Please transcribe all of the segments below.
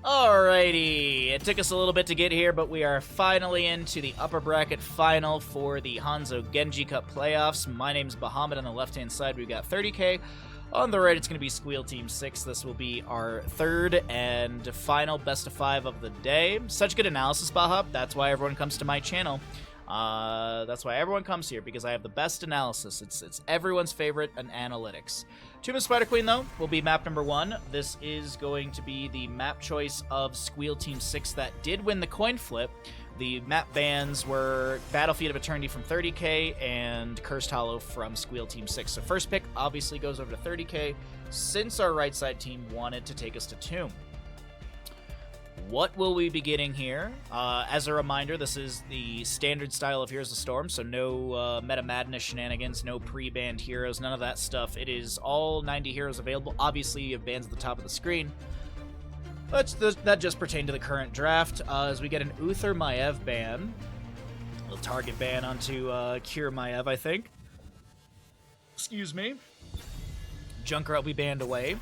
Alrighty, it took us a little bit to get here, but we are finally into the upper bracket final for the Hanzo Genji Cup playoffs. My name's Bahamut. On the left-hand side, we've got 30k. On the right, it's going to be Squeal Team 6. This will be our third and final best of 5 of the day. Such good analysis, Bahab. That's why everyone comes to my channel. That's why everyone comes here, because I have the best analysis. It's everyone's favorite in analytics. Tomb of Spider Queen, though, will be map number 1. This is going to be the map choice of Squeal Team 6 that did win the coin flip. The map bans were Battlefield of Eternity from 30k and Cursed Hollow from Squeal Team 6. So first pick obviously goes over to 30k, since our right side team wanted to take us to Tomb. What will we be getting here? As a reminder, this is the standard style of Heroes of Storm, so no Meta Madness shenanigans, no pre-banned heroes, none of that stuff. It is all 90 heroes available. Obviously, you have bans at the top of the screen. That just pertained to the current draft, as we get an Uther Maiev ban. A little target ban onto Cure Maiev, I think. Excuse me. Junkrat will be banned away.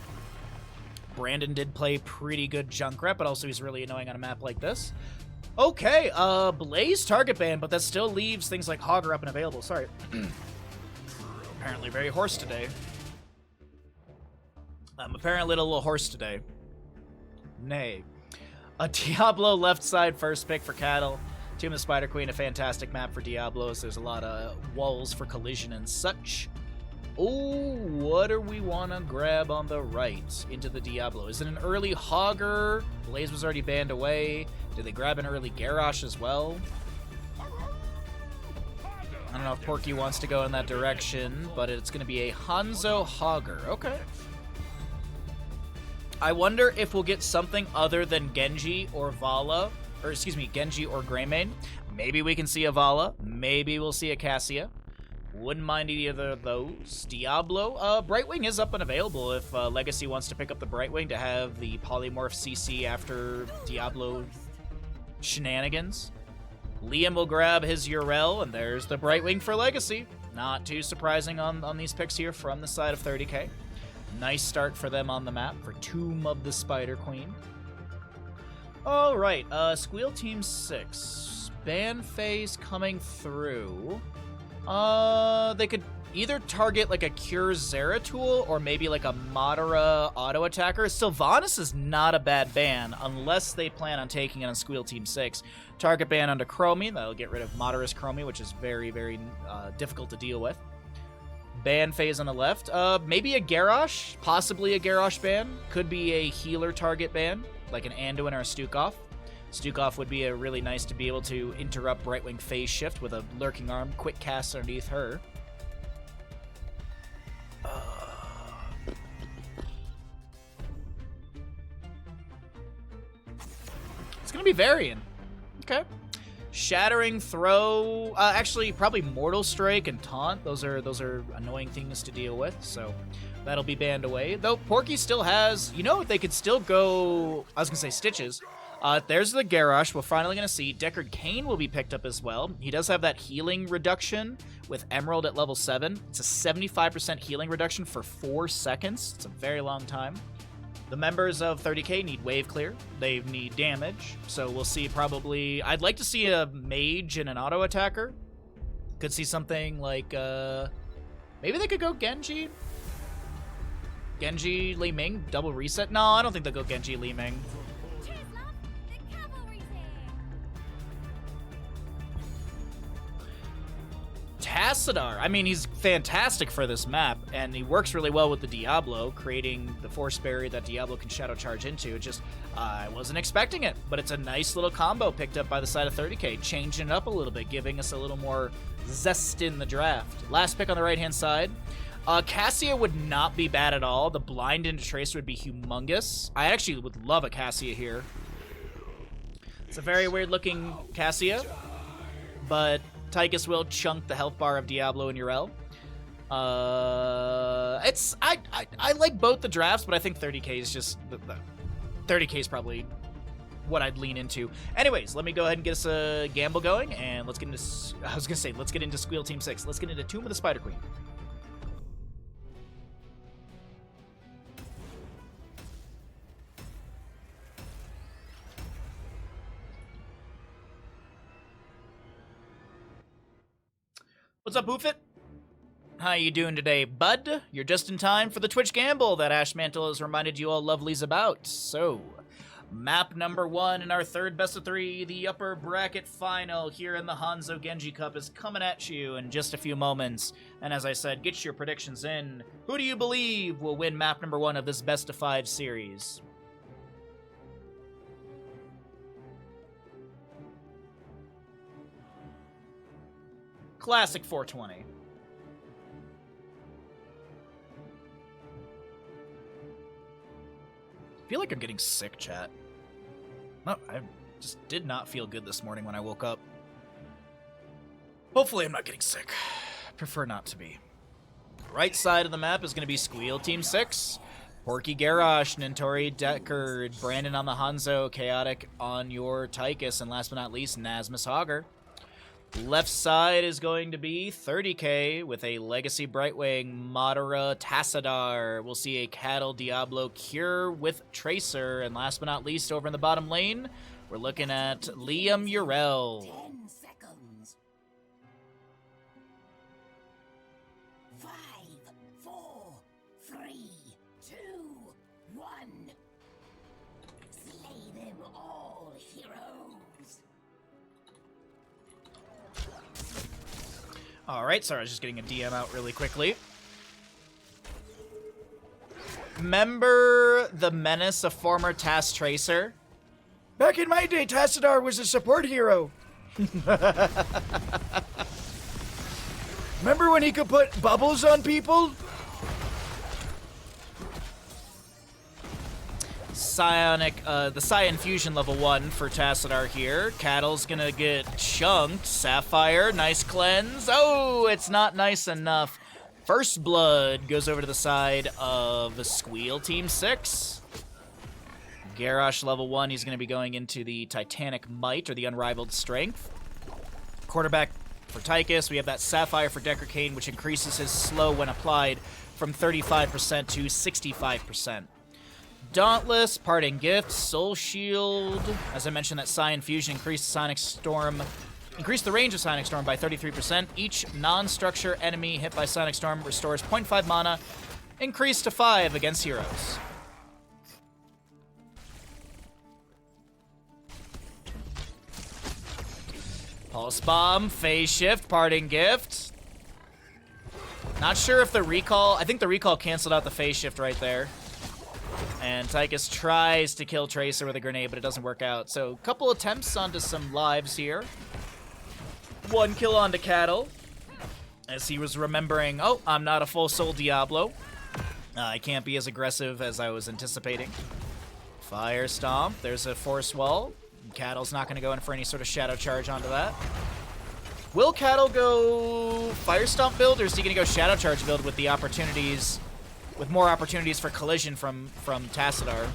Brandon did play pretty good Junkrat, but also he's really annoying on a map like this. Okay, Blaze target ban, but that still leaves things like Hogger up and available. Sorry. Apparently very hoarse today. I'm apparently a little hoarse today. Nay. A Diablo left side first pick for Cattle. Tomb of Spider Queen, a fantastic map for Diablos. There's a lot of walls for collision and such. Oh, what do we want to grab on the right into the Diablo? Is it an early Hogger? Blaze was already banned away. Did they grab an early Garrosh as well? I don't know if Porky wants to go in that direction, but it's going to be a Hanzo Hogger. Okay. I wonder if we'll get something other than Genji or Vala, or excuse me, Genji or Greymane. Maybe we can see a Vala. Maybe we'll see a Cassia. Wouldn't mind either of those. Diablo. Brightwing is up and available if Legacy wants to pick up the Brightwing to have the Polymorph CC after Diablo shenanigans. Liam will grab his Urel, and there's the Brightwing for Legacy. Not too surprising on these picks here from the side of 30k. Nice start for them on the map for Tomb of the Spider Queen. Alright, Squeal Team 6. Ban phase coming through. They could either target like a Cure Zeratul or maybe like a Madara auto attacker. Sylvanas is not a bad ban unless they plan on taking it on Squeal Team 6. Target ban onto Chromie. That'll get rid of Madara's Chromie, which is very, very difficult to deal with. Ban phase on the left. Maybe a Garrosh. Possibly a Garrosh ban. Could be a healer target ban, like an Anduin or a Stukov. Stukov would be really nice to be able to interrupt Brightwing phase shift with a lurking arm, quick cast underneath her. It's gonna be Varian. Okay. Shattering Throw. Actually, probably Mortal Strike and Taunt. Those are annoying things to deal with. So that'll be banned away. Though Porky still has. You know, they could still go. I was gonna say Stitches. There's the Garrosh. We're finally going to see. Deckard Cain will be picked up as well. He does have that healing reduction with Emerald at level 7. It's a 75% healing reduction for 4 seconds. It's a very long time. The members of 30k need wave clear. They need damage. So we'll see probably... I'd like to see a mage and an auto attacker. Could see something like... maybe they could go Genji? Genji, Li Ming, double reset? No, I don't think they'll go Genji, Li Ming. Tassadar. I mean, he's fantastic for this map, and he works really well with the Diablo, creating the force barrier that Diablo can shadow charge into. Just, I wasn't expecting it, but it's a nice little combo picked up by the side of 30k, changing it up a little bit, giving us a little more zest in the draft. Last pick on the right-hand side. Cassia would not be bad at all. The blind into Tracer would be humongous. I actually would love a Cassia here. It's a very weird-looking Cassia, but... Tychus will chunk the health bar of Diablo and Urel. I like both the drafts, but I think 30k is just 30k is probably what I'd lean into. Anyways, let me go ahead and get us a gamble going, and let's get into. I was gonna say let's get into Squeal Team 6. Let's get into Tomb of the Spider Queen. What's up, Boofit? How you doing today, bud? You're just in time for the Twitch gamble that Ashmantle has reminded you all lovelies about. So, map number 1 in our third best of 3, the upper bracket final here in the Hanzo Genji Cup is coming at you in just a few moments. And as I said, get your predictions in. Who do you believe will win map number 1 of this best of 5 series? Classic 420. I feel like I'm getting sick, chat. No, I just did not feel good this morning when I woke up. Hopefully I'm not getting sick. I prefer not to be. Right side of the map is going to be Squeal Team 6. Porky Garrosh, Nintori Deckard, Brandon on the Hanzo, Chaotic on your Tychus, and last but not least, Nazmus Hogger. Left side is going to be 30k with a Legacy Brightwing, Madara Tassadar. We'll see a Cattle Diablo Cure with Tracer. And last but not least, over in the bottom lane, we're looking at Liam Urel. 10 seconds. 5, 4, 3, 2, 1. Slay them all, heroes. Alright, sorry, I was just getting a DM out really quickly. Remember the menace of former Task Tracer? Back in my day, Tassadar was a support hero. Remember when he could put bubbles on people? The Scion Fusion level 1 for Tassadar here. Cattle's gonna get chunked. Sapphire, nice cleanse. Oh, it's not nice enough. First Blood goes over to the side of Squeal Team 6. Garrosh level 1, he's gonna be going into the Titanic Might, or the Unrivaled Strength. Quarterback for Tychus, we have that Sapphire for Decker Kane, which increases his slow when applied from 35% to 65%. Dauntless, Parting Gift, Soul Shield. As I mentioned, that Scion Fusion increased the range of Sonic Storm by 33%. Each non-structure enemy hit by Sonic Storm restores 0.5 mana, increased to 5 against heroes. Pulse Bomb, Phase Shift, Parting Gift. Not sure if the recall, I think the recall canceled out the Phase Shift right there. And Tychus tries to kill Tracer with a grenade, but it doesn't work out. So, a couple attempts onto some lives here. 1 kill onto Cattle, as he was remembering, oh, I'm not a full soul Diablo. I can't be as aggressive as I was anticipating. Fire Stomp, there's a Force Wall. Cattle's not going to go in for any sort of Shadow Charge onto that. Will Cattle go Fire Stomp build, or is he going to go Shadow Charge build with the opportunities... with more opportunities for collision from Tassadar?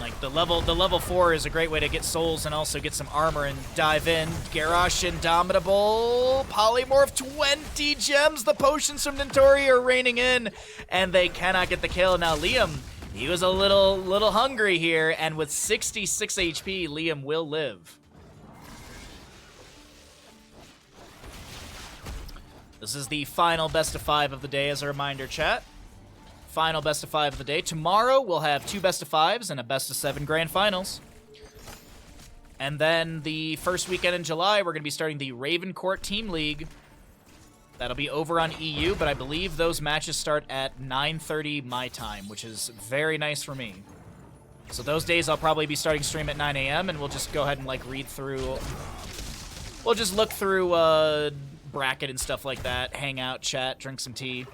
Like, the level 4 is a great way to get souls and also get some armor and dive in. Garrosh Indomitable, Polymorph, 20 gems. The potions from Nintori are raining in, and they cannot get the kill. Now, Liam, he was a little hungry here, and with 66 HP, Liam will live. This is the final best of 5 of the day, as a reminder, chat. Final best of 5 of the day. Tomorrow, we'll have 2 best of 5s and a best of 7 grand finals. And then the first weekend in July, we're going to be starting the Ravencourt Team League. That'll be over on EU, but I believe those matches start at 9:30 my time, which is very nice for me. So those days, I'll probably be starting stream at 9 a.m., and we'll just go ahead and, like, read through... We'll just look through, bracket and stuff like that, hang out, chat, drink some tea,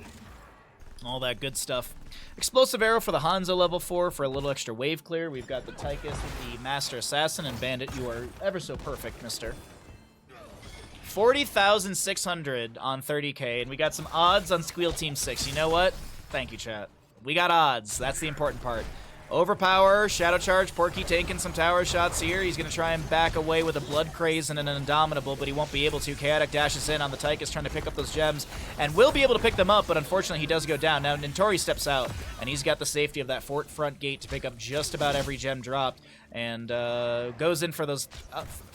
all that good stuff. Explosive Arrow for the Hanzo level 4 for a little extra wave clear. We've got the Tychus with the Master Assassin, and Bandit, you are ever so perfect, mister. 40,600 on 30k, and we got some odds on Squeal Team 6. You know what? Thank you, chat. We got odds. That's the important part. Overpower, Shadow Charge, Porky taking some tower shots here. He's going to try and back away with a Blood Craze and an Indomitable, but he won't be able to. Chaotic dashes in on the Tychus, trying to pick up those gems, and will be able to pick them up, but unfortunately he does go down. Now Nintori steps out, and he's got the safety of that fort front gate to pick up just about every gem dropped, and goes in for those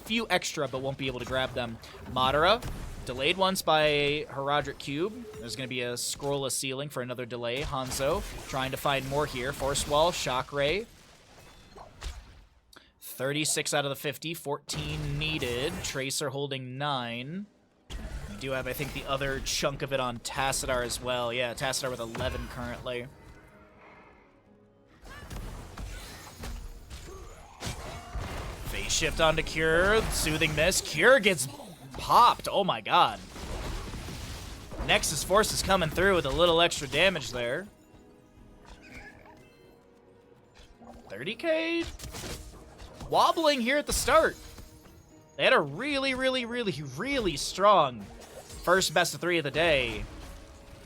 few extra, but won't be able to grab them. Madara, delayed once by Herodric Cube. There's going to be a scrollless ceiling for another delay. Hanzo trying to find more here. Force Wall, Shock Ray. 36 out of the 50, 14 needed. Tracer holding 9. We do have, I think, the other chunk of it on Tassadar as well. Yeah, Tassadar with 11 currently. Phase shift onto Cure. Soothing Mist. Cure gets popped. Oh my god. Nexus Force is coming through with a little extra damage there. 30k wobbling here at the start. They had a really strong first best of 3 of the day.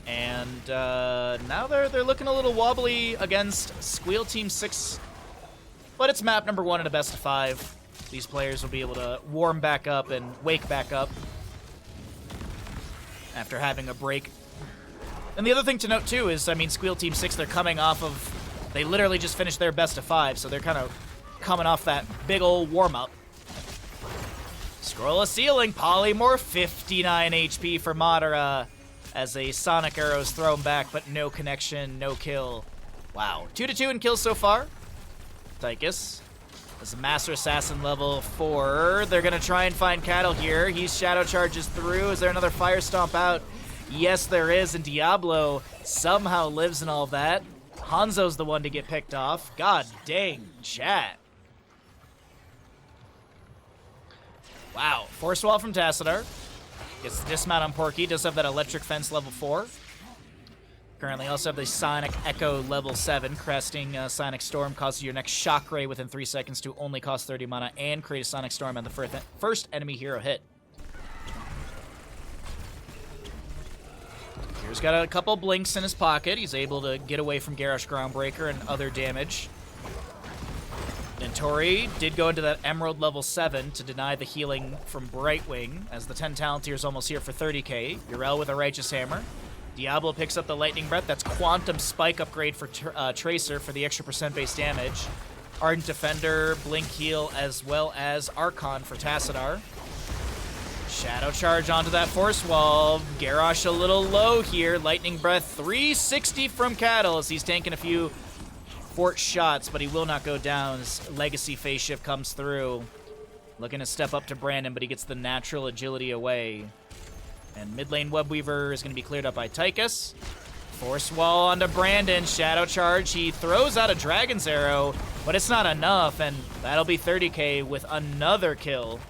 And now they're looking a little wobbly against Squeal Team 6. But it's map number 1 in a best of 5. These players will be able to warm back up and wake back up after having a break. And the other thing to note, too, is, I mean, Squeal Team 6, they're coming off of... They literally just finished their best of 5, so they're kind of coming off that big old warm-up. Scroll of Ceiling, Polymorph, 59 HP for Madara as a Sonic Arrow is thrown back, but no connection, no kill. Wow. 2-2 in kills so far. Tychus. As a Master Assassin level 4, they're going to try and find Cattle here. He Shadow Charges through. Is there another Fire Stomp out? Yes, there is, and Diablo somehow lives in all of that. Hanzo's the one to get picked off. God dang, chat. Wow. Force Wall from Tassadar. Gets the dismount on Porky. Does have that Electric Fence level 4. Currently also have the Sonic Echo level 7. Cresting Sonic Storm causes your next Shock Ray within 3 seconds to only cost 30 mana and create a Sonic Storm on the first enemy hero hit. Here's got a couple blinks in his pocket. He's able to get away from Garrosh Groundbreaker and other damage. Nintori did go into that Emerald level 7 to deny the healing from Brightwing, as the 10 Talontier is almost here for 30k. Yrel with a Righteous Hammer. Diablo picks up the Lightning Breath. That's Quantum Spike upgrade for Tracer for the extra % base damage. Ardent Defender, Blink Heal, as well as Archon for Tassadar. Shadow Charge onto that Force Wall. Garrosh a little low here. Lightning Breath 360 from Cattle as he's tanking a few fort shots, but he will not go down as Legacy Phase Shift comes through. Looking to step up to Brandon, but he gets the natural agility away. And mid lane Webweaver is going to be cleared up by Tychus. Force Wall onto Brandon. Shadow Charge. He throws out a Dragon's Arrow, but it's not enough, and that'll be 30k with another kill.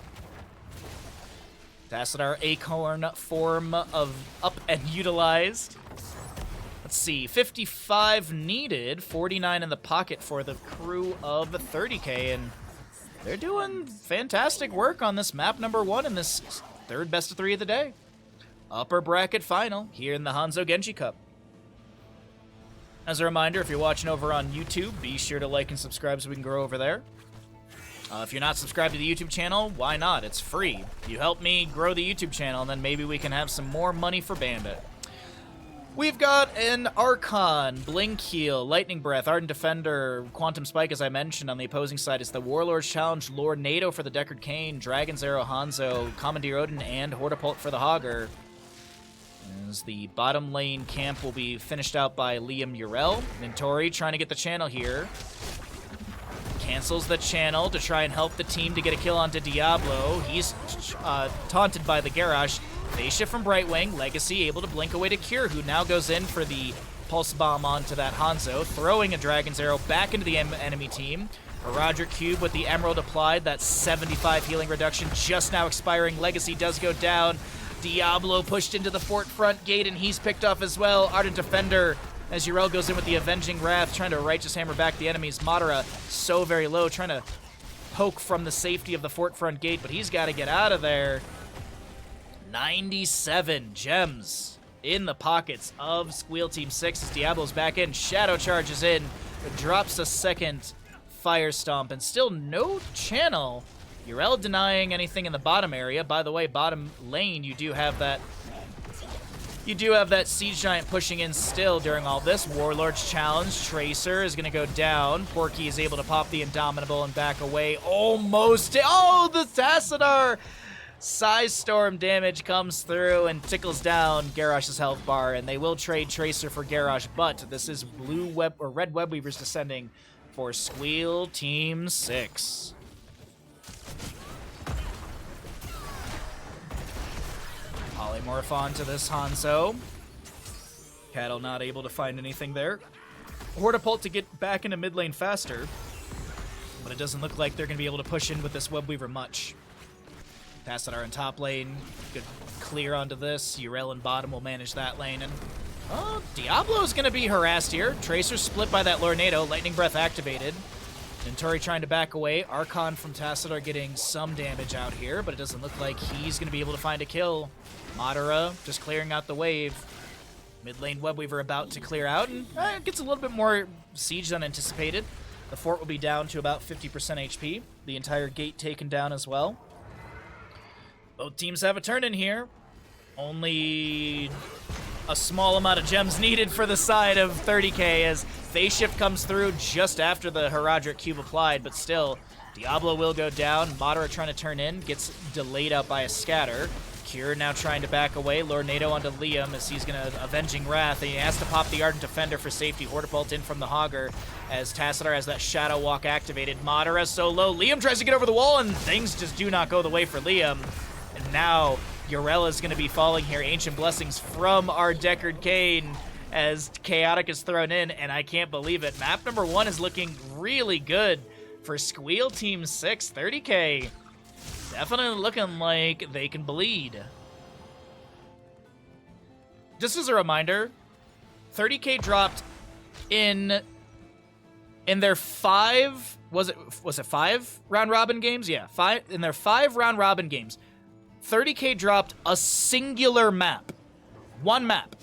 Tassadar Acorn form of up and utilized. Let's see, 55 needed, 49 in the pocket for the crew of 30k, and they're doing fantastic work on this map number 1 in this third best of 3 of the day. Upper bracket final here in the Hanzo Genji Cup. As a reminder, if you're watching over on YouTube, be sure to like and subscribe so we can grow over there. If you're not subscribed to the YouTube channel, why not? It's free. You help me grow the YouTube channel, and then maybe we can have some more money for Bandit. We've got an Archon, Blink Heal, Lightning Breath, Ardent Defender, Quantum Spike, as I mentioned. On the opposing side is the Warlord's Challenge, Lord NATO for the Deckard Cain, Dragon's Arrow Hanzo, Commandeer Odin, and Hortapult for the Hogger. As the bottom lane camp will be finished out by Liam Yrel. Nintori trying to get the channel here. Cancels the channel to try and help the team to get a kill onto Diablo. He's taunted by the Garrosh. Phase shift from Brightwing. Legacy able to blink away to Cure, who now goes in for the Pulse Bomb onto that Hanzo, throwing a Dragon's Arrow back into the enemy team. Herodric Cube with the Emerald applied. That 75 healing reduction just now expiring. Legacy does go down. Diablo pushed into the fort front gate, and he's picked off as well. Ardent Defender, as Yrel goes in with the Avenging Wrath, trying to Righteous Hammer back the enemies. Madara so very low, trying to poke from the safety of the fort front gate, but he's got to get out of there. 97 gems in the pockets of Squeal Team 6 as Diablo's back in. Shadow charges in. drops a second Fire Stomp, and still no channel. Yrel denying anything in the bottom area. By the way, bottom lane, you do have that Siege Giant pushing in still during all this. Warlord's challenge. Tracer is going to go down. Porky is able to pop the Indomitable and back away. Almost. Oh, the Tassadar! Size Storm damage comes through and tickles down Garrosh's health bar, and they will trade Tracer for Garrosh, but this is Red Web Weavers descending for Squeal Team 6. Polymorph onto this Hanzo. Cattle not able to find anything there. Hortipult to get back into mid lane faster, but it doesn't look like they're going to be able to push in with this Web Weaver much. Tassadar in top lane, good clear onto this. Yrel in bottom will manage that lane, and Diablo's going to be harassed here. Tracer split by that Lornado, Lightning Breath activated. Ninturi trying to back away. Archon from Tassadar getting some damage out here, but it doesn't look like he's going to be able to find a kill. Madara just clearing out the wave. Mid lane Web Weaver about to clear out, and gets a little bit more siege than anticipated. The fort will be down to about 50% HP. The entire gate taken down as well. Both teams have a turn in here. Only a small amount of gems needed for the side of 30k as Phase Shift comes through just after the Herodric Cube applied, but still, Diablo will go down. Madara trying to turn in, gets delayed out by a scatter. Cure now trying to back away. Lornado onto Liam as he's going to Avenging Wrath, and he has to pop the Ardent Defender for safety. Hortipult in from the Hogger as Tassadar has that Shadow Walk activated. Madara so low. Liam tries to get over the wall, and things just do not go the way for Liam. And now Yrel is going to be falling here. Ancient Blessings from our Deckard Cain as Chaotic is thrown in, and I can't believe it. Map number 1 is looking really good for Squeal Team 6. 30k definitely looking like they can bleed. Just as a reminder, 30k dropped in their 5, was it 5 round robin games? Yeah, 5 in their 5 round robin games. 30k dropped a singular map. One map.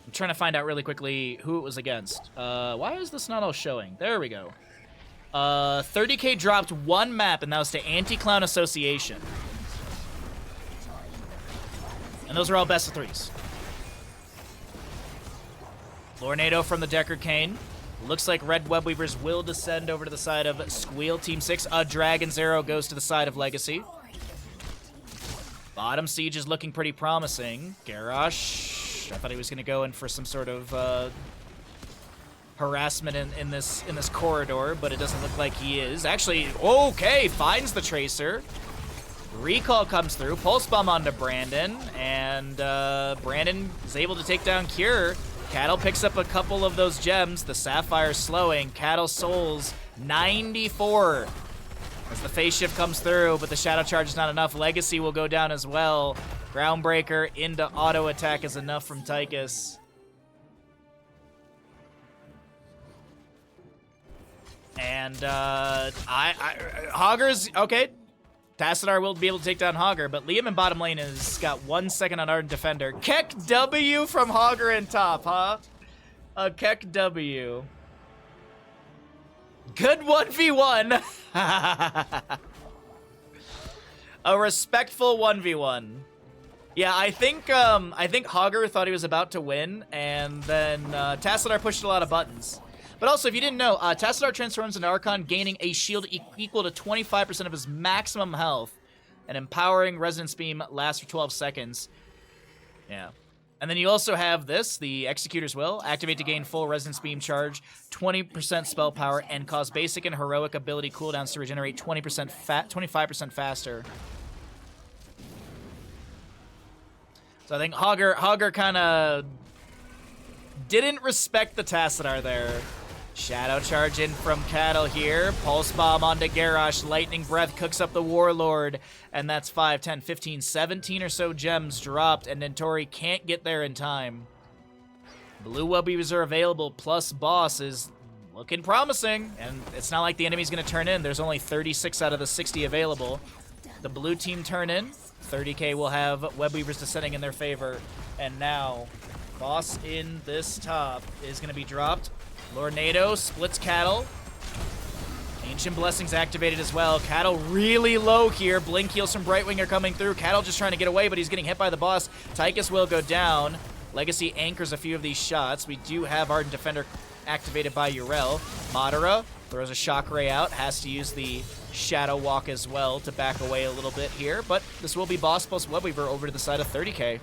I'm trying to find out really quickly who it was against. Why is this not all showing? There we go. 30k dropped one map, and that was to Anti-Clown Association. And those are all best of 3s. Lornado from the Deckard Cain. Looks like Red Web Weavers will descend over to the side of Squeal Team 6. A Dragon's Arrow goes to the side of Legacy. Bottom Siege is looking pretty promising. Garrosh, I thought he was going to go in for some sort of harassment in this corridor, but it doesn't look like he is. Actually, okay, finds the Tracer. Recall comes through. Pulse Bomb onto Brandon, and Brandon is able to take down Cure. Cattle picks up a couple of those gems. The Sapphire slowing. Cattle souls 94. As the Phase Shift comes through, but the Shadow Charge is not enough. Legacy will go down as well. Groundbreaker into auto attack is enough from Tychus. And Hogger's okay. Tassadar will be able to take down Hogger, but Liam in bottom lane has got 1 second on Ardent Defender. Keck W from Hogger in top, huh? A Keck W. Good 1v1. A respectful 1v1. Yeah, I think Hogger thought he was about to win, and then Tassadar pushed a lot of buttons. But also, if you didn't know, Tassadar transforms into Archon, gaining a shield equal to 25% of his maximum health. An empowering Resonance Beam lasts for 12 seconds. Yeah. And then you also have this, the Executor's Will. Activate to gain full Resonance Beam charge, 20% spell power, and cause basic and heroic ability cooldowns to regenerate 25% faster. So I think Hogger kind of didn't respect the Tassadar there. Shadow Charge in from Cattle here. Pulse Bomb onto Garrosh. Lightning Breath cooks up the Warlord. And that's 5, 10, 15, 17 or so gems dropped, and Ninturi can't get there in time. Blue Web Weavers are available, plus Boss is looking promising. And it's not like the enemy's going to turn in. There's only 36 out of the 60 available. The blue team turn in. 30k will have Web Weavers descending in their favor. And now, Boss in this top is going to be dropped. Lornado splits Cattle. Ancient Blessings activated as well. Cattle really low here. Blink heals from Brightwing are coming through. Cattle just trying to get away, but he's getting hit by the boss. Tychus will go down. Legacy anchors a few of these shots. We do have Ardent Defender activated by Yrel. Madara throws a Shock Ray out. Has to use the Shadow Walk as well to back away a little bit here. But this will be boss plus Webweaver over to the side of 30k.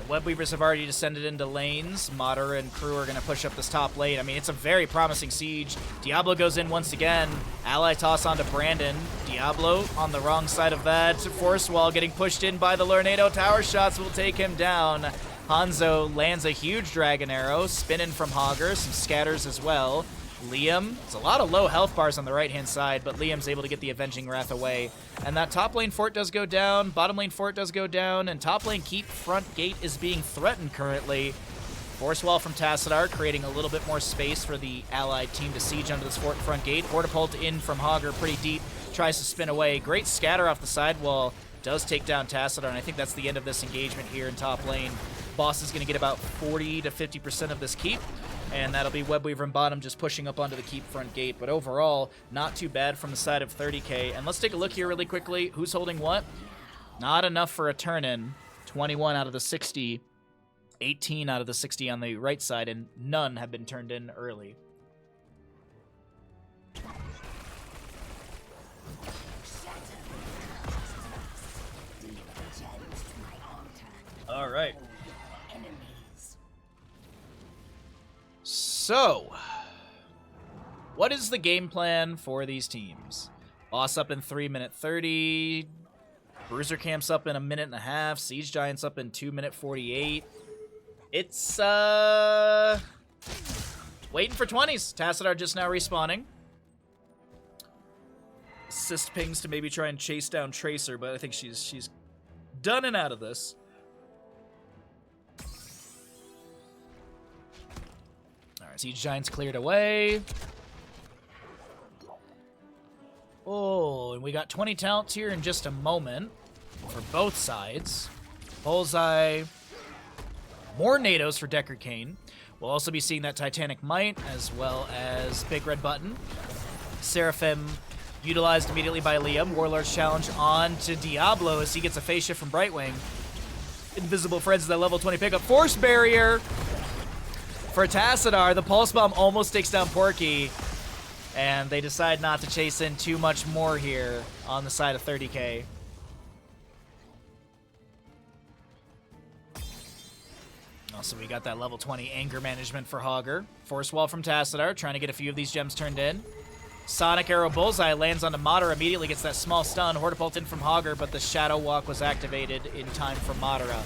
Webweavers have already descended into lanes. Madara and crew are going to push up this top lane. I mean, it's a very promising siege. Diablo goes in once again. Ally toss onto Brandon. Diablo on the wrong side of that. Force wall getting pushed in by the Lornado. Tower shots will take him down. Hanzo lands a huge dragon arrow. Spinning from Hogger. Some scatters as well. Liam, it's a lot of low health bars on the right-hand side, but Liam's able to get the Avenging Wrath away. And that top lane fort does go down, bottom lane fort does go down, and top lane keep front gate is being threatened currently. Force wall from Tassadar, creating a little bit more space for the allied team to siege onto this fort front gate. Hortipult in from Hogger, pretty deep, tries to spin away. Great scatter off the sidewall, does take down Tassadar, and I think that's the end of this engagement here in top lane. Boss is going to get about 40 to 50% of this keep. And that'll be Webweaver and bottom just pushing up onto the keep front gate. But overall, not too bad from the side of 30k. And let's take a look here really quickly. Who's holding what? Not enough for a turn-in. 21 out of the 60. 18 out of the 60 on the right side. And none have been turned in early. All right. So, what is the game plan for these teams? Boss up in 3-minute 30. Bruiser camps up in 1.5 minutes. Siege Giants up in 2-minute 48. It's, waiting for 20s. Tassadar just now respawning. Assist pings to maybe try and chase down Tracer, but I think she's done and out of this. Siege Giants cleared away. Oh, and we got 20 talents here in just a moment for both sides. Bullseye. More Nados for Deckard Cain. We'll also be seeing that Titanic Might as well as Big Red Button. Seraphim utilized immediately by Liam. Warlord's challenge on to Diablo as he gets a phase shift from Brightwing. Invisible Friends is that level 20 pickup. Force Barrier for Tassadar. The Pulse Bomb almost takes down Porky, and they decide not to chase in too much more here on the side of 30k. Also, we got that level 20 anger management for Hogger. Force Wall from Tassadar, trying to get a few of these gems turned in. Sonic Arrow Bullseye lands onto Madara, immediately gets that small stun. Hortipult in from Hogger, but the Shadow Walk was activated in time for Madara.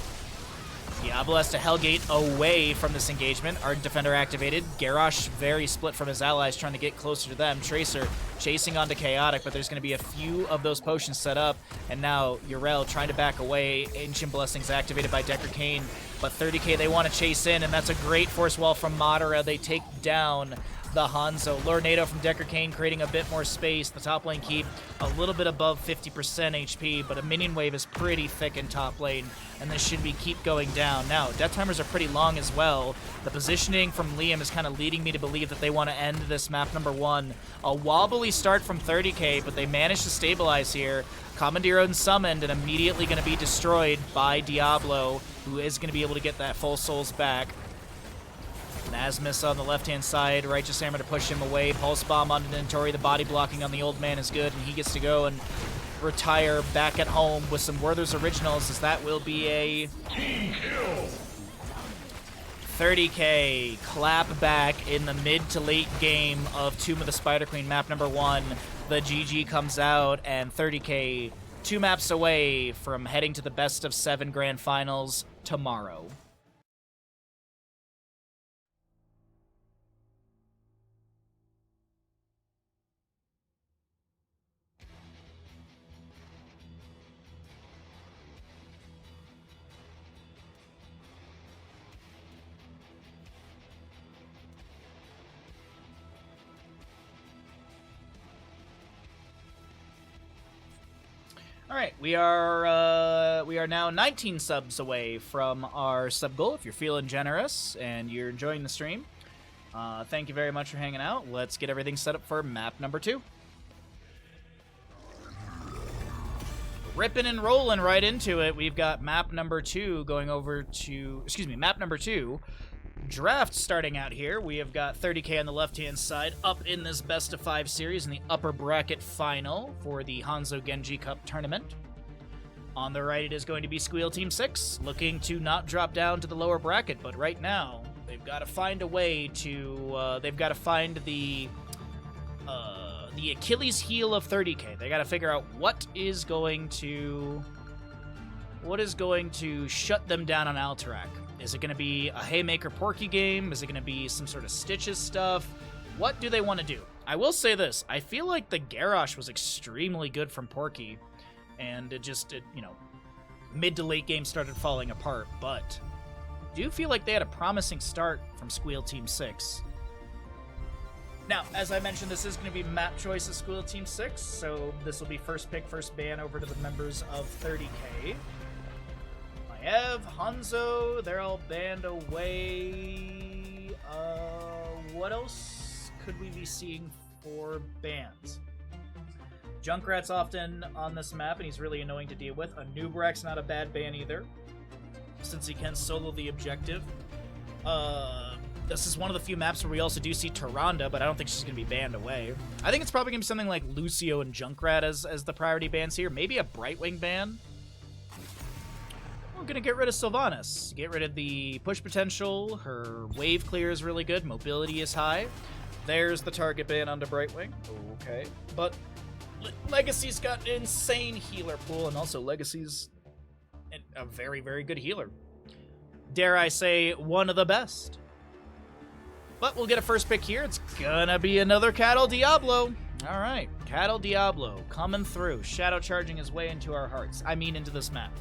Diablo has to Hellgate away from this engagement. Ardent Defender activated. Garrosh very split from his allies, trying to get closer to them. Tracer chasing onto Chaotic, but there's going to be a few of those potions set up. And now Yrel trying to back away. Ancient Blessings activated by Deckard Cain. But 30k they want to chase in, and that's a great force wall from Madara. They take down the Hanzo. Lornado from Deckard Cain creating a bit more space. The top lane keep a little bit above 50% HP, but a minion wave is pretty thick in top lane, and this should be keep going down. Now, death timers are pretty long as well. The positioning from Liam is kind of leading me to believe that they want to end this map number 1. A wobbly start from 30k, but they managed to stabilize here. Commandeer unsummoned and immediately going to be destroyed by Diablo, who is going to be able to get that full souls back. Nasmus on the left-hand side, Righteous Hammer to push him away. Pulse Bomb onto Nintori. The body blocking on the old man is good, and he gets to go and retire back at home with some Werther's Originals, as that will be a 30k clap back in the mid to late game of Tomb of the Spider Queen map number 1. The GG comes out, and 30k 2 maps away from heading to the best of 7 grand finals tomorrow. All right, we are we are now 19 subs away from our sub goal. If you're feeling generous and you're enjoying the stream, thank you very much for hanging out. Let's get everything set up for map number 2. Ripping and rolling right into it. We've got map number 2 going over to, map number 2. Draft starting out here. We have got 30K on the left-hand side up in this best of 5 series in the upper bracket final for the Hanzo Genji Cup tournament. On the right, it is going to be Squeal Team 6, looking to not drop down to the lower bracket, but right now, they've got to find a way to, they've got to find the Achilles heel of 30K. They got to figure out what is going to shut them down on Alterac. Is it going to be a Haymaker Porky game? Is it going to be some sort of Stitches stuff? What do they want to do? I will say this. I feel like the Garrosh was extremely good from Porky, and it mid to late game started falling apart, but I do feel like they had a promising start from Squeal Team 6. Now, as I mentioned, this is going to be map choice of Squeal Team 6, so this will be first pick, first ban over to the members of 30K. Have Hanzo, they're all banned away. What else could we be seeing for bans? Junkrat's often on this map, and he's really annoying to deal with. A Nubrak's not a bad ban either, since he can solo the objective. This is one of the few maps where we also do see Tyrande, but I don't think she's going to be banned away. I think it's probably going to be something like Lucio and Junkrat as the priority bans here. Maybe a Brightwing ban. We're going to get rid of Sylvanas. Get rid of the push potential. Her wave clear is really good. Mobility is high. There's the target ban onto Brightwing. Okay. But Legacy's got an insane healer pool, and also Legacy's a very, very good healer. Dare I say, one of the best. But we'll get a first pick here. It's gonna be another Cattle Diablo. All right. Cattle Diablo coming through. Shadow charging his way into our hearts. I mean, into this map.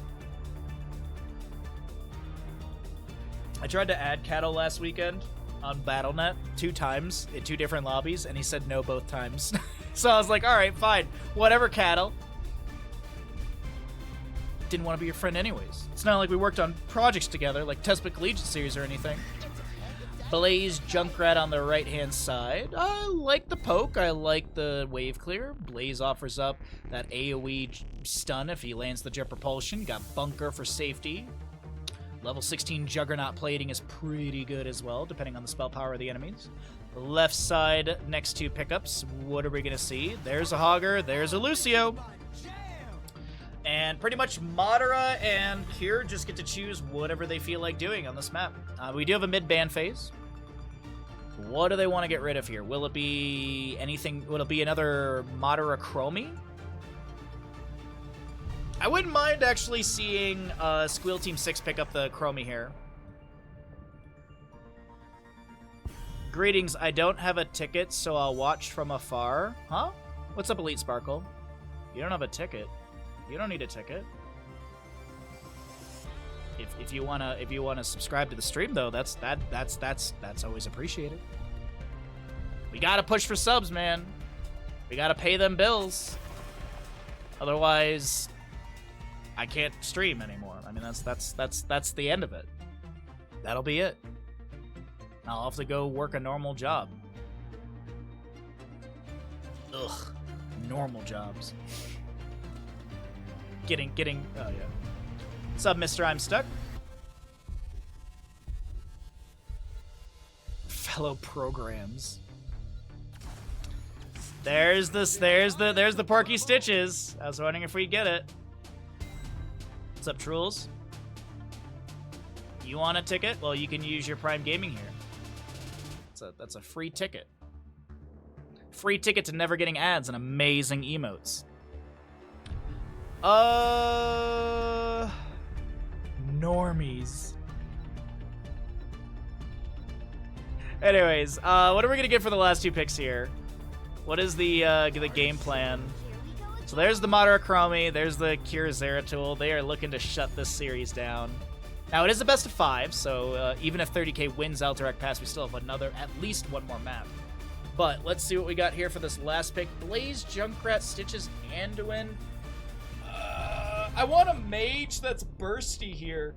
I tried to add Cattle last weekend on Battle.net 2 times in 2 different lobbies, and he said no both times. So I was like, all right, fine. Whatever, Cattle. Didn't want to be your friend anyways. It's not like we worked on projects together, like Tespit Collegiate Series or anything. Blaze Junkrat on the right-hand side. I like the poke. I like the wave clear. Blaze offers up that AoE stun if he lands the jet propulsion. Got Bunker for safety. Level 16 Juggernaut plating is pretty good as well, depending on the spell power of the enemies. Left side, next 2 pickups. What are we going to see? There's a Hogger. There's a Lucio. And pretty much Madara and Cure just get to choose whatever they feel like doing on this map. We do have a mid-ban phase. What do they want to get rid of here? Will it be anything? Will it be another Madara Chromie? I wouldn't mind actually seeing Squeal Team 6 pick up the Chromie here. Greetings, I don't have a ticket, so I'll watch from afar. Huh? What's up, Elite Sparkle? You don't have a ticket. You don't need a ticket. If you wanna subscribe to the stream though, that's always appreciated. We gotta push for subs, man. We gotta pay them bills. Otherwise, I can't stream anymore. I mean, that's the end of it. That'll be it. I'll have to go work a normal job. Ugh, normal jobs. Getting. Oh yeah. What's up, Mr. I'm Stuck? Fellow programs. There's the Porky Stitches. I was wondering if we'd get it. What's up, Trulls? You want a ticket? Well, you can use your Prime Gaming here. That's a free ticket. Free ticket to never getting ads and amazing emotes. Normies. Anyways, what are we gonna get for the last 2 picks here? What is the game plan? So there's the Madara Chromie, there's the Cure Zeratul. They are looking to shut this series down. Now, it is a best of 5, so even if 30K wins Alterac Pass, we still have at least one more map. But let's see what we got here for this last pick. Blaze, Junkrat, Stitches, Anduin. I want a mage that's bursty here.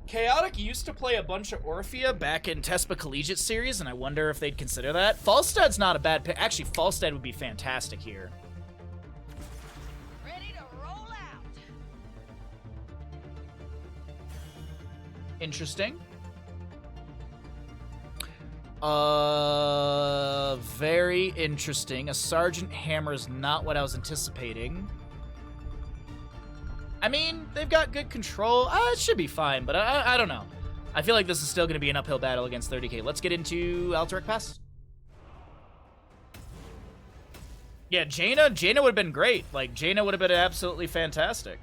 Chaotic used to play a bunch of Orphea back in Tespa Collegiate Series, and I wonder if they'd consider that. Falstad's not a bad pick. Actually, Falstad would be fantastic here. Ready to roll out. Interesting. Very interesting. A Sergeant Hammer is not what I was anticipating. I mean, they've got good control. It should be fine, but I don't know. I feel like this is still going to be an uphill battle against 30k. Let's get into Alterac Pass. Yeah, Jaina would have been great. Like, Jaina would have been absolutely fantastic.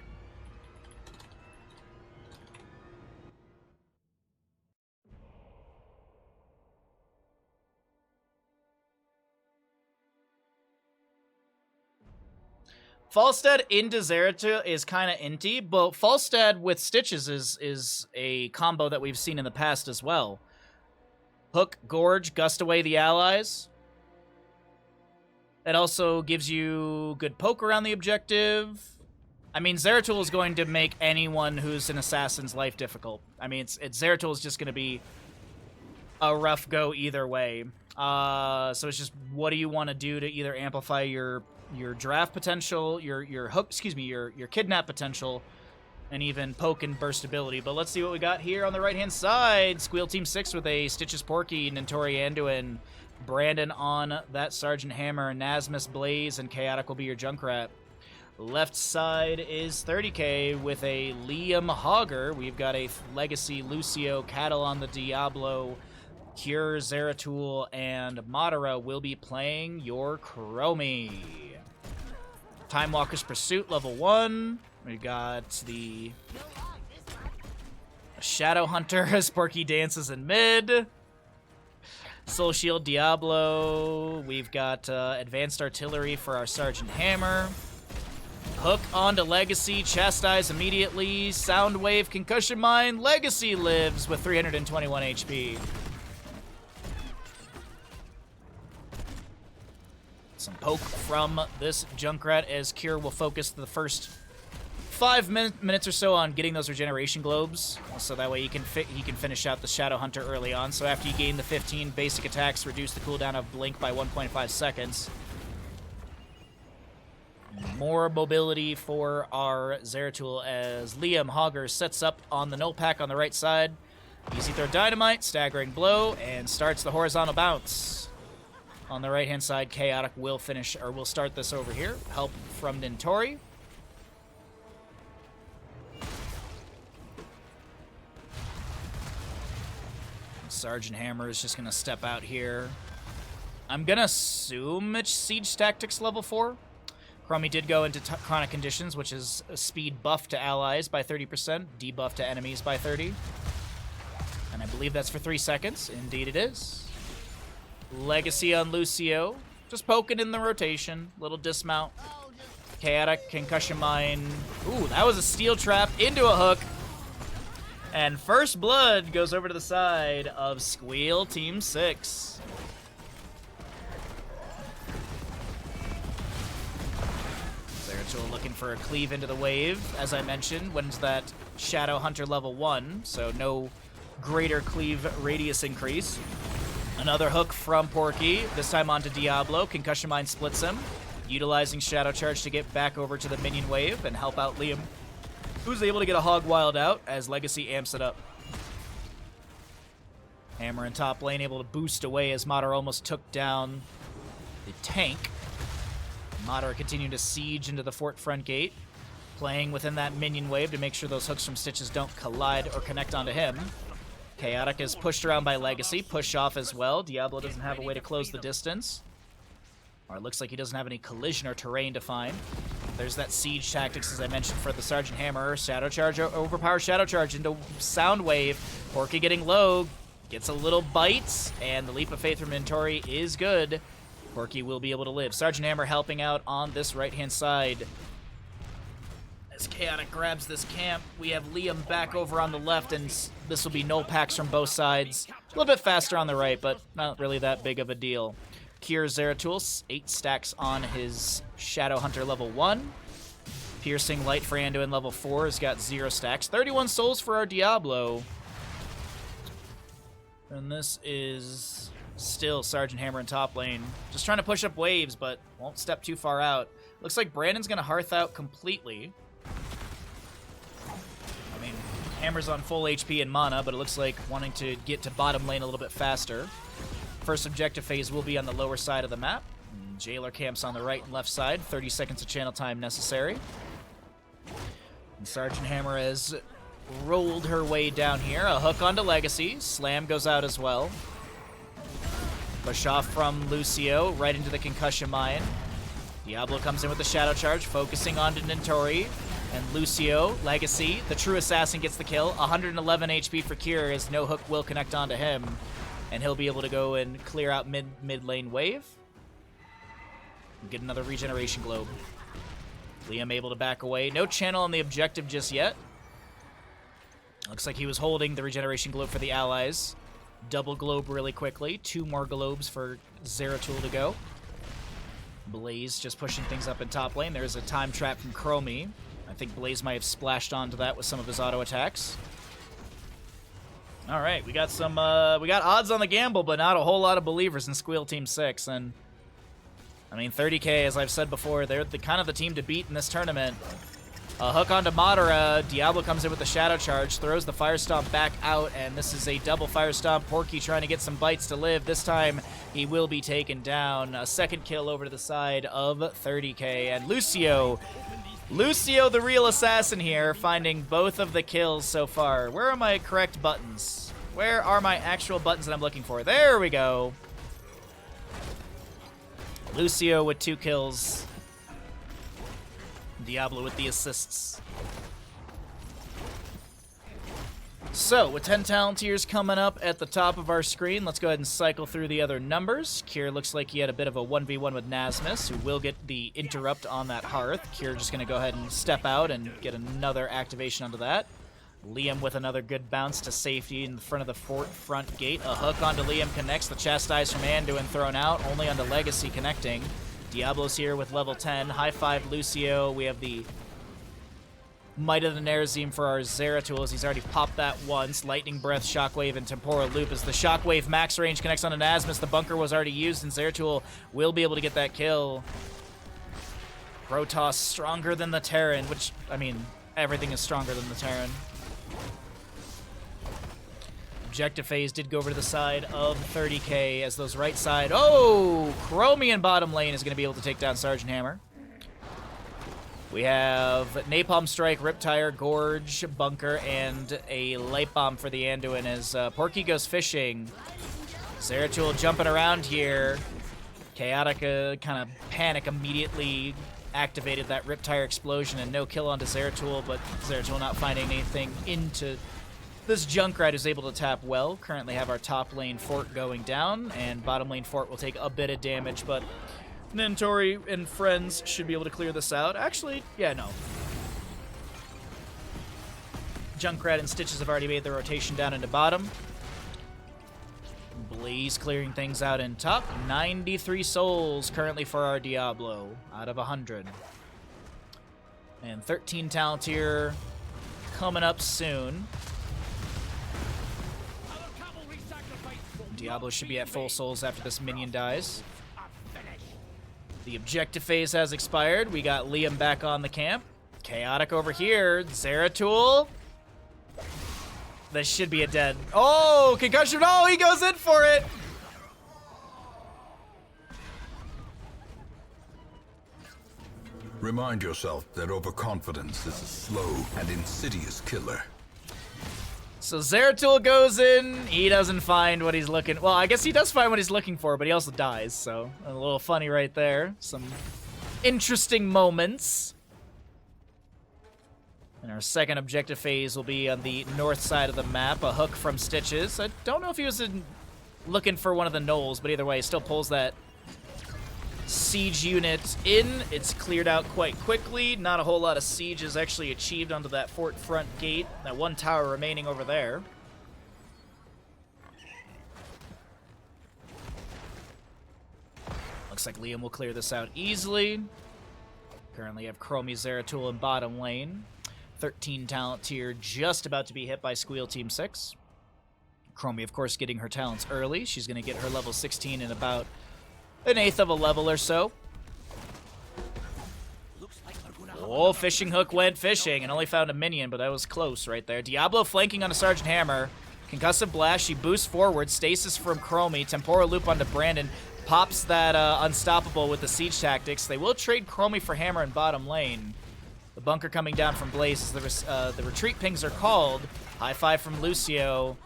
Falstad into Zeratul is kind of inty, but Falstad with Stitches is a combo that we've seen in the past as well. Hook, Gorge, gust away the allies. It also gives you good poke around the objective. I mean, Zeratul is going to make anyone who's an assassin's life difficult. I mean, Zeratul is just going to be a rough go either way. So it's just, what do you want to do to either amplify your draft potential, your hook, excuse me, your kidnap potential, and even poke and burst ability. But let's see what we got here on the right-hand side. Squeal Team 6 with a Stitches Porky, Nintori Anduin, Brandon on that Sergeant Hammer, Nasmus Blaze, and Chaotic will be your Junkrat. Left side is 30k with a Liam Hogger. We've got a Legacy Lucio, Cattle on the Diablo, Cure, Zeratul, and Madara will be playing your Chromie. Time Walker's Pursuit, level 1. We got the Shadow Hunter as Porky dances in mid. Soul Shield Diablo. We've got Advanced Artillery for our Sergeant Hammer. Hook onto Legacy, Chastise immediately. Soundwave, Concussion Mine. Legacy lives with 321 HP. Some poke from this Junkrat as Cure will focus the first 5 minutes or so on getting those regeneration globes, so that way he can finish out the Shadow Hunter early on. So after you gain the 15 basic attacks, reduce the cooldown of Blink by 1.5 seconds. More mobility for our Zeratul as Liam Hogger sets up on the null pack on the right side. Easy throw dynamite, staggering blow, and starts the horizontal bounce. On the right-hand side, Chaotic will finish, or will start this over here. Help from Nintori. Sergeant Hammer is just going to step out here. I'm going to assume it's Siege Tactics level 4. Chromie did go into Chronic Conditions, which is a speed buff to allies by 30%, debuff to enemies by 30. And I believe that's for 3 seconds. Indeed it is. Legacy on Lucio. Just poking in the rotation. Little dismount. Chaotic, Concussion Mine. Ooh, that was a steel trap into a hook. And first blood goes over to the side of Squeal Team 6. Zeratul looking for a cleave into the wave. As I mentioned, when's that Shadow Hunter level 1, so no greater cleave radius increase. Another hook from Porky, this time onto Diablo. Concussion Mine splits him, utilizing Shadow Charge to get back over to the minion wave and help out Liam, who's able to get a Hog Wild out as Legacy amps it up. Hammer in top lane able to boost away as Madara almost took down the tank. Madara continuing to siege into the fort front gate, playing within that minion wave to make sure those hooks from Stitches don't collide or connect onto him. Chaotic is pushed around by Legacy, push off as well. Diablo doesn't have a way to close the distance. Or it looks like he doesn't have any collision or terrain to find. There's that Siege Tactics, as I mentioned, for the Sergeant Hammer. Shadow Charge, overpower Shadow Charge into Soundwave. Porky getting low, gets a little bite, and the Leap of Faith from Nintori is good. Porky will be able to live. Sergeant Hammer helping out on this right-hand side. As Chaotic grabs this camp, we have Liam back over on the left, and this will be null packs from both sides. A little bit faster on the right, but not really that big of a deal. Cure Zeratul, 8 stacks on his Shadow Hunter level 1. Piercing Light for Anduin level 4 has got 0 stacks. 31 souls for our Diablo. And this is still Sergeant Hammer in top lane. Just trying to push up waves, but won't step too far out. Looks like Brandon's going to Hearth out completely. I mean, Hammer's on full HP and mana, but it looks like wanting to get to bottom lane a little bit faster. First objective phase will be on the lower side of the map. Jailer camps on the right and left side. 30 seconds of channel time necessary. And Sergeant Hammer has rolled her way down here. A hook onto Legacy. Slam goes out as well. Push off from Lucio right into the concussion mine. Diablo comes in with the Shadow Charge, focusing on Nintori. And Lucio, Legacy, the true assassin, gets the kill. 111 HP for Cure, as no hook will connect onto him. And he'll be able to go and clear out mid lane wave. Get another regeneration globe. Liam able to back away. No channel on the objective just yet. Looks like he was holding the regeneration globe for the allies. Double globe really quickly. 2 more globes for Zeratul to go. Blaze just pushing things up in top lane. There's a time trap from Chromie. I think Blaze might have splashed onto that with some of his auto attacks. All right, we got some we got odds on the gamble, but not a whole lot of believers in Squeal Team 6. And I mean, 30K, as I've said before, they're the kind of the team to beat in this tournament. A hook onto Madara. Diablo comes in with the Shadow Charge, throws the Fire Stomp back out, and this is a double Fire Stomp. Porky trying to get some bites to live. This time, he will be taken down. A second kill over to the side of 30K. And Lucio, the real assassin here, finding both of the kills so far. Where are my correct buttons? Where are my actual buttons that I'm looking for? There we go. Lucio with 2 kills. Diablo with the assists. So, with 10 talent tiers coming up at the top of our screen, let's go ahead and cycle through the other numbers. Kier looks like he had a bit of a 1v1 with Nasmus, who will get the interrupt on that Hearth. Kier just going to go ahead and step out and get another activation onto that. Liam with another good bounce to safety in front of the fort front gate. A hook onto Liam connects. The Chastise from Anduin thrown out, only onto Legacy connecting. Diablo's here with level 10. High five Lucio. We have the Might of the Nerazim for our Zeratul, as he's already popped that once. Lightning Breath, Shockwave, and Temporal Loop as the Shockwave max range connects onto Nasmus. The bunker was already used, and Zeratul will be able to get that kill. Protoss stronger than the Terran, which, I mean, everything is stronger than the Terran. Objective phase did go over to the side of 30K as those right side. Oh! Chromie in bottom lane is going to be able to take down Sergeant Hammer. We have Napalm Strike, Riptire, Gorge, Bunker, and a Light Bomb for the Anduin as Porky goes fishing. Zeratul jumping around here. Chaotica kind of panic immediately activated that Riptire explosion and no kill onto Zeratul, but Zeratul not finding anything into this Junkrat is able to tap well. Currently have our top lane fort going down, and bottom lane fort will take a bit of damage, but Nintori and friends should be able to clear this out. Actually, yeah, no. Junkrat and Stitches have already made the rotation down into bottom. Blaze clearing things out in top. 93 souls currently for our Diablo out of 100. And 13 talent here coming up soon. Diablo should be at full souls after this minion dies. The objective phase has expired. We got Liam back on the camp. Chaotic over here. Zeratul. This should be a dead. Oh, concussion. Oh, he goes in for it. Remind yourself that overconfidence is a slow and insidious killer. So Zeratul goes in, he doesn't find what he's looking... Well, I guess he does find what he's looking for, but he also dies, so a little funny right there. Some interesting moments. And our second objective phase will be on the north side of the map, a hook from Stitches. I don't know if he was looking for one of the gnolls, but either way, he still pulls that siege unit in. It's cleared out quite quickly. Not a whole lot of siege is actually achieved onto that fort front gate. That one tower remaining over there. Looks like Liam will clear this out easily. Currently have Chromie, Zeratul in bottom lane. 13 talent tier just about to be hit by Squeal Team 6. Chromie, of course, getting her talents early. She's going to get her level 16 in about an eighth of a level or so. Oh, fishing hook went fishing and only found a minion, but that was close right there. Diablo flanking on a Sergeant Hammer. Concussive Blast, she boosts forward. Stasis from Chromie. Temporal Loop onto Brandon. Pops that Unstoppable with the Siege Tactics. They will trade Chromie for Hammer in bottom lane. The bunker coming down from Blaze as the retreat pings are called. High five from Lucio.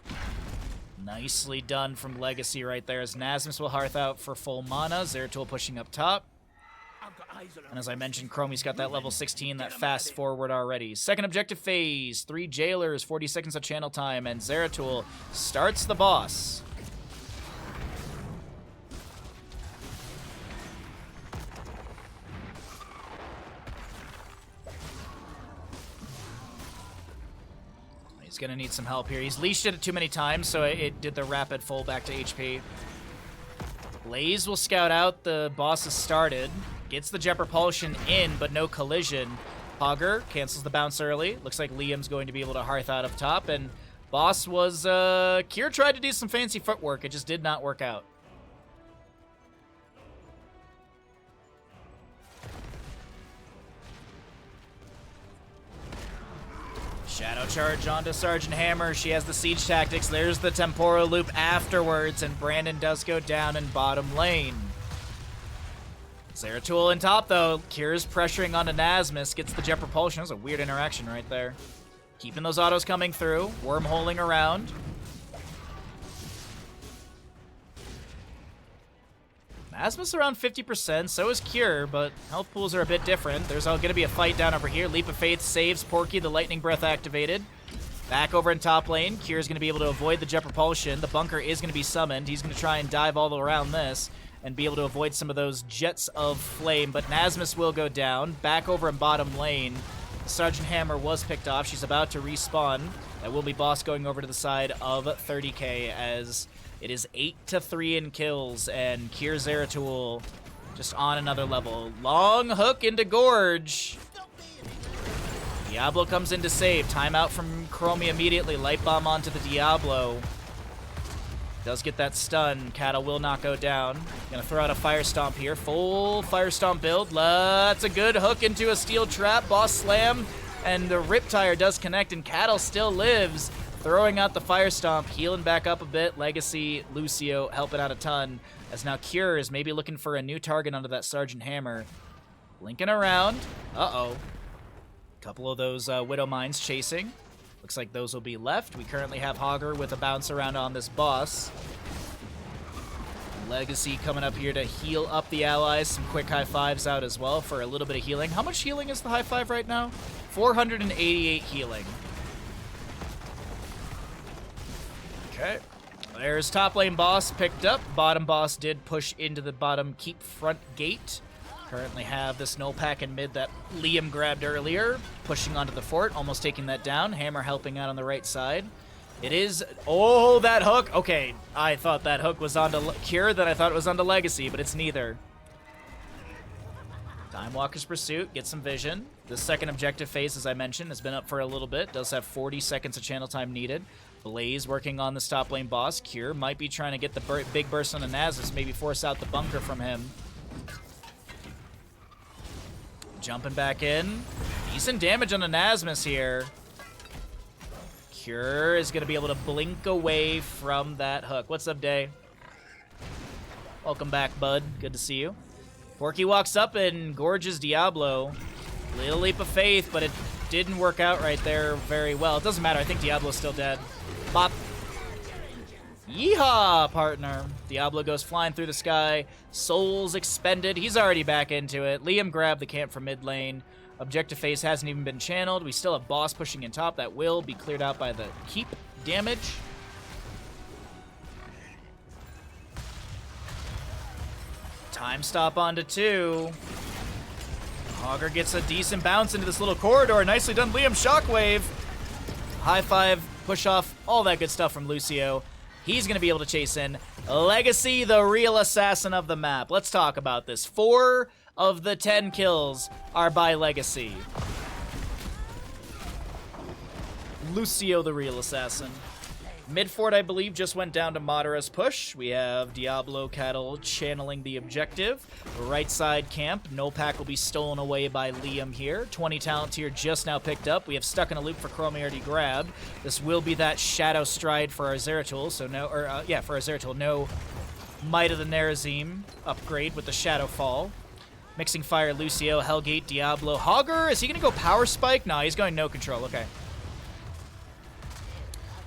Nicely done from Legacy right there as Nasmus will hearth out for full mana. Zeratul pushing up top. And as I mentioned, Chromie's got that level 16, that fast forward already. Second objective phase, 3 jailers, 40 seconds of channel time, and Zeratul starts the boss. He's gonna need some help here. He's leashed it too many times, so it did the rapid full back to HP. Blaze will scout out. The boss has started. Gets the Jet Propulsion in, but no collision. Hogger cancels the bounce early. Looks like Liam's going to be able to hearth out up top. And boss was... Kier tried to do some fancy footwork. It just did not work out. Shadow Charge onto Sergeant Hammer. She has the Siege Tactics. There's the Temporal Loop afterwards, and Brandon does go down in bottom lane. Zeratul in top, though. Kier's pressuring onto Nasmus. Gets the Jet Propulsion. That was a weird interaction right there. Keeping those autos coming through. Wormholing around. Nasmus around 50%, so is Kier, but health pools are a bit different. There's going to be a fight down over here. Leap of Faith saves Porky, the Lightning Breath activated. Back over in top lane. Kier's going to be able to avoid the Jet Propulsion. The bunker is going to be summoned. He's going to try and dive all around this and be able to avoid some of those jets of flame, but Nasmus will go down. Back over in bottom lane. Sergeant Hammer was picked off. She's about to respawn. That will be boss going over to the side of 30k as it is 8-3 in kills, and Kier Zeratul just on another level. Long hook into Gorge. Diablo comes in to save. Timeout from Chromie immediately. Light Bomb onto the Diablo. Does get that stun. Cattle will not go down. Gonna throw out a Fire Stomp here. Full Fire Stomp build. That's a good hook into a Steel Trap. Boss Slam. And the Riptire does connect, and Cattle still lives. Throwing out the Fire Stomp. Healing back up a bit. Legacy, Lucio helping out a ton. As now Cure is maybe looking for a new target under that Sergeant Hammer. Blinking around. Uh-oh. Couple of those Widow Mines chasing. Looks like those will be left. We currently have Hogger with a bounce around on this boss. Legacy coming up here to heal up the allies. Some quick high fives out as well for a little bit of healing. How much healing is the high five right now? 488 healing. Okay. There's top lane boss picked up. Bottom boss did push into the bottom keep front gate. Currently have this null pack in mid that Liam grabbed earlier. Pushing onto the fort, almost taking that down. Hammer helping out on the right side. It is... Oh, that hook! Okay, I thought that hook was onto Cure, then I thought it was onto Legacy, but it's neither. Time Walker's Pursuit, get some vision. The second objective phase, as I mentioned, has been up for a little bit. Does have 40 seconds of channel time needed. Blaze working on this top lane boss. Cure might be trying to get the big burst on the Nasus, maybe force out the bunker from him. Jumping back in. Decent damage on the Nasmus here. Cure is going to be able to blink away from that hook. What's up, Day? Welcome back, bud. Good to see you. Porky walks up and gorges Diablo. Little leap of faith, but it didn't work out right there very well. It doesn't matter. I think Diablo's still dead. Bop. Yeehaw, partner. Diablo goes flying through the sky. Souls expended. He's already back into it. Liam grabbed the camp from mid lane. Objective phase hasn't even been channeled. We still have boss pushing in top. That will be cleared out by the keep damage. Time stop onto 2. Hogger gets a decent bounce into this little corridor. Nicely done, Liam. Shockwave. High five, push off, all that good stuff from Lucio. He's going to be able to chase in Legacy, the real assassin of the map. Let's talk about this. 4 of the 10 kills are by Legacy. Lucio, the real assassin. Midfort, I believe, just went down to Madara's push. We have Diablo Cattle channeling the objective. Right side camp. No pack will be stolen away by Liam here. 20 talent tier just now picked up. We have Stuck in a Loop for Chromie already grabbed. This will be that Shadow Stride for our Zeratul. So no, for our Zeratul, no Might of the Nerazim upgrade with the Shadow Fall. Mixing Fire, Lucio, Hellgate, Diablo. Hogger, is he going to go Power Spike? No, he's going no control. Okay.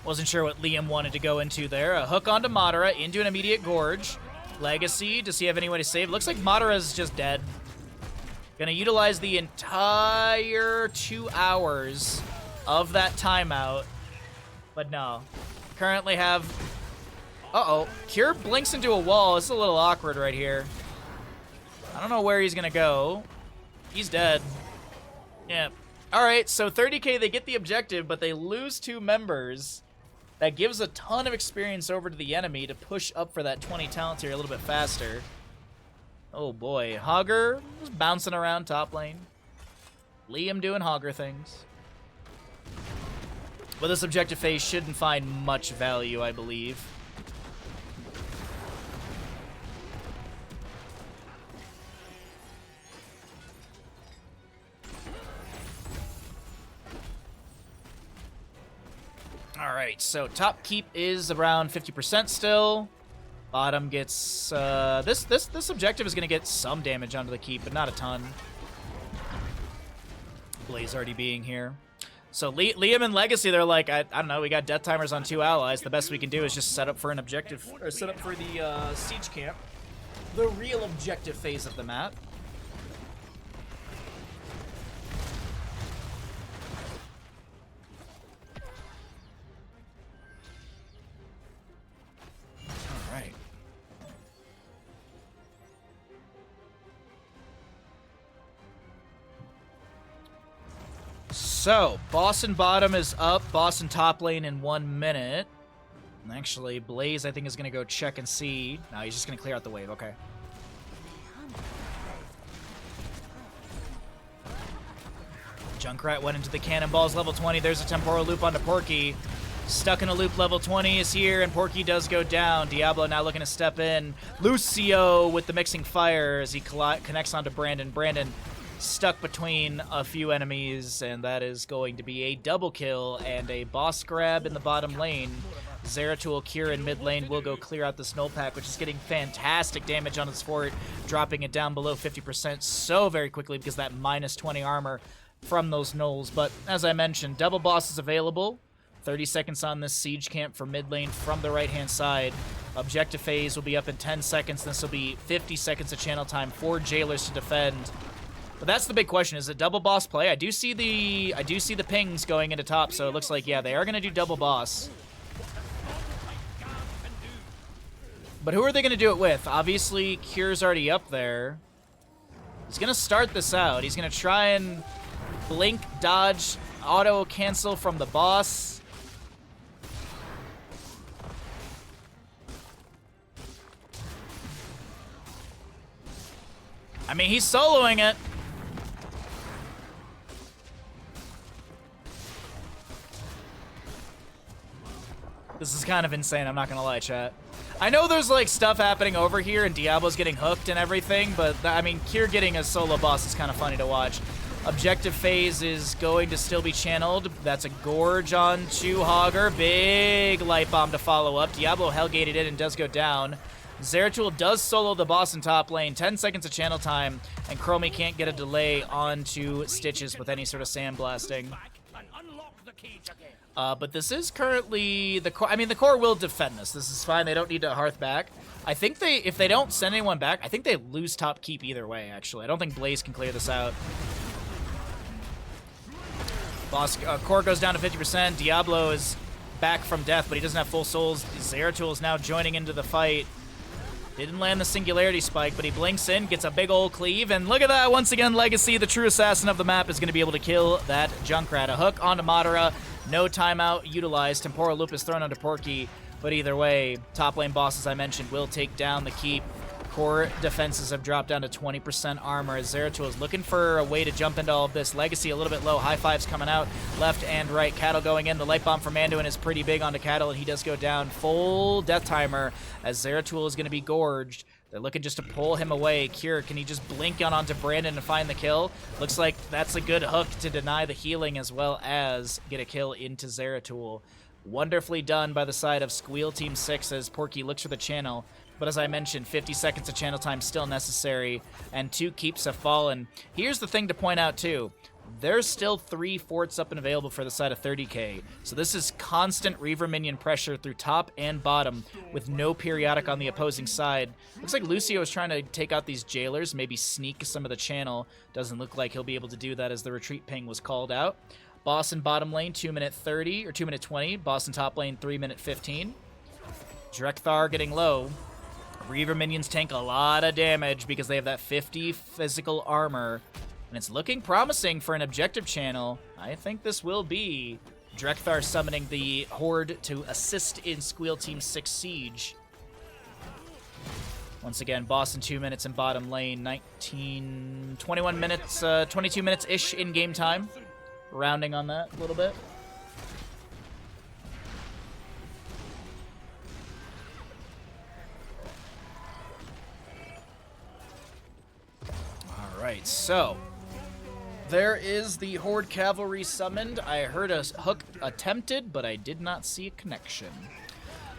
Wasn't sure what Liam wanted to go into there. A hook onto Madara, into an immediate Gorge. Legacy, does he have any way to save? Looks like Madara's just dead. Gonna utilize the entire 2 hours of that timeout. But no. Currently have... Uh-oh. Cure blinks into a wall. This is a little awkward right here. I don't know where he's gonna go. He's dead. Yeah. Alright, so 30k, they get the objective, but they lose 2 members. That gives a ton of experience over to the enemy to push up for that 20 talent tier a little bit faster. Oh boy. Hogger just bouncing around top lane. Liam doing Hogger things. But this objective phase shouldn't find much value, I believe. Alright, so top keep is around 50% still. Bottom gets... This objective is going to get some damage onto the keep, but not a ton. Blaze already being here. So Liam and Legacy, they're like, I don't know, we got death timers on 2 allies. The best we can do is just set up for an objective, or set up for the siege camp. The real objective phase of the map. So, boss and bottom is up, boss and top lane in 1 minute. And actually, Blaze, I think, is going to go check and see. No, he's just going to clear out the wave. Okay. Junkrat went into the cannonballs, level 20. There's a temporal loop onto Porky. Stuck in a Loop, level 20 is here, and Porky does go down. Diablo now looking to step in. Lucio with the Mixing Fire as he connects onto Brandon. Brandon stuck between a few enemies, and that is going to be a double kill and a boss grab in the bottom lane. Zeratul, Kira in mid lane will go clear out the snowpack, which is getting fantastic damage on his fort, dropping it down below 50% so very quickly because that minus 20 armor from those gnolls. But as I mentioned, double boss is available. 30 seconds on this siege camp for mid lane from the right-hand side. Objective phase will be up in 10 seconds. This will be 50 seconds of channel time for jailers to defend. But that's the big question. Is it double boss play? I do see the pings going into top, so it looks like, yeah, they are going to do double boss. But who are they going to do it with? Obviously, Cure's already up there. He's going to start this out. He's going to try and blink, dodge, auto cancel from the boss. I mean, he's soloing it. This is kind of insane, I'm not gonna lie, chat. I know there's, like, stuff happening over here and Diablo's getting hooked and everything, but, I mean, Kier getting a solo boss is kind of funny to watch. Objective phase is going to still be channeled. That's a Gorge onto Hogger. Big light bomb to follow up. Diablo hellgated it and does go down. Zeratul does solo the boss in top lane. 10 seconds of channel time, and Chromie can't get a delay onto Stitches with any sort of sandblasting. But this is currently the core. I mean, the core will defend this. This is fine. They don't need to hearth back. I think if they don't send anyone back, I think they lose top keep either way, actually. I don't think Blaze can clear this out. Boss core goes down to 50%. Diablo is back from death, but he doesn't have full souls. Zeratul is now joining into the fight. Didn't land the Singularity Spike, but he blinks in, gets a big old cleave, and look at that, once again, Legacy, the true assassin of the map, is going to be able to kill that Junkrat. A hook onto Madara, no timeout utilized. Temporal Loop is thrown onto Porky, but either way, top lane boss, as I mentioned, will take down the keep. Core defenses have dropped down to 20% armor as Zeratul is looking for a way to jump into all of this. Legacy a little bit low. High fives coming out left and right. Cattle going in. The light bomb from Anduin is pretty big onto Cattle, and he does go down. Full death timer as Zeratul is going to be gorged. They're looking just to pull him away. Cure, can he just blink on onto Brandon and find the kill? Looks like that's a good hook to deny the healing as well as get a kill into Zeratul. Wonderfully done by the side of Squeal Team 6 as Porky looks for the channel. But as I mentioned, 50 seconds of channel time still necessary, and 2 keeps have fallen. Here's the thing to point out, too. There's still 3 forts up and available for the side of 30k. So this is constant Reaver minion pressure through top and bottom with no periodic on the opposing side. Looks like Lucio is trying to take out these jailers, maybe sneak some of the channel. Doesn't look like he'll be able to do that as the retreat ping was called out. Boss in bottom lane, 2-minute 30, or 2-minute 20. Boss in top lane, 3-minute 15. Drekthar getting low. Reaver minions tank a lot of damage because they have that 50 physical armor. And it's looking promising for an objective channel. I think this will be Drekthar summoning the Horde to assist in Squeal Team 6 Siege. Once again, boss in 2 minutes in bottom lane, 21 minutes, 22 minutes-ish in game time. Rounding on that a little bit. All right, so there is the Horde Cavalry summoned. I heard a hook attempted, but I did not see a connection.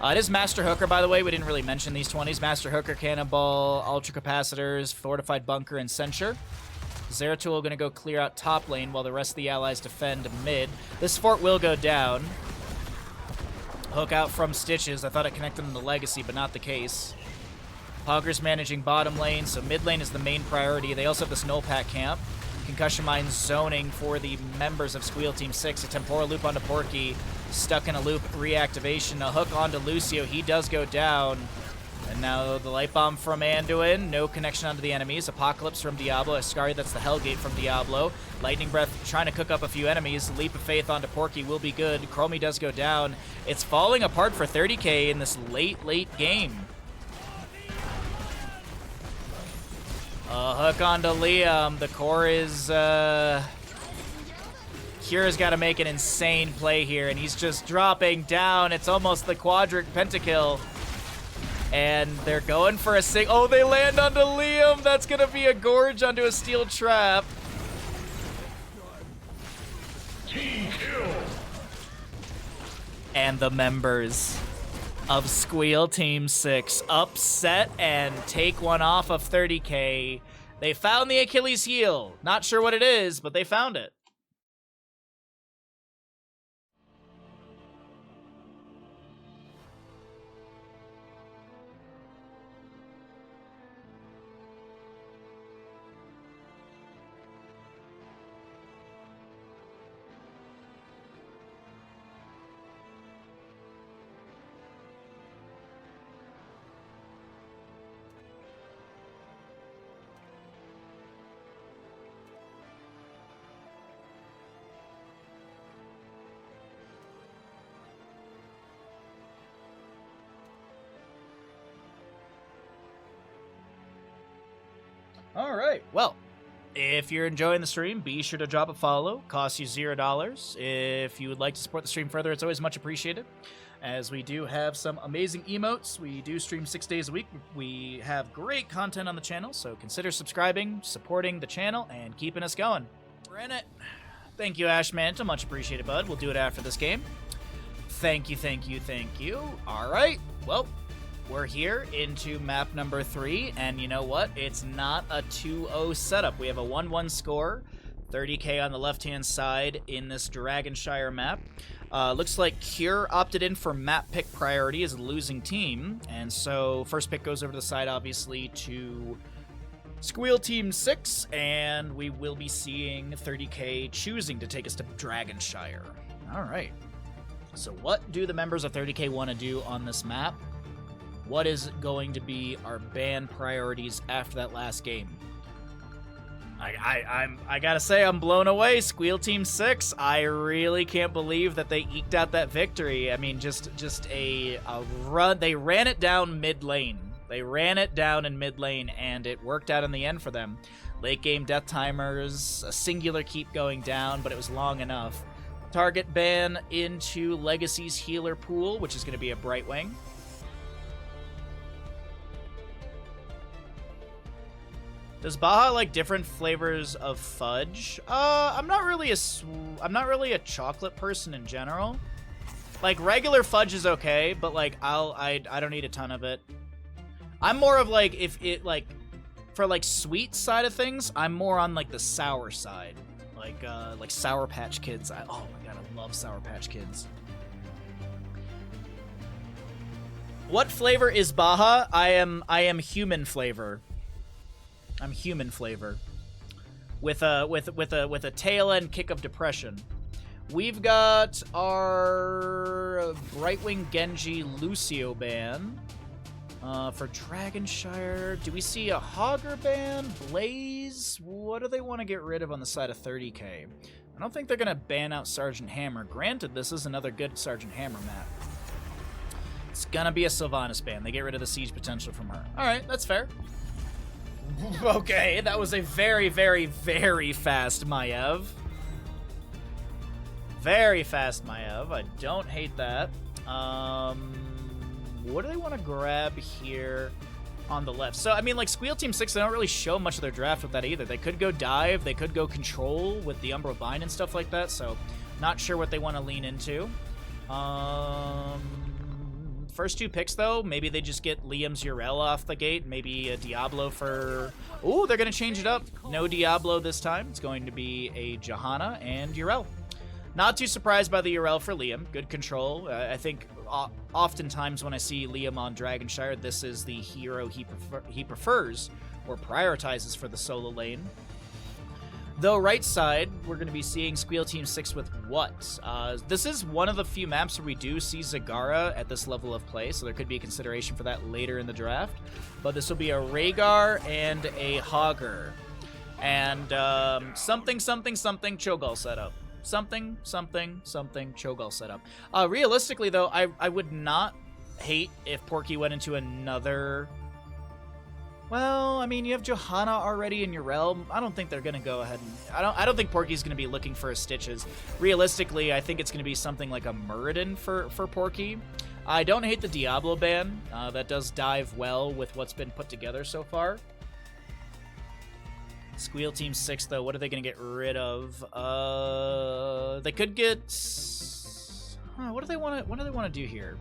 It is Master Hooker, by the way. We didn't really mention these 20s. Master Hooker, Cannonball, Ultra Capacitors, Fortified Bunker, and Censure. Zeratul going to go clear out top lane while the rest of the allies defend mid. This fort will go down. Hook out from Stitches. I thought it connected on the Legacy, but not the case. Hogger's managing bottom lane, so mid lane is the main priority. They also have this Null Pack camp. Concussion Mine zoning for the members of Squeal Team 6. A Temporal Loop onto Porky. Stuck in a loop reactivation. A hook onto Lucio. He does go down. And now the Light Bomb from Anduin. No connection onto the enemies. Apocalypse from Diablo. Ascari, that's the Hellgate from Diablo. Lightning Breath trying to cook up a few enemies. Leap of Faith onto Porky will be good. Chromie does go down. It's falling apart for 30k in this late game. Hook onto Liam. The core is, Kira's got to make an insane play here, and he's just dropping down. It's almost the quadric pentakill. And they're going for a oh, they land onto Liam. That's going to be a gorge onto a steel trap. Team kill. And the members of Squeal Team 6 upset and take one off of 30k. They found the Achilles heel. Not sure what it is, but they found it. All right, well, if you're enjoying the stream, be sure to drop a follow. Costs you $0. If you would like to support the stream further, it's always much appreciated. As we do have some amazing emotes. We do stream 6 days a week. We have great content on the channel, so consider subscribing, supporting the channel, and keeping us going. We're in it. Thank you, Ash Mantle. Much appreciated, bud. We'll do it after this game. Thank you, thank you, thank you. All right, well, we're here into map number 3, and you know what? It's not a 2-0 setup. We have a 1-1 score, 30k on the left-hand side in this Dragonshire map. Looks like Cure opted in for map pick priority as a losing team, and so first pick goes over to the side, obviously, to Squeal Team 6, and we will be seeing 30k choosing to take us to Dragonshire. All right. So what do the members of 30k want to do on this map? What is going to be our ban priorities after that last game? I gotta say, I'm blown away. Squeal Team 6, I really can't believe that they eked out that victory. I mean, just a run. They ran it down mid lane. They ran it down in mid lane, and it worked out in the end for them. Late game death timers, a singular keep going down, but it was long enough. Target ban into Legacy's healer pool, which is going to be a Brightwing. Does Baja like different flavors of fudge? I'm not really a chocolate person in general. Like regular fudge is okay, but like I don't need a ton of it. I'm more of like if it like for like sweet side of things, I'm more on like the sour side. Like Sour Patch Kids. Oh my god, I love Sour Patch Kids. What flavor is Baja? I am human flavor. I'm human flavor. With a tail end kick of depression. We've got our Brightwing Genji Lucio ban. For Dragonshire, do we see a Hogger ban? Blaze? What do they want to get rid of on the side of 30k? I don't think they're going to ban out Sergeant Hammer. Granted, this is another good Sergeant Hammer map. It's going to be a Sylvanas ban. They get rid of the siege potential from her. Alright, that's fair. Okay, that was a very, very, very fast Maiev. Very fast Maiev. I don't hate that. What do they want to grab here on the left? So, I mean, like, Squeal Team 6, they don't really show much of their draft with that either. They could go Dive, they could go Control with the Umbral Bind and stuff like that, so not sure what they want to lean into. First two picks, though, maybe they just get Liam's Yrel off the gate, maybe a Diablo for... Ooh, they're going to change it up. No Diablo this time. It's going to be a Johanna and Yrel. Not too surprised by the Yrel for Liam. Good control. I think oftentimes when I see Liam on Dragonshire, this is the hero he prefers or prioritizes for the solo lane. Though right side, we're going to be seeing Squeal Team 6 with what? This is one of the few maps where we do see Zagara at this level of play, so there could be a consideration for that later in the draft. But this will be a Rhaegar and a Hogger. And something Cho'Gall setup. Something Cho'Gall setup. Realistically, though, I would not hate if Porky went into another... Well, I mean, you have Johanna already in your realm. I don't think they're gonna go ahead and... I don't think Porky's gonna be looking for his Stitches. Realistically, I think it's gonna be something like a Muradin for Porky. I don't hate the Diablo ban. That does dive well with what's been put together so far. Squeal Team 6, though, what are they going to get rid of? They could get... what do they want to do here?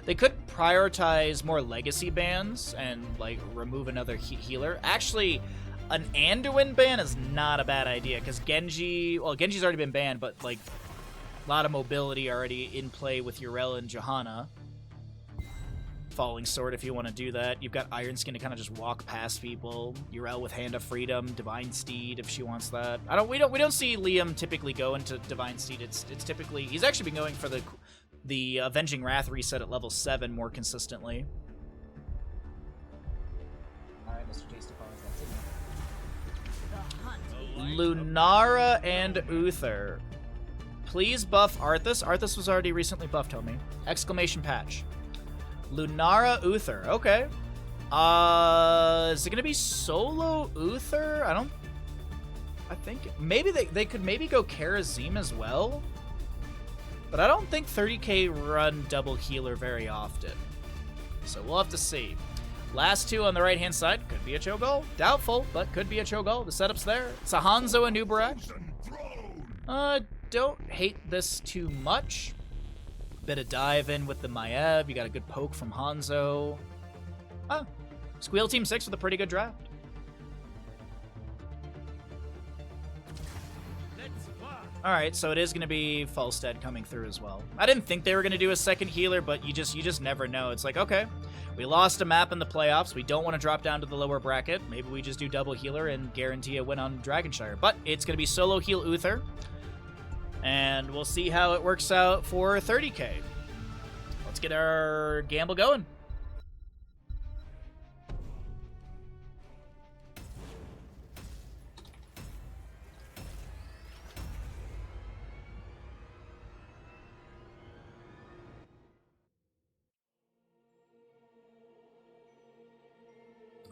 They could prioritize more legacy bans and, like, remove another healer. Actually, an Anduin ban is not a bad idea, because Genji... Well, Genji's already been banned, but, like, a lot of mobility already in play with Yrel and Johanna. Falling Sword if you want to do that. You've got Iron Skin to kind of just walk past people. Yrel with Hand of Freedom, Divine Steed if she wants that. We don't see Liam typically go into Divine Steed. It's typically he's actually been going for the Avenging Wrath reset at level 7 more consistently. Alright, Mr. Tasty Paws, that's it. Lunara and Uther. Please buff Arthas. Arthas was already recently buffed, homie. Exclamation patch. Lunara Uther, okay. Is it gonna be solo Uther? I think maybe they could maybe go Karazim as well. But I don't think 30k run double healer very often. So we'll have to see. Last two on the right-hand side could be a Cho'Gall. Doubtful, but could be a Cho'Gall. The setup's there. It's a Hanzo and Ubarak. Don't hate this too much. Bit of dive in with the Maiev. You got a good poke from Hanzo. Squeal Team 6 with a pretty good draft. Alright, so it is going to be Falstead coming through as well. I didn't think they were going to do a second healer, but you just never know. It's like, okay, we lost a map in the playoffs. We don't want to drop down to the lower bracket. Maybe we just do double healer and guarantee a win on Dragonshire. But it's going to be solo heal Uther. And we'll see how it works out for 30k. Let's get our gamble going.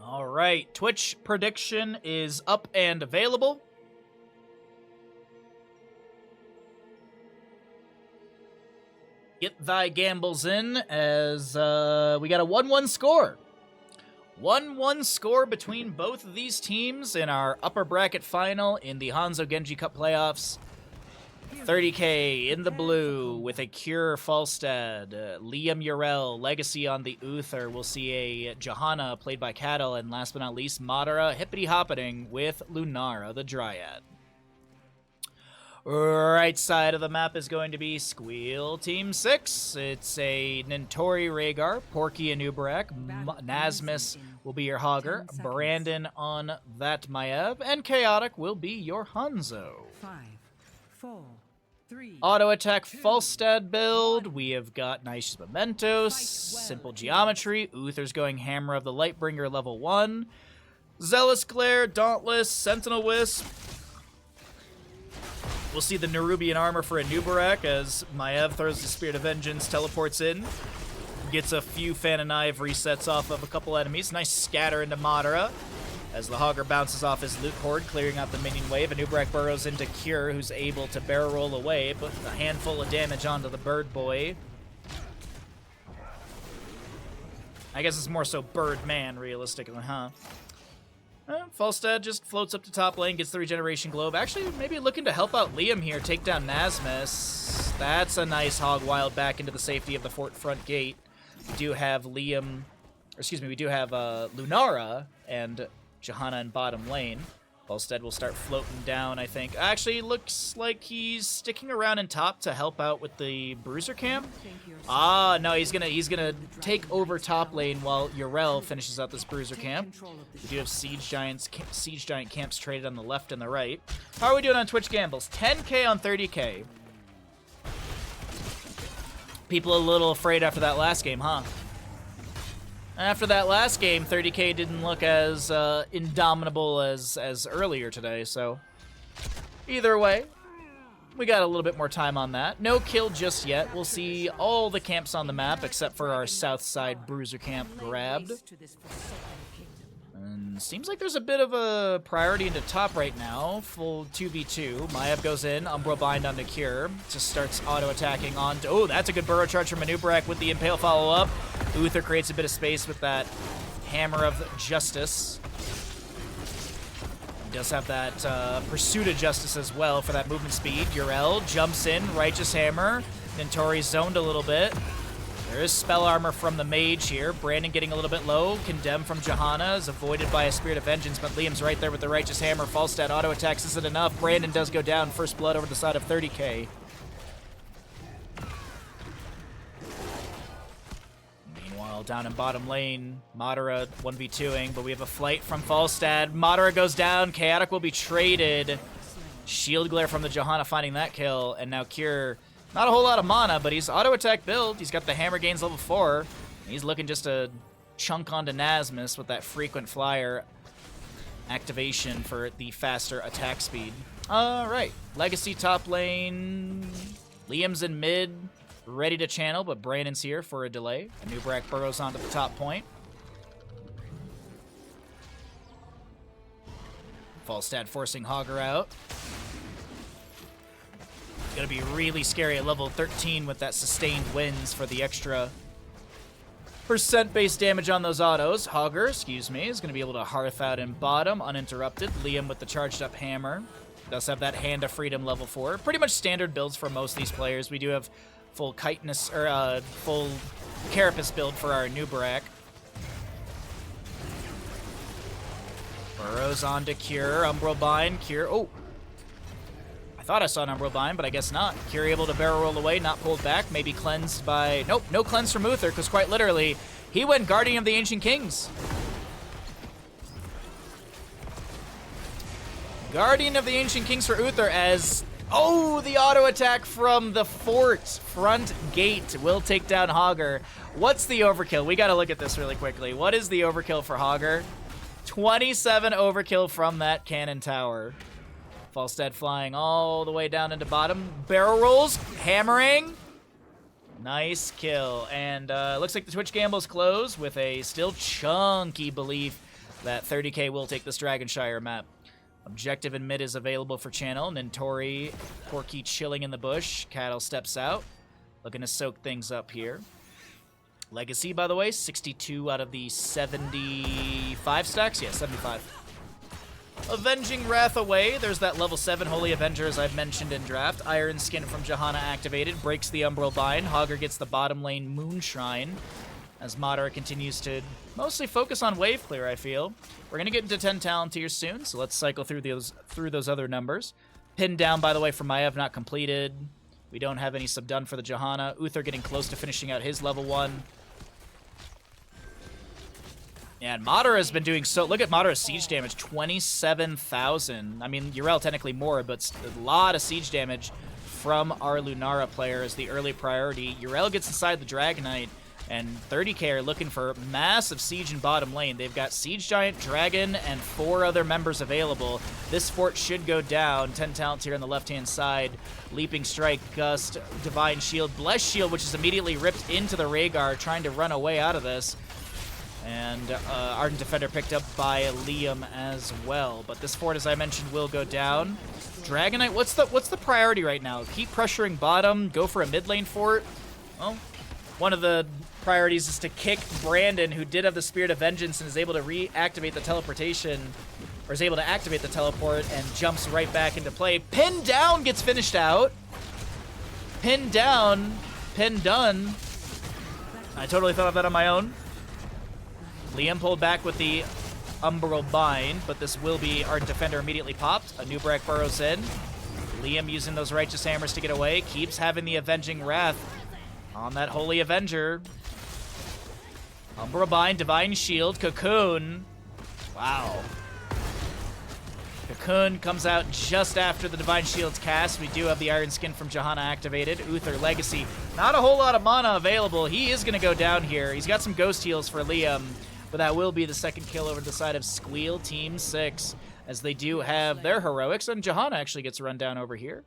All right, Twitch prediction is up and available. Get thy gambles in as we got a 1-1 score. 1-1 score between both of these teams in our upper bracket final in the Hanzo Genji Cup playoffs. 30k in the blue with a Cure Falstad, Liam Urel, Legacy on the Uther. We'll see a Johanna played by Cattle, and last but not least, Madara hippity-hoppeting with Lunara, the Dryad. Right side of the map is going to be Squeal Team 6. It's a Nintori Rhaegar, Porky and Ubarak, Nasmus will be your Hogger, Brandon on that Maiev, and Chaotic will be your Hanzo. 5, 4, 3. Auto attack Falstad build. We have got nice Mementos, Simple Geometry, Uther's going Hammer of the Lightbringer level 1, Zealous Glare, Dauntless, Sentinel Wisp. We'll see the Nerubian armor for a Nubarak as Maiev throws the Spirit of Vengeance, teleports in, gets a few Fan and Knife resets off of a couple enemies. Nice scatter into Madara as the Hogger bounces off his loot horde, clearing out the minion wave. And Nubarak burrows into Cure, who's able to barrel roll away, put a handful of damage onto the Bird Boy. I guess it's more so Birdman, realistically, huh? Falstad just floats up to top lane, gets the Regeneration Globe. Actually, maybe looking to help out Liam here, take down Nasmus. That's a nice Hog Wild back into the safety of the fort front gate. We do have Liam, or excuse me, we do have Lunara and Johanna in bottom lane. Falstad will start floating down, I think. Actually, looks like he's sticking around in top to help out with the Bruiser camp. Ah, no, he's gonna take over top lane while Urel finishes out this Bruiser camp. We do have Siege Giant camps traded on the left and the right. How are we doing on Twitch gambles? 10k on 30k. People a little afraid after that last game, huh? After that last game, 30k didn't look as indomitable as earlier today, so either way, we got a little bit more time on that. No kill just yet. We'll see all the camps on the map except for our south side Bruiser camp grabbed. And seems like there's a bit of a priority into top right now. Full 2v2. Maiev goes in, Umbral Bind onto Cure. Just starts auto-attacking on... Oh, that's a good burrow charge from Manubarak with the Impale follow-up. Uther creates a bit of space with that Hammer of Justice. He does have that Pursuit of Justice as well for that movement speed. Urel jumps in, Righteous Hammer. Nintori zoned a little bit. There is spell armor from the mage here. Brandon getting a little bit low. Condemn from Johanna is avoided by a Spirit of Vengeance, but Liam's right there with the Righteous Hammer. Falstad auto attacks isn't enough. Brandon does go down. First blood over the side of 30k. Meanwhile, down in bottom lane, Madara 1v2ing, but we have a flight from Falstad. Madara goes down. Chaotic will be traded. Shield Glare from the Johanna finding that kill, and now Cure... Not a whole lot of mana, but he's auto-attack build. He's got the Hammer gains level 4. He's looking just to chunk onto Nasmus with that frequent flyer activation for the faster attack speed. Alright, Legacy top lane. Liam's in mid, ready to channel, but Brandon's here for a delay. Anubarak burrows onto the top point. Falstad forcing Hogger out. Gonna be really scary at level 13 with that sustained wins for the extra percent base damage on those autos. Hogger, excuse me, is gonna be able to hearth out in bottom uninterrupted. Liam with the charged up hammer. Does have that Hand of Freedom level 4. Pretty much standard builds for most of these players. We do have full chitinous or full carapace build for our Nubarak. Burrows onto Cure, Umbral Bind, Cure. Oh! Thought I saw an Umbral Bind, but I guess not. Cure able to barrel roll away, not pulled back, maybe cleansed by... Nope, no cleanse from Uther, because quite literally, he went Guardian of the Ancient Kings. Guardian of the Ancient Kings for Uther as... Oh, the auto attack from the fort front gate will take down Hogger. What's the overkill? We gotta look at this really quickly. What is the overkill for Hogger? 27 overkill from that cannon tower. Falstad flying all the way down into bottom. Barrel rolls, hammering. Nice kill. And looks like the Twitch gambles close with a still chunky belief that 30k will take this Dragonshire map. Objective in mid is available for channel. Nintori, Porky chilling in the bush. Cattle steps out, looking to soak things up here. Legacy, by the way, 62 out of the 75 stacks. Yeah, 75. Avenging Wrath away. There's that level 7 Holy Avenger, as I've mentioned in draft. Iron Skin from Johanna activated. Breaks the Umbral Bind. Hogger gets the bottom lane Moonshrine, as Madara continues to mostly focus on wave clear, I feel. We're going to get into 10 talent tiers soon, so let's cycle through those other numbers. Pinned down, by the way, for Maiev, not completed. We don't have any sub done for the Johanna. Uther getting close to finishing out his level 1. Yeah, and Madara has been doing so... Look at Madara's siege damage, 27,000. I mean, Yrel technically more, but a lot of siege damage from our Lunara player as the early priority. Yrel gets inside the Dragonite, and 30k are looking for massive siege in bottom lane. They've got Siege Giant, Dragon, and 4 other members available. This fort should go down. 10 talents here on the left-hand side. Leaping Strike, Gust, Divine Shield, Bless Shield, which is immediately ripped into the Rhaegar, trying to run away out of this. And Ardent Defender picked up by Liam as well. But this fort, as I mentioned, will go down. Dragonite, what's the priority right now? Keep pressuring bottom, go for a mid lane fort? Well, one of the priorities is to kick Brandon, who did have the Spirit of Vengeance and is able to reactivate the teleportation, or is able to activate the teleport and jumps right back into play. Pin down gets finished out. Pin down, pin done. I totally thought of that on my own. Liam pulled back with the Umbral Bind, but this will be Ardent Defender immediately popped. A new Brack burrows in. Liam using those Righteous Hammers to get away. Keeps having the Avenging Wrath on that Holy Avenger. Umbral Bind, Divine Shield, Cocoon. Wow. Cocoon comes out just after the Divine Shield's cast. We do have the Iron Skin from Johanna activated. Uther, Legacy. Not a whole lot of mana available. He is going to go down here. He's got some Ghost Heals for Liam, but that will be the second kill over the side of Squeal Team 6, as they do have their heroics, and Johanna actually gets run down over here.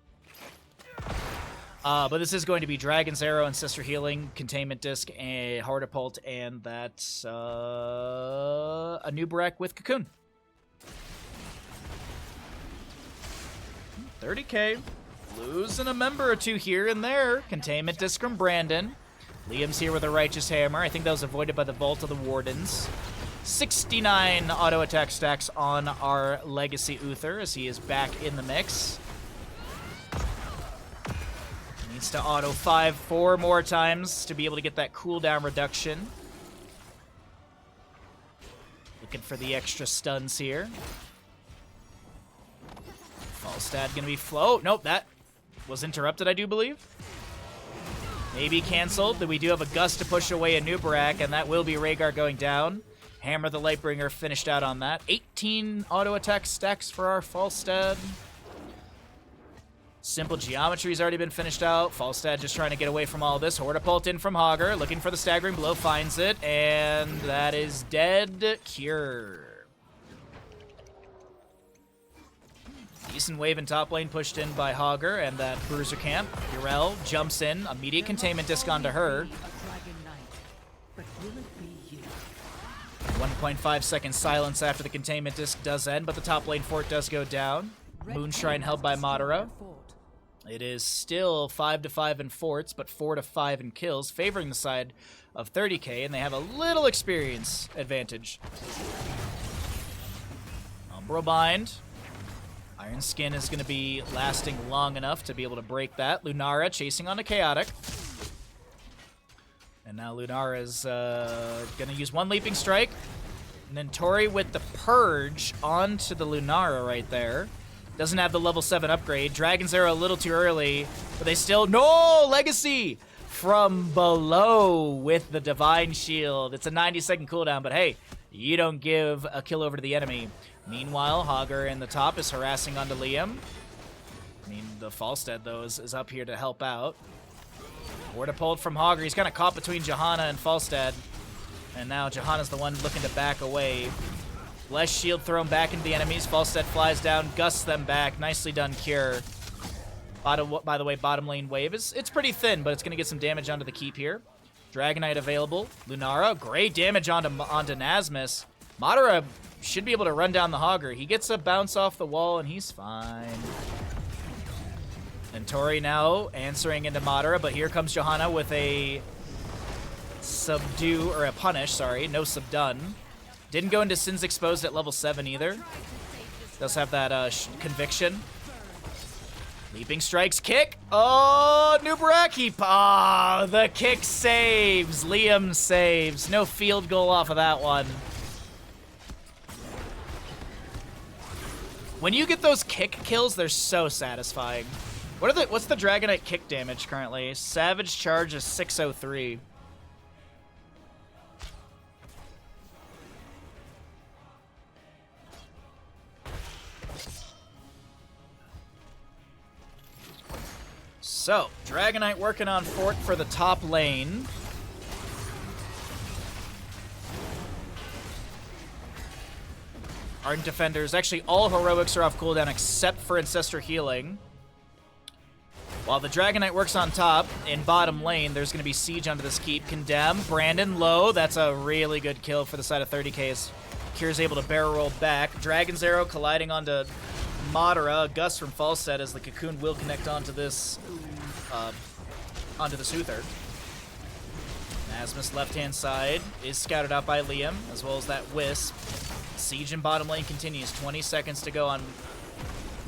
But this is going to be Dragon's Arrow and Sister Healing, Containment Disc, a Hortipult, and that's a new Brack with Cocoon. 30k. Losing a member or two here and there. Containment Disc from Brandon. Liam's here with a Righteous Hammer. I think that was avoided by the Vault of the Wardens. 69 auto attack stacks on our Legacy Uther as he is back in the mix. Needs to auto 4 more times to be able to get that cooldown reduction. Looking for the extra stuns here. Falstad gonna be float. Nope, that was interrupted, I do believe. Maybe canceled. We do have a Gust to push away a Nubarak, and that will be Rhaegar going down. Hammer the Lightbringer finished out on that. 18 auto attack stacks for our Falstad. Simple Geometry's already been finished out. Falstad just trying to get away from all this. Hortipult in from Hogger, looking for the Staggering Blow, finds it, and that is dead. Cure. Decent wave in top lane pushed in by Hogger and that Bruiser Camp. Yrel jumps in, immediate Containment Disc onto her. 1.5 second silence after the Containment Disc does end, but the top lane fort does go down. Moonshrine held by Madara. It is still 5-5 in forts, but 4-5 in kills, favoring the side of 30k, and they have a little experience advantage. Umbral Bind. Iron Skin is going to be lasting long enough to be able to break that. Lunara chasing on a Chaotic. And now Lunara is going to use one Leaping Strike. And then Tori with the Purge onto the Lunara right there. Doesn't have the level 7 upgrade. Dragon's Arrow a little too early, but they still... No! Legacy! From below with the Divine Shield. It's a 90-second cooldown, but hey, you don't give a kill over to the enemy. Meanwhile, Hogger in the top is harassing onto Liam. I mean, the Falstad, though, is up here to help out. Hortipult from Hogger. He's kind of caught between Johanna and Falstad. And now Johanna's the one looking to back away. Bless Shield thrown back into the enemies. Falstad flies down, gusts them back. Nicely done, Cure. By the way, bottom lane wave it's pretty thin, but it's going to get some damage onto the keep here. Dragonite available. Lunara, great damage onto Nasmus. Madara should be able to run down the Hogger. He gets a bounce off the wall, and he's fine. And Tori now answering into Madara, but here comes Johanna with a subdue, or a punish, sorry. No subdone. Didn't go into Sins Exposed at level 7 either. Does have that conviction. Leaping strikes, kick. Oh, Nubaraki. Ah, the kick saves. Liam saves. No field goal off of that one. When you get those kick kills, they're so satisfying. What's the Dragonite kick damage currently? Savage charge is 603. So, Dragonite working on Fort for the top lane. Ardent Defenders. Actually, all heroics are off cooldown except for Ancestor Healing. While the Dragonite works on top, in bottom lane, there's going to be Siege onto this keep. Condemn. Brandon low. That's a really good kill for the side of 30k as Kyr's able to barrel roll back. Dragon's Arrow colliding onto Madara. Gust from Falstad as the Cocoon will connect onto this Uther. Asmus left-hand side is scouted out by Liam, as well as that Wisp. Siege in bottom lane continues. 20 seconds to go on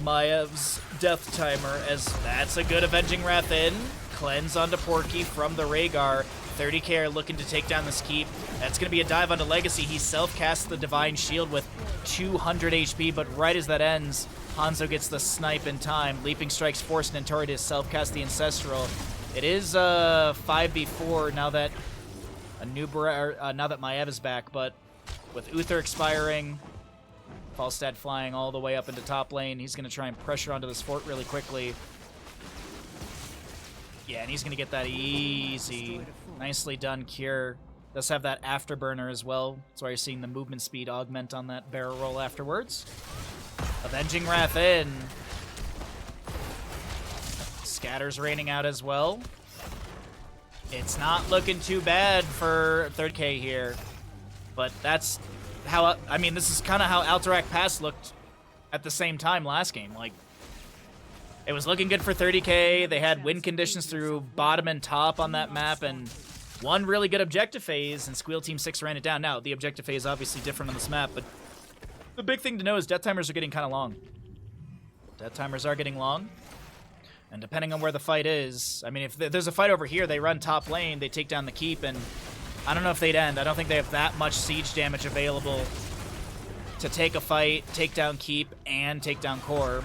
Maev's death timer, as that's a good Avenging Wrath in. Cleanse onto Porky from the Rhaegar. 30k are looking to take down this keep. That's going to be a dive onto Legacy. He self-casts the Divine Shield with 200 HP, but right as that ends, Hanzo gets the snipe in time. Leaping Strikes force Nentori to self-cast the Ancestral. It is 5v4 now that now that Maev is back, but with Uther expiring, Falstad flying all the way up into top lane, he's going to try and pressure onto this fort really quickly. Yeah, and he's going to get that easy. Nicely done, Kyr. Does have that afterburner as well. That's why you're seeing the movement speed augment on that barrel roll afterwards. Avenging Wrath in. Scatter's raining out as well. It's not looking too bad for 30k here. But that's how, I mean, this is kind of how Alterac Pass looked at the same time last game. Like, it was looking good for 30k. They had win conditions through bottom and top on that map, and one really good objective phase, and Squeal Team 6 ran it down. Now, the objective phase is obviously different on this map, but the big thing to know is death timers are getting kind of long. Death timers are getting long, and depending on where the fight is, I mean, if there's a fight over here, they run top lane, they take down the keep, and I don't know if they'd end. I don't think they have that much siege damage available to take a fight, take down keep, and take down core.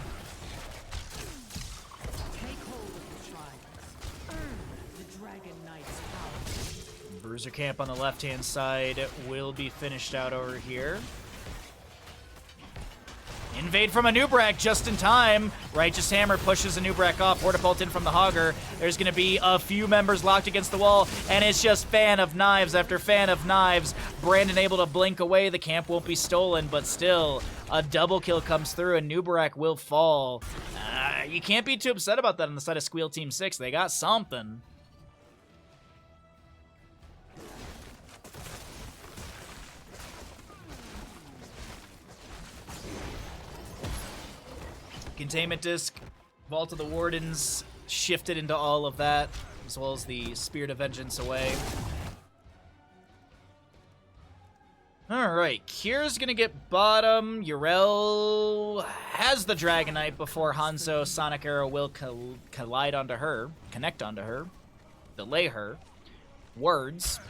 Bruiser camp on the left-hand side will be finished out over here. Invade from Anubrak just in time. Righteous Hammer pushes Anubrak off. Hortipult in from the Hogger. There's going to be a few members locked against the wall, and it's just fan of knives after fan of knives. Brandon able to blink away. The camp won't be stolen, but still, a double kill comes through, and Nubarak will fall. You can't be too upset about that on the side of Squeal Team 6. They got something. Containment Disc, Vault of the Wardens shifted into all of that, as well as the Spirit of Vengeance away. Alright, Kyr's gonna get bottom. Yrel has the Dragonite before Hanzo Sonic Arrow will collide onto her, connect onto her, delay her. Words.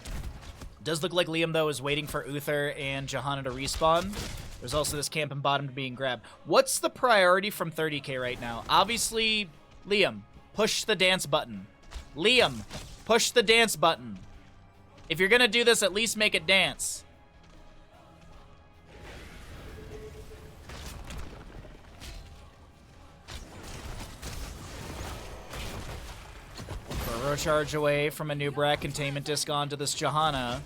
Does look like Liam, though, is waiting for Uther and Johanna to respawn. There's also this camp and bottom being grabbed. What's the priority from 30k right now? Obviously, Liam, push the dance button. Liam, push the dance button. If you're gonna do this, at least make it dance. Burrow charge away from a Nubrak. Containment Disc onto this Johanna.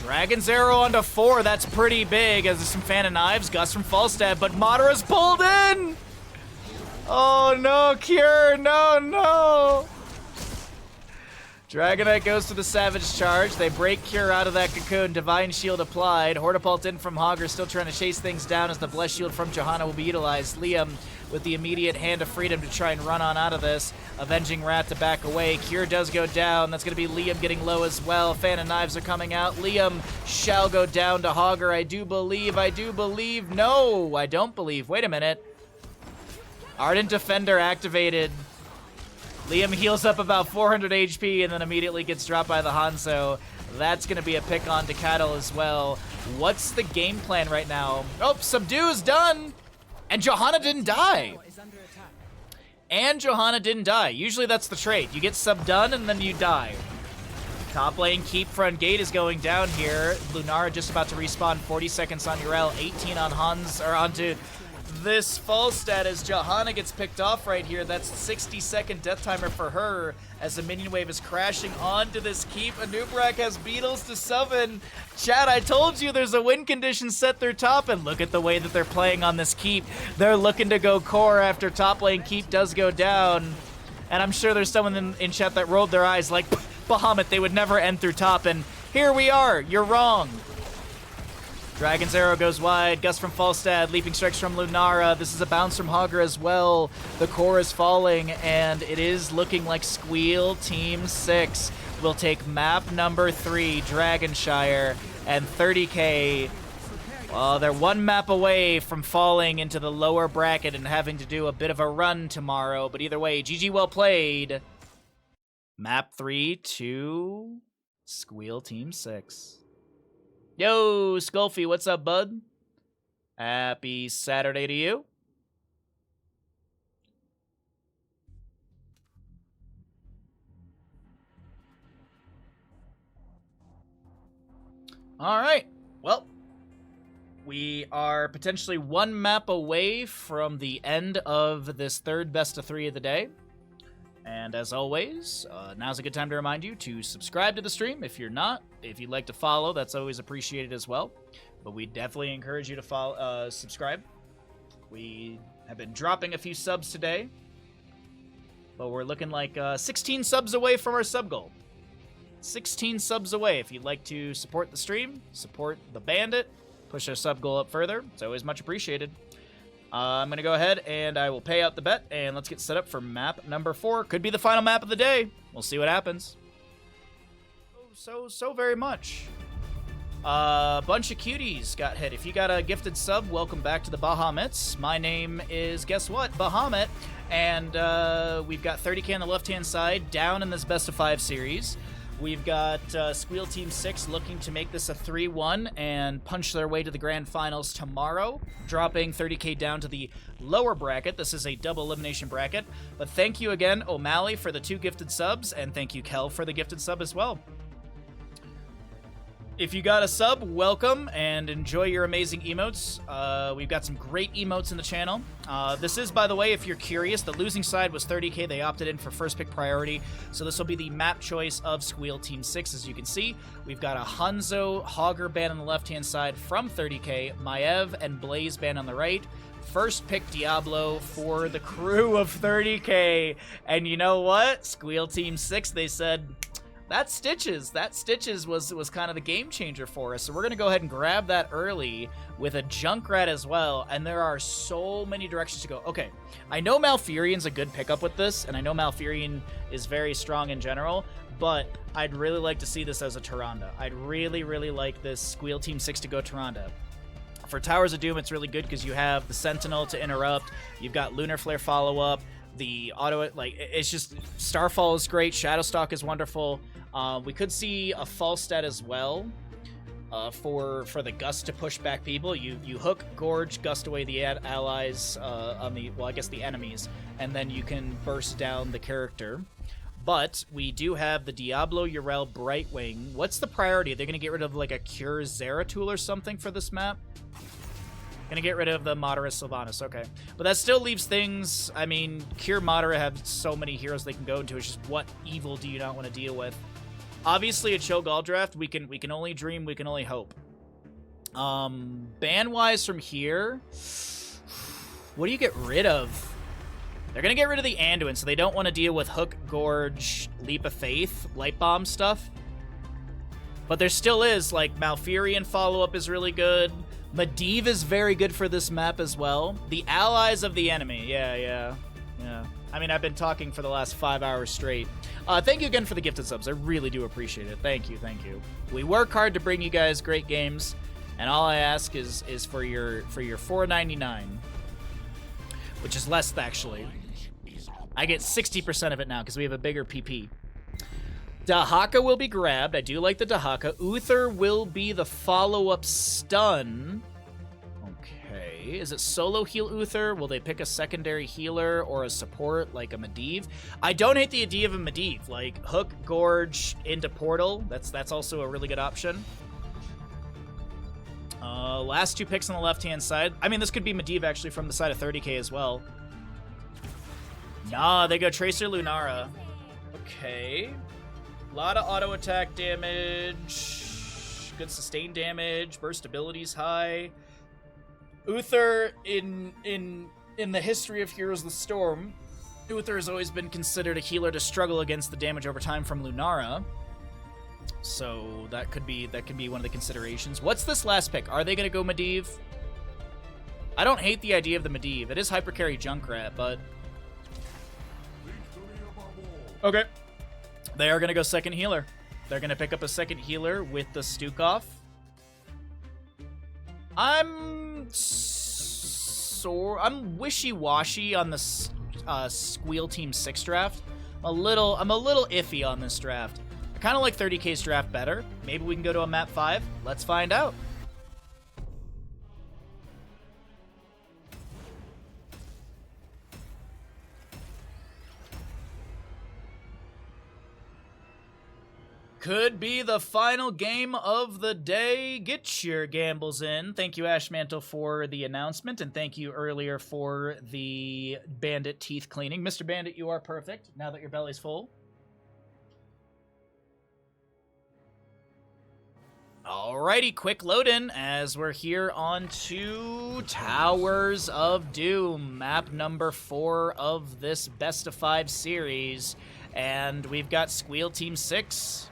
Dragon's Arrow onto 4, that's pretty big, as there's some fan of knives, Gus from Falstad, but Madara's pulled in! Oh no, Kyr, no, no! Dragonite goes to the Savage Charge. They break Cure out of that cocoon. Divine Shield applied. Hortapult in from Hogger, still trying to chase things down as the Bless Shield from Johanna will be utilized. Liam with the immediate Hand of Freedom to try and run on out of this. Avenging Rat to back away. Cure does go down. That's going to be Liam getting low as well. Fan of Knives are coming out. Liam shall go down to Hogger. I do believe. No, I don't believe. Wait a minute. Ardent Defender activated. Liam heals up about 400 HP and then immediately gets dropped by the Hanzo. That's going to be a pick on to Cattle as well. What's the game plan right now? Oh, Subdue is done! And Johanna didn't die! Usually that's the trade. You get sub done and then you die. Top lane keep front gate is going down here. Lunara just about to respawn. 40 seconds on Yrel, 18 on Hans, or onto this fall stat as Johanna gets picked off right here. That's 60-second death timer for her as the minion wave is crashing onto this keep. Anubrak has Beetles to summon. Chat, I told you there's a win condition set through top, and look at the way that they're playing on this keep. They're looking to go core after top lane keep does go down. And I'm sure there's someone in chat that rolled their eyes like, Bahamut, they would never end through top, and here we are. You're wrong. Dragon's Arrow goes wide. Gust from Falstad. Leaping Strikes from Lunara. This is a bounce from Hogger as well. The core is falling, and it is looking like Squeal Team 6 will take map number 3, Dragonshire, and 30k. Well, they're one map away from falling into the lower bracket and having to do a bit of a run tomorrow. But either way, GG well played. Map 3 to Squeal Team 6. Yo, Skulfy, what's up, bud? Happy Saturday to you. All right. Well, we are potentially one map away from the end of this third best of 3 of the day. And as always, now's a good time to remind you to subscribe to the stream if you're not. If you'd like to follow, that's always appreciated as well. But we definitely encourage you to follow, subscribe. We have been dropping a few subs today, but we're looking like 16 subs away from our sub goal. 16 subs away. If you'd like to support the stream, support the Bandit, push our sub goal up further, it's always much appreciated. I'm going to go ahead and I will pay out the bet, and let's get set up for map number 4. Could be the final map of the day. We'll see what happens. So very much. A bunch of cuties got hit. If you got a gifted sub, welcome back to the Bahamuts. My name is, guess what, Bahamut, and we've got 30k on the left-hand side, down in this best of 5 series. We've got Squeal Team 6 looking to make this a 3-1 and punch their way to the grand finals tomorrow, dropping 30k down to the lower bracket. This is a double elimination bracket. But thank you again, O'Malley, for the 2 gifted subs, and thank you, Kel, for the gifted sub as well. If you got a sub, welcome, and enjoy your amazing emotes. We've got some great emotes in the channel. This is, by the way, if you're curious, the losing side was 30k. They opted in for first pick priority, so this will be the map choice of Squeal Team 6, as you can see. We've got a Hanzo Hogger ban on the left-hand side from 30k, Maev and Blaze ban on the right. First pick Diablo for the crew of 30k. And you know what? Squeal Team 6, they said, that Stitches was kind of the game changer for us. So we're going to go ahead and grab that early with a Junkrat as well. And there are so many directions to go. Okay, I know Malfurion's a good pickup with this, and I know Malfurion is very strong in general, but I'd really like to see this as a Tyrande. I'd really like this Squeal Team 6 to go Tyrande. For Towers of Doom, it's really good because you have the Sentinel to interrupt. You've got Lunar Flare follow-up. The auto, like, it's just, Starfall is great. Shadowstalk is wonderful. We could see a Falstad as well for the Gust to push back people. You hook, Gorge, Gust away the allies on the, well, I guess the enemies, and then you can burst down the character. But we do have the Diablo, Yrel, Brightwing. What's the priority? Are they going to get rid of, like, a Cure Zeratul or something for this map? Gonna get rid of the Madara Sylvanas, okay. But that still leaves things, I mean, Cure Madara have so many heroes they can go into. It's just, what evil do you not want to deal with? Obviously, a Cho'Gall draft, we can only dream, we can only hope. Ban-wise from here, what do you get rid of? They're going to get rid of the Anduin, so they don't want to deal with Hook, Gorge, Leap of Faith, Light Bomb stuff. But there still is, like, Malfurion follow-up is really good. Medivh is very good for this map as well. The allies of the enemy. Yeah. I mean, I've been talking for the last 5 hours straight. Thank you again for the gifted subs. I really do appreciate it. Thank you. We work hard to bring you guys great games, and all I ask is for your $4.99, which is less, actually. I get 60% of it now because we have a bigger PP. Dahaka will be grabbed. I do like the Dahaka. Uther will be the follow-up stun. Okay. Is it solo heal Uther? Will they pick a secondary healer or a support like a Medivh? I don't hate the idea of a Medivh. Like, Hook, Gorge into Portal. That's also a really good option. Last 2 picks on the left-hand side. I mean, this could be Medivh, actually, from the side of 30k as well. Nah, they go Tracer Lunara. Okay. A lot of auto attack damage, good sustain damage, burst abilities high. Uther, in the history of Heroes of the Storm, Uther has always been considered a healer to struggle against the damage over time from Lunara. So that could be one of the considerations. What's this last pick? Are they going to go Medivh? I don't hate the idea of the Medivh. It is hypercarry Junkrat, but okay. They are going to go second healer. They're going to pick up a second healer with the Stukov. I'm wishy-washy on the Squeal Team 6 draft. I'm a little iffy on this draft. I kind of like 30k's draft better. Maybe we can go to a map 5. Let's find out. Could be the final game of the day. Get your gambles in. Thank you, Ashmantle, for the announcement, and thank you earlier for the Bandit teeth cleaning. Mr. Bandit, you are perfect now that your belly's full. Alrighty, quick load in as we're here on to Towers of Doom, map number 4 of this best of 5 series, and we've got Squeal Team 6.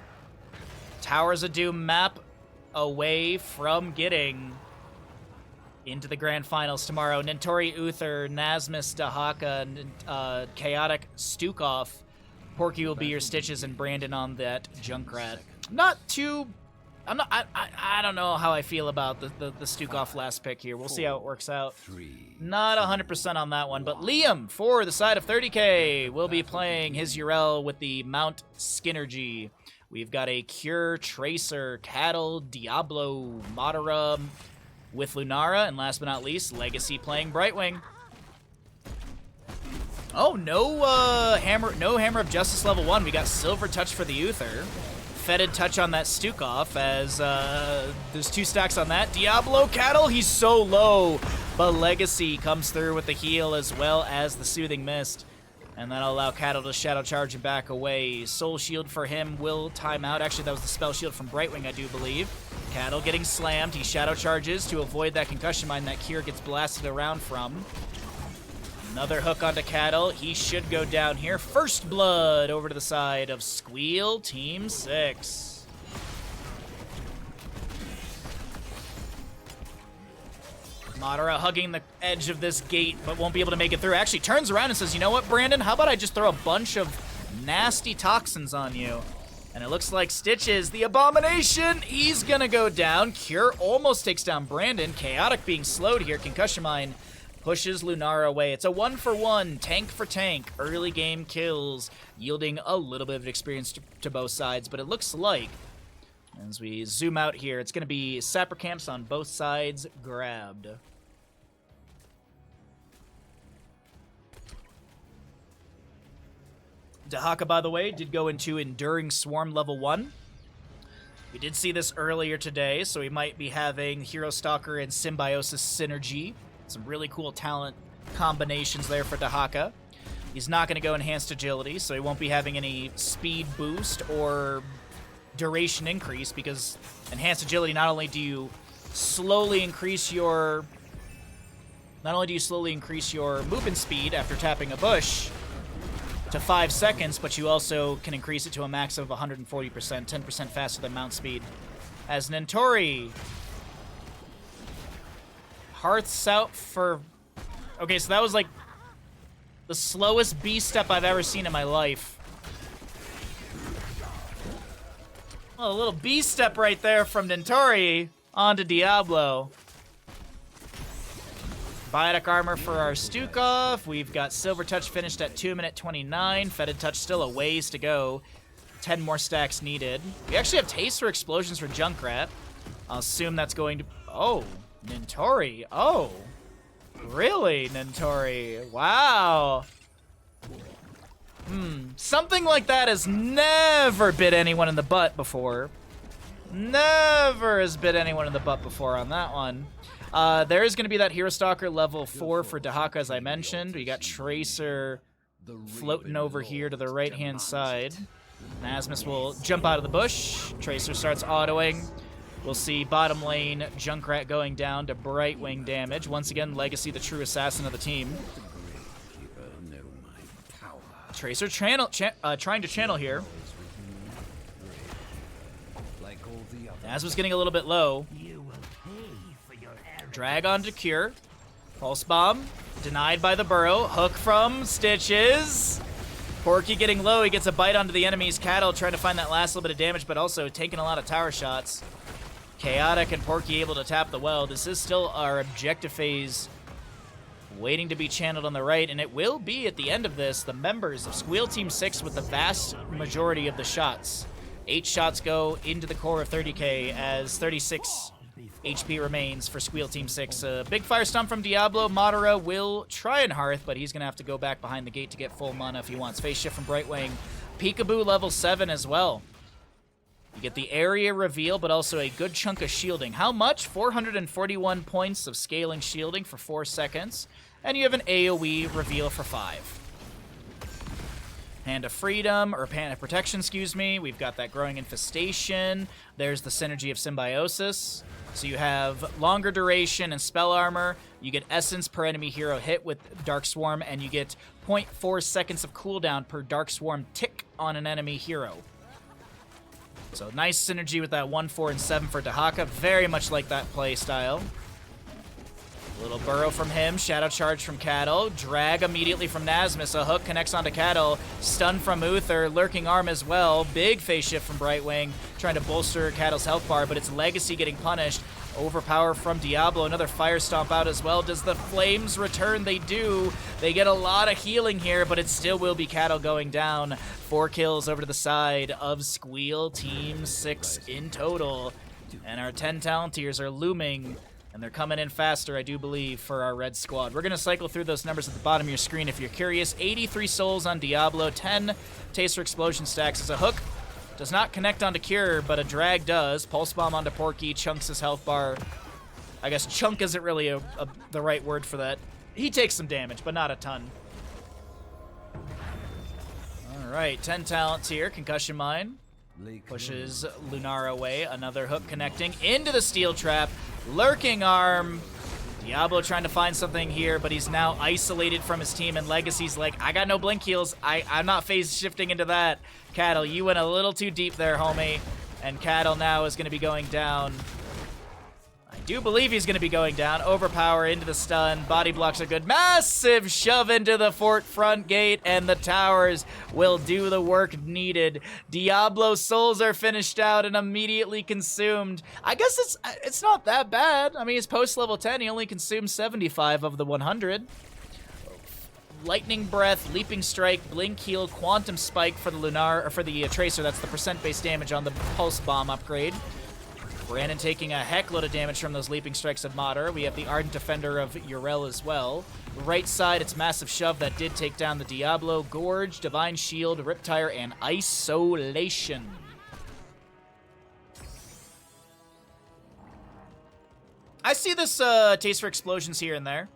Towers of Doom map away from getting into the grand finals tomorrow. Nintori Uther, Nasmus Dahaka, Chaotic Stukov. Porky will be your Stitches, and Brandon on that Junkrat. I don't know how I feel about the Stukov last pick here. We'll see how it works out. Not 100% on that one, but Liam for the side of 30k will be playing his Urel with the Mount Skinergy. We've got a Cure, Tracer, Cattle, Diablo, Madara with Lunara, and last but not least, Legacy playing Brightwing. Oh, no Hammer of Justice level 1. We got Silver Touch for the Uther. Fetid Touch on that Stukov as there's 2 stacks on that. Diablo, Cattle, he's so low, but Legacy comes through with the heal as well as the Soothing Mist. And that'll allow Cattle to Shadow Charge and back away. Soul Shield for him will time out. Actually, that was the Spell Shield from Brightwing, I do believe. Cattle getting slammed. He Shadow Charges to avoid that Concussion Mine that Cure gets blasted around from. Another hook onto Cattle. He should go down here. First Blood over to the side of Squeal Team 6. Madara hugging the edge of this gate, but won't be able to make it through. Actually turns around and says, you know what, Brandon? How about I just throw a bunch of nasty toxins on you? And it looks like Stitches, the Abomination, he's gonna go down. Cure almost takes down Brandon. Chaotic being slowed here. Concussion Mine pushes Lunara away. It's a 1-for-1, tank for tank. Early game kills, yielding a little bit of experience to both sides, but it looks like, as we zoom out here, it's going to be Sapper Camps on both sides grabbed. Dahaka, by the way, did go into Enduring Swarm level 1. We did see this earlier today, so we might be having Hero Stalker and Symbiosis synergy. Some really cool talent combinations there for Dahaka. He's not going to go Enhanced Agility, so he won't be having any speed boost or duration increase, because Enhanced Agility, not only do you slowly increase your not only do you slowly increase your movement speed after tapping a bush to 5 seconds, but you also can increase it to a max of 140%, 10% faster than mount speed. As Nentori hearths out for... Okay, so that was like the slowest B-step I've ever seen in my life. Well, a little B-step right there from Nentori onto Diablo. Biotic armor for our Stukov. We've got Silver Touch finished at 2 minute 29. Fetid Touch still a ways to go. 10 more stacks needed. We actually have Taster Explosions for Junkrat. I'll assume that's going to... Oh, Nentori. Oh, really, Nentori? Wow. Something like that has never bit anyone in the butt before. Never has bit anyone in the butt before on that one. There is going to be that Hero Stalker level 4 for Dahaka, as I mentioned. We got Tracer floating over here to the right-hand side. Nasmus will jump out of the bush. Tracer starts autoing. We'll see bottom lane Junkrat going down to Brightwing damage. Once again, Legacy, the true assassin of the team. Tracer trying to channel here. Nasmus getting a little bit low. Drag onto Cure. Pulse Bomb. Denied by the Burrow. Hook from Stitches. Porky getting low. He gets a bite onto the enemy's Cattle, trying to find that last little bit of damage, but also taking a lot of tower shots. Chaotic and Porky able to tap the well. This is still our objective phase waiting to be channeled on the right, and it will be, at the end of this, the members of Squeal Team 6 with the vast majority of the shots. 8 shots go into the core of 30k as 36 HP remains for Squeal Team 6. Big Fire Stomp from Diablo. Madara will try and Hearth, but he's going to have to go back behind the gate to get full mana if he wants. Phase Shift from Brightwing. Peekaboo level 7 as well. You get the area reveal, but also a good chunk of shielding. How much? 441 points of scaling shielding for 4 seconds. And you have an AoE reveal for 5. Hand of Freedom, or Hand of Protection, excuse me. We've got that Growing Infestation. There's the Synergy of Symbiosis. So you have longer duration and spell armor. You get essence per enemy hero hit with Dark Swarm, and you get 0.4 seconds of cooldown per Dark Swarm tick on an enemy hero. So nice synergy with that 1, 4, and 7 for Dahaka. Very much like that play style. Little burrow from him. Shadow charge from Cattle. Drag immediately from Nasmus. A hook connects onto Cattle. Stun from Uther. Lurking arm as well. Big phase shift from Brightwing. Trying to bolster Cattle's health bar, but it's Legacy getting punished. Overpower from Diablo. Another Fire Stomp out as well. Does the Flames return? They do. They get a lot of healing here, but it still will be Cattle going down. 4 kills over to the side of Squeal Team 6 in total. And our 10 talent tiers are looming. And they're coming in faster, I do believe, for our red squad. We're going to cycle through those numbers at the bottom of your screen if you're curious. 83 souls on Diablo, 10 Taster Explosion stacks as a hook. Does not connect onto Cure, but a drag does. Pulse Bomb onto Porky, chunks his health bar. I guess chunk isn't really the right word for that. He takes some damage, but not a ton. All right, 10 talents here. Concussion Mine pushes Lunara away. Another hook connecting into the Steel Trap. Lurking Arm. Diablo trying to find something here, but he's now isolated from his team, and Legacy's like, I got no blink heals. I'm not phase shifting into that. Cattle, you went a little too deep there, homie. And Cattle now is going to be going down. I do believe he's going to be going down. Overpower into the stun. Body blocks are good. Massive shove into the fort front gate, and the towers will do the work needed. Diablo's souls are finished out and immediately consumed. I guess it's not that bad. I mean, he's post level 10. He only consumed 75 of the 100. Lightning Breath, Leaping Strike, Blink Heal, Quantum Spike for the Lunar, or for the Tracer. That's the percent-based damage on the Pulse Bomb upgrade. Brandon taking a heckload of damage from those Leaping Strikes of Mater. We have the Ardent Defender of Urel as well. Right side, it's Massive Shove that did take down the Diablo. Gorge, Divine Shield, Riptire, and Isolation. I see this Taster Explosions here and there.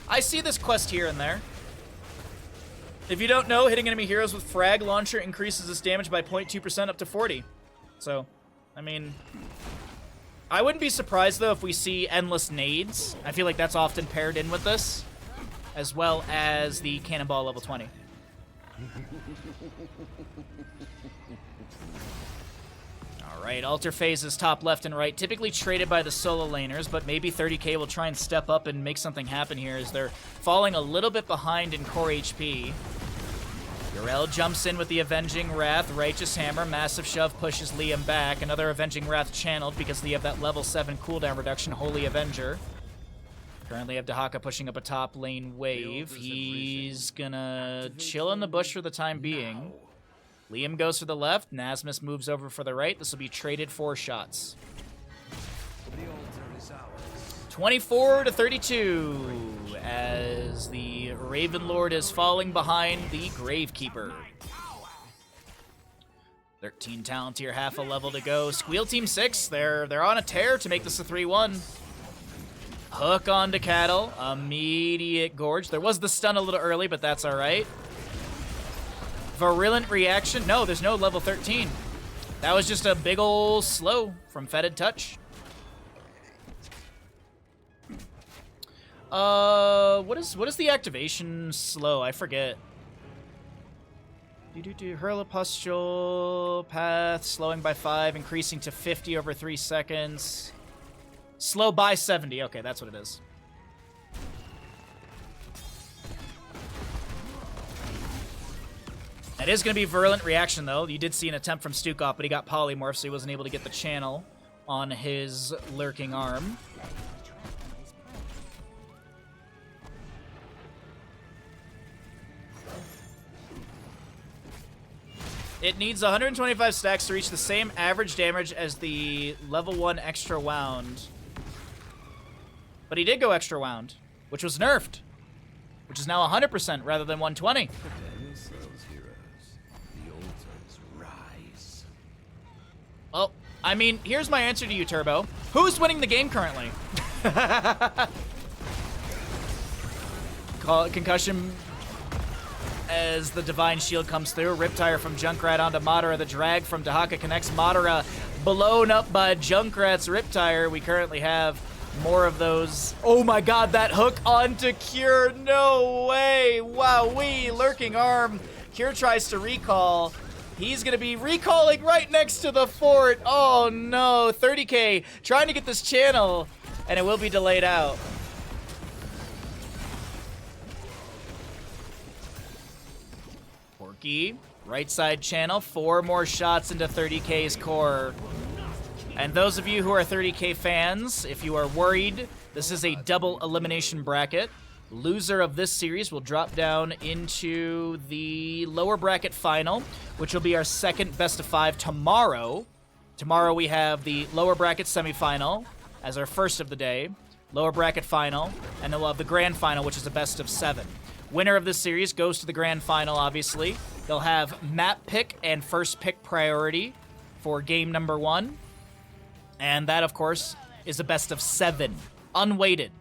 I see this quest here and there. If you don't know, hitting enemy heroes with Frag Launcher increases this damage by 0.2% up to 40. So, I mean, I wouldn't be surprised, though, if we see endless nades. I feel like that's often paired in with this, as well as the cannonball level 20. Alright, alter phases top left and right, typically traded by the solo laners, but maybe 30k will try and step up and make something happen here as they're falling a little bit behind in core HP. Yrel jumps in with the Avenging Wrath, Righteous Hammer, massive shove pushes Liam back. Another Avenging Wrath channeled because they have that level 7 cooldown reduction, Holy Avenger. Currently have Dahaka pushing up a top lane wave. He's gonna chill in the bush for the time being. Liam goes to the left, Nasmus moves over for the right. This will be traded 4 shots. 24 to 32 as the Raven Lord is falling behind the Gravekeeper. 13 talent tier, half a level to go. Squeal Team 6, they're on a tear to make this a 3-1. Hook onto Cattle, immediate Gorge. There was the stun a little early, but that's all right. Virulent Reaction. No, there's no level 13. That was just a big ol' slow from Fetid Touch. What is the activation slow? I forget. Hurl a Pustule Path, slowing by 5, increasing to 50 over 3 seconds. Slow by 70. Okay, that's what it is. It is going to be Virulent Reaction, though. You did see an attempt from Stukov, but he got polymorphed, so he wasn't able to get the channel on his lurking arm. It needs 125 stacks to reach the same average damage as the level 1 extra wound. But he did go extra wound, which was nerfed, which is now 100% rather than 120. Well, I mean, here's my answer to you, Turbo. Who's winning the game currently? Call it concussion as the Divine Shield comes through. Riptire from Junkrat onto Madara. The drag from Dahaka connects Madara. Blown up by Junkrat's Riptire. We currently have more of those. Oh my god, that hook onto Cure. No way. Wowee. Lurking arm. Cure tries to recall. He's going to be recalling right next to the fort. Oh no. 30k trying to get this channel, and it will be delayed out. Porky, right side channel, 4 more shots into 30k's core. And those of you who are 30k fans, if you are worried, this is a double elimination bracket. Loser of this series will drop down into the lower bracket final, which will be our second best of 5 tomorrow. Tomorrow we have the lower bracket semifinal as our first of the day, lower bracket final, and then we'll have the grand final, which is a best of 7. Winner of this series goes to the grand final, obviously. They'll have map pick and first pick priority for game number 1. And that, of course, is a best of 7, unweighted.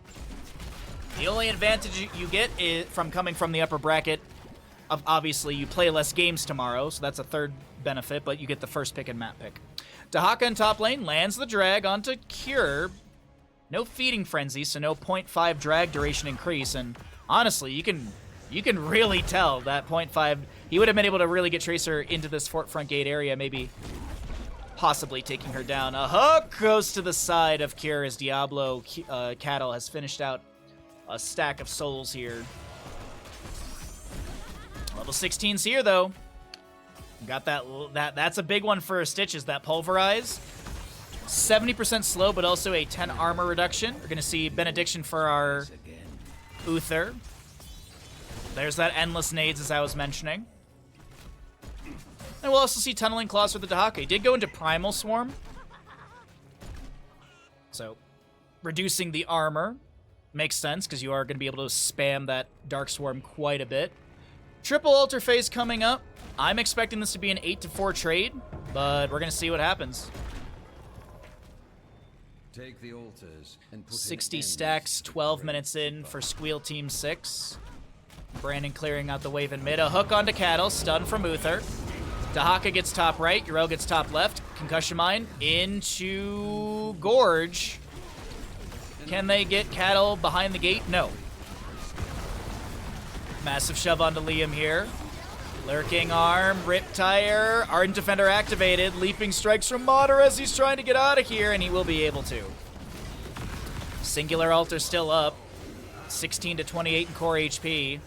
The only advantage you get is from coming from the upper bracket. Obviously, you play less games tomorrow, so that's a third benefit, but you get the first pick and map pick. Dahaka in top lane lands the drag onto Cure. No Feeding Frenzy, so no 0.5 drag duration increase, and honestly, you can really tell that 0.5. He would have been able to really get Tracer into this fort front gate area, maybe possibly taking her down. A hook goes to the side of Cure as Diablo Cattle has finished out a stack of souls here. Level 16's here, though. Got that's a big one for Stitches, that Pulverize. 70% slow, but also a 10 armor reduction. We're going to see Benediction for our Uther. There's that Endless Nades, as I was mentioning. And we'll also see Tunneling Claws for the Dahaka. He did go into Primal Swarm. So, reducing the armor makes sense, because you are going to be able to spam that Dark Swarm quite a bit. Triple Alter Phase coming up. I'm expecting this to be an 8-4 trade, but we're going to see what happens. Take the altars and put 60 stacks, 12 minutes in for Squeal Team 6. Brandon clearing out the wave in mid. A hook onto Cattle, stun from Uther. Dahaka gets top right, Yrel gets top left. Concussion Mine into Gorge. Can they get Cattle behind the gate? No. Massive shove onto Liam here. Lurking Arm, Riptire, Ardent Defender activated. Leaping Strikes from Mater as he's trying to get out of here, and he will be able to. Singular Altar still up. 16 to 28 in core HP.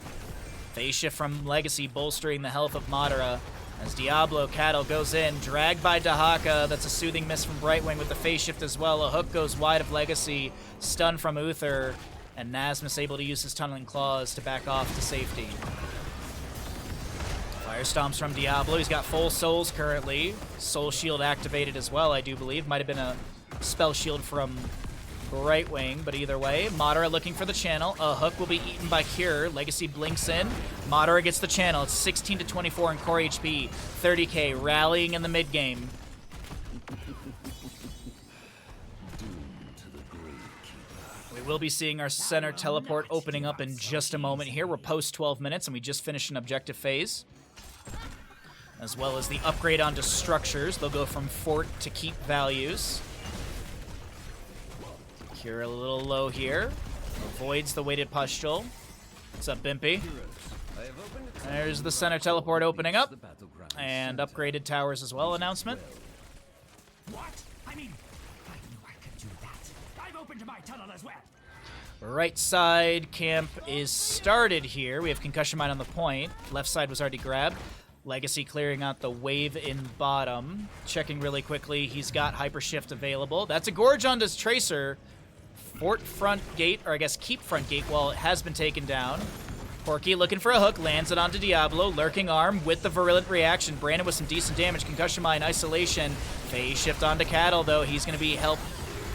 Phase Shift from Legacy bolstering the health of Madara. As Diablo Cattle goes in, dragged by Dahaka. That's a soothing miss from Brightwing with the Phase Shift as well. A hook goes wide of Legacy. Stun from Uther. And Nasmus able to use his Tunneling Claws to back off to safety. Fire Stomps from Diablo. He's got full souls currently. Soul Shield activated as well, I do believe. Might have been a Spell Shield from Brightwing, but either way, Madara looking for the channel. A hook will be eaten by Cure. Legacy blinks in. Madara gets the channel. It's 16 to 24 in core HP. 30k rallying in the mid game. We will be seeing our center teleport opening up in just a moment here. We're post 12 minutes and we just finished an objective phase. As well as the upgrade onto structures. They'll go from fort to keep values. Cure a little low here. Avoids the weighted pustule. What's up, Bimpy? There's the center teleport opening up. And upgraded towers as well announcement. What? I mean, I knew I could do that. I've opened my tunnel as well. Right side camp is started here. We have Concussion Mine on the point. Left side was already grabbed. Legacy clearing out the wave in bottom. Checking really quickly. He's got Hyper Shift available. That's a Gorge on this Tracer. Fort front gate, or I guess keep front gate, while it has been taken down. Porky looking for a hook, lands it onto Diablo. Lurking Arm with the Virulent Reaction. Brandon with some decent damage. Concussion Mine, Isolation. Phase Shift onto Cattle, though. He's going to be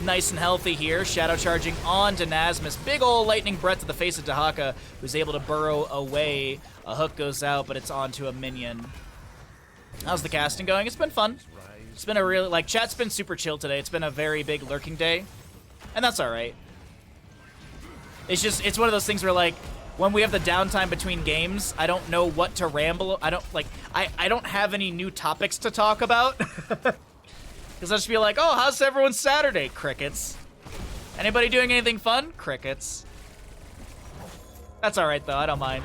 nice and healthy here. Shadow charging onto Nasmus. Big ol' lightning breath to the face of Dahaka, who's able to burrow away. A hook goes out, but it's onto a minion. How's the casting going? It's been fun. It's been a really, chat's been super chill today. It's been a very big lurking day. And that's alright. It's just, it's one of those things where, when we have the downtime between games, I don't know what to ramble. I don't have any new topics to talk about. Because I'll just be like, oh, how's everyone's Saturday? Crickets. Anybody doing anything fun? Crickets. That's alright, though. I don't mind.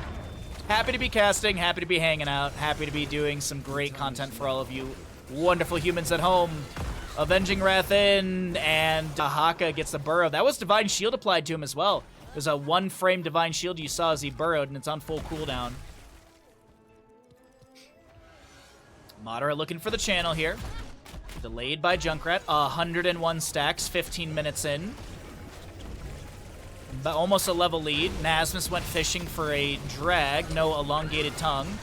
Happy to be casting, happy to be hanging out, happy to be doing some great content for all of you wonderful humans at home. Avenging Wrath in, and Dahaka gets the burrow. That was Divine Shield applied to him as well. There's a one-frame Divine Shield you saw as he burrowed, and it's on full cooldown. Madara looking for the channel here. Delayed by Junkrat. 101 stacks, 15 minutes in. But almost a level lead. Nasmus went fishing for a drag. No elongated tongue.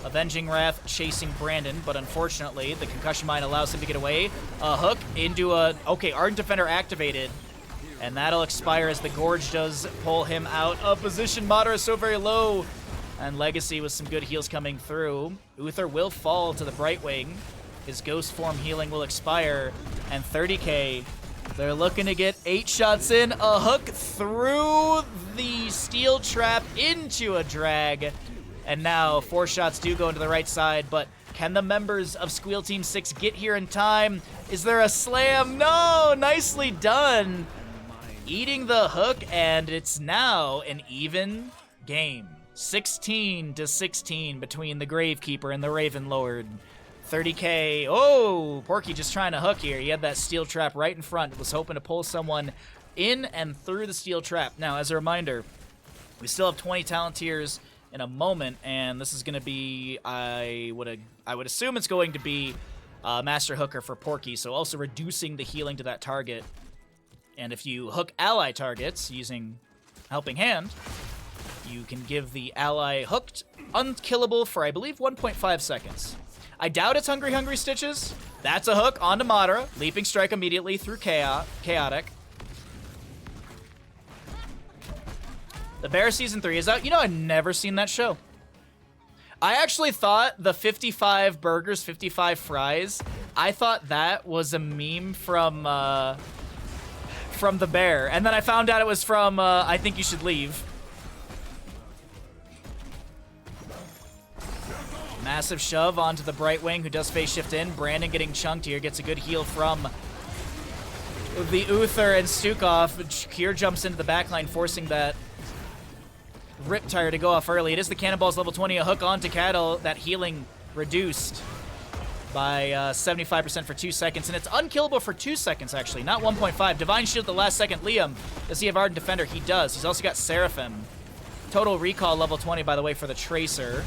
Avenging Wrath chasing Brandon, but unfortunately, the Concussion Mine allows him to get away. A hook into a... Okay, Ardent Defender activated. And that'll expire as the Gorge does pull him out of position. Madara is so very low. And Legacy with some good heals coming through. Uther will fall to the Brightwing. His Ghost Form healing will expire. And 30k. They're looking to get 8 shots in. A hook through the Steel Trap into a drag. And now 4 shots do go into the right side, but can the members of Squeal Team 6 get here in time? Is there a slam? No! Nicely done! Eating the hook, and it's now an even game. 16 to 16 between the Gravekeeper and the Raven Lord. 30k. Oh! Porky just trying to hook here. He had that Steel Trap right in front. Was hoping to pull someone in and through the Steel Trap. Now, as a reminder, we still have 20 talent tiers in a moment, and this is going to be, I would assume it's going to be Master Hooker for Porky, so also reducing the healing to that target. And if you hook ally targets using Helping Hand, you can give the ally hooked unkillable for, I believe, 1.5 seconds. I doubt it's Hungry Stitches. That's a hook onto Madara. Leaping Strike immediately through Chaotic. The Bear Season 3 is out. You know, I've never seen that show. I actually thought the 55 burgers, 55 fries, I thought that was a meme from The Bear. And then I found out it was from I Think You Should Leave. Massive shove onto the Brightwing, who does phase shift in. Brandon getting chunked here, gets a good heal from the Uther and Stukov. Kier jumps into the backline, forcing that Riptire to go off early. It is the Cannonballs level 20, a hook onto Cattle, that healing reduced by 75% for 2 seconds, and it's unkillable for 2 seconds, actually, not 1.5. Divine Shield the last second. Liam, does he have Ardent Defender? He does. He's also got Seraphim. Total Recall level 20, by the way, for the Tracer.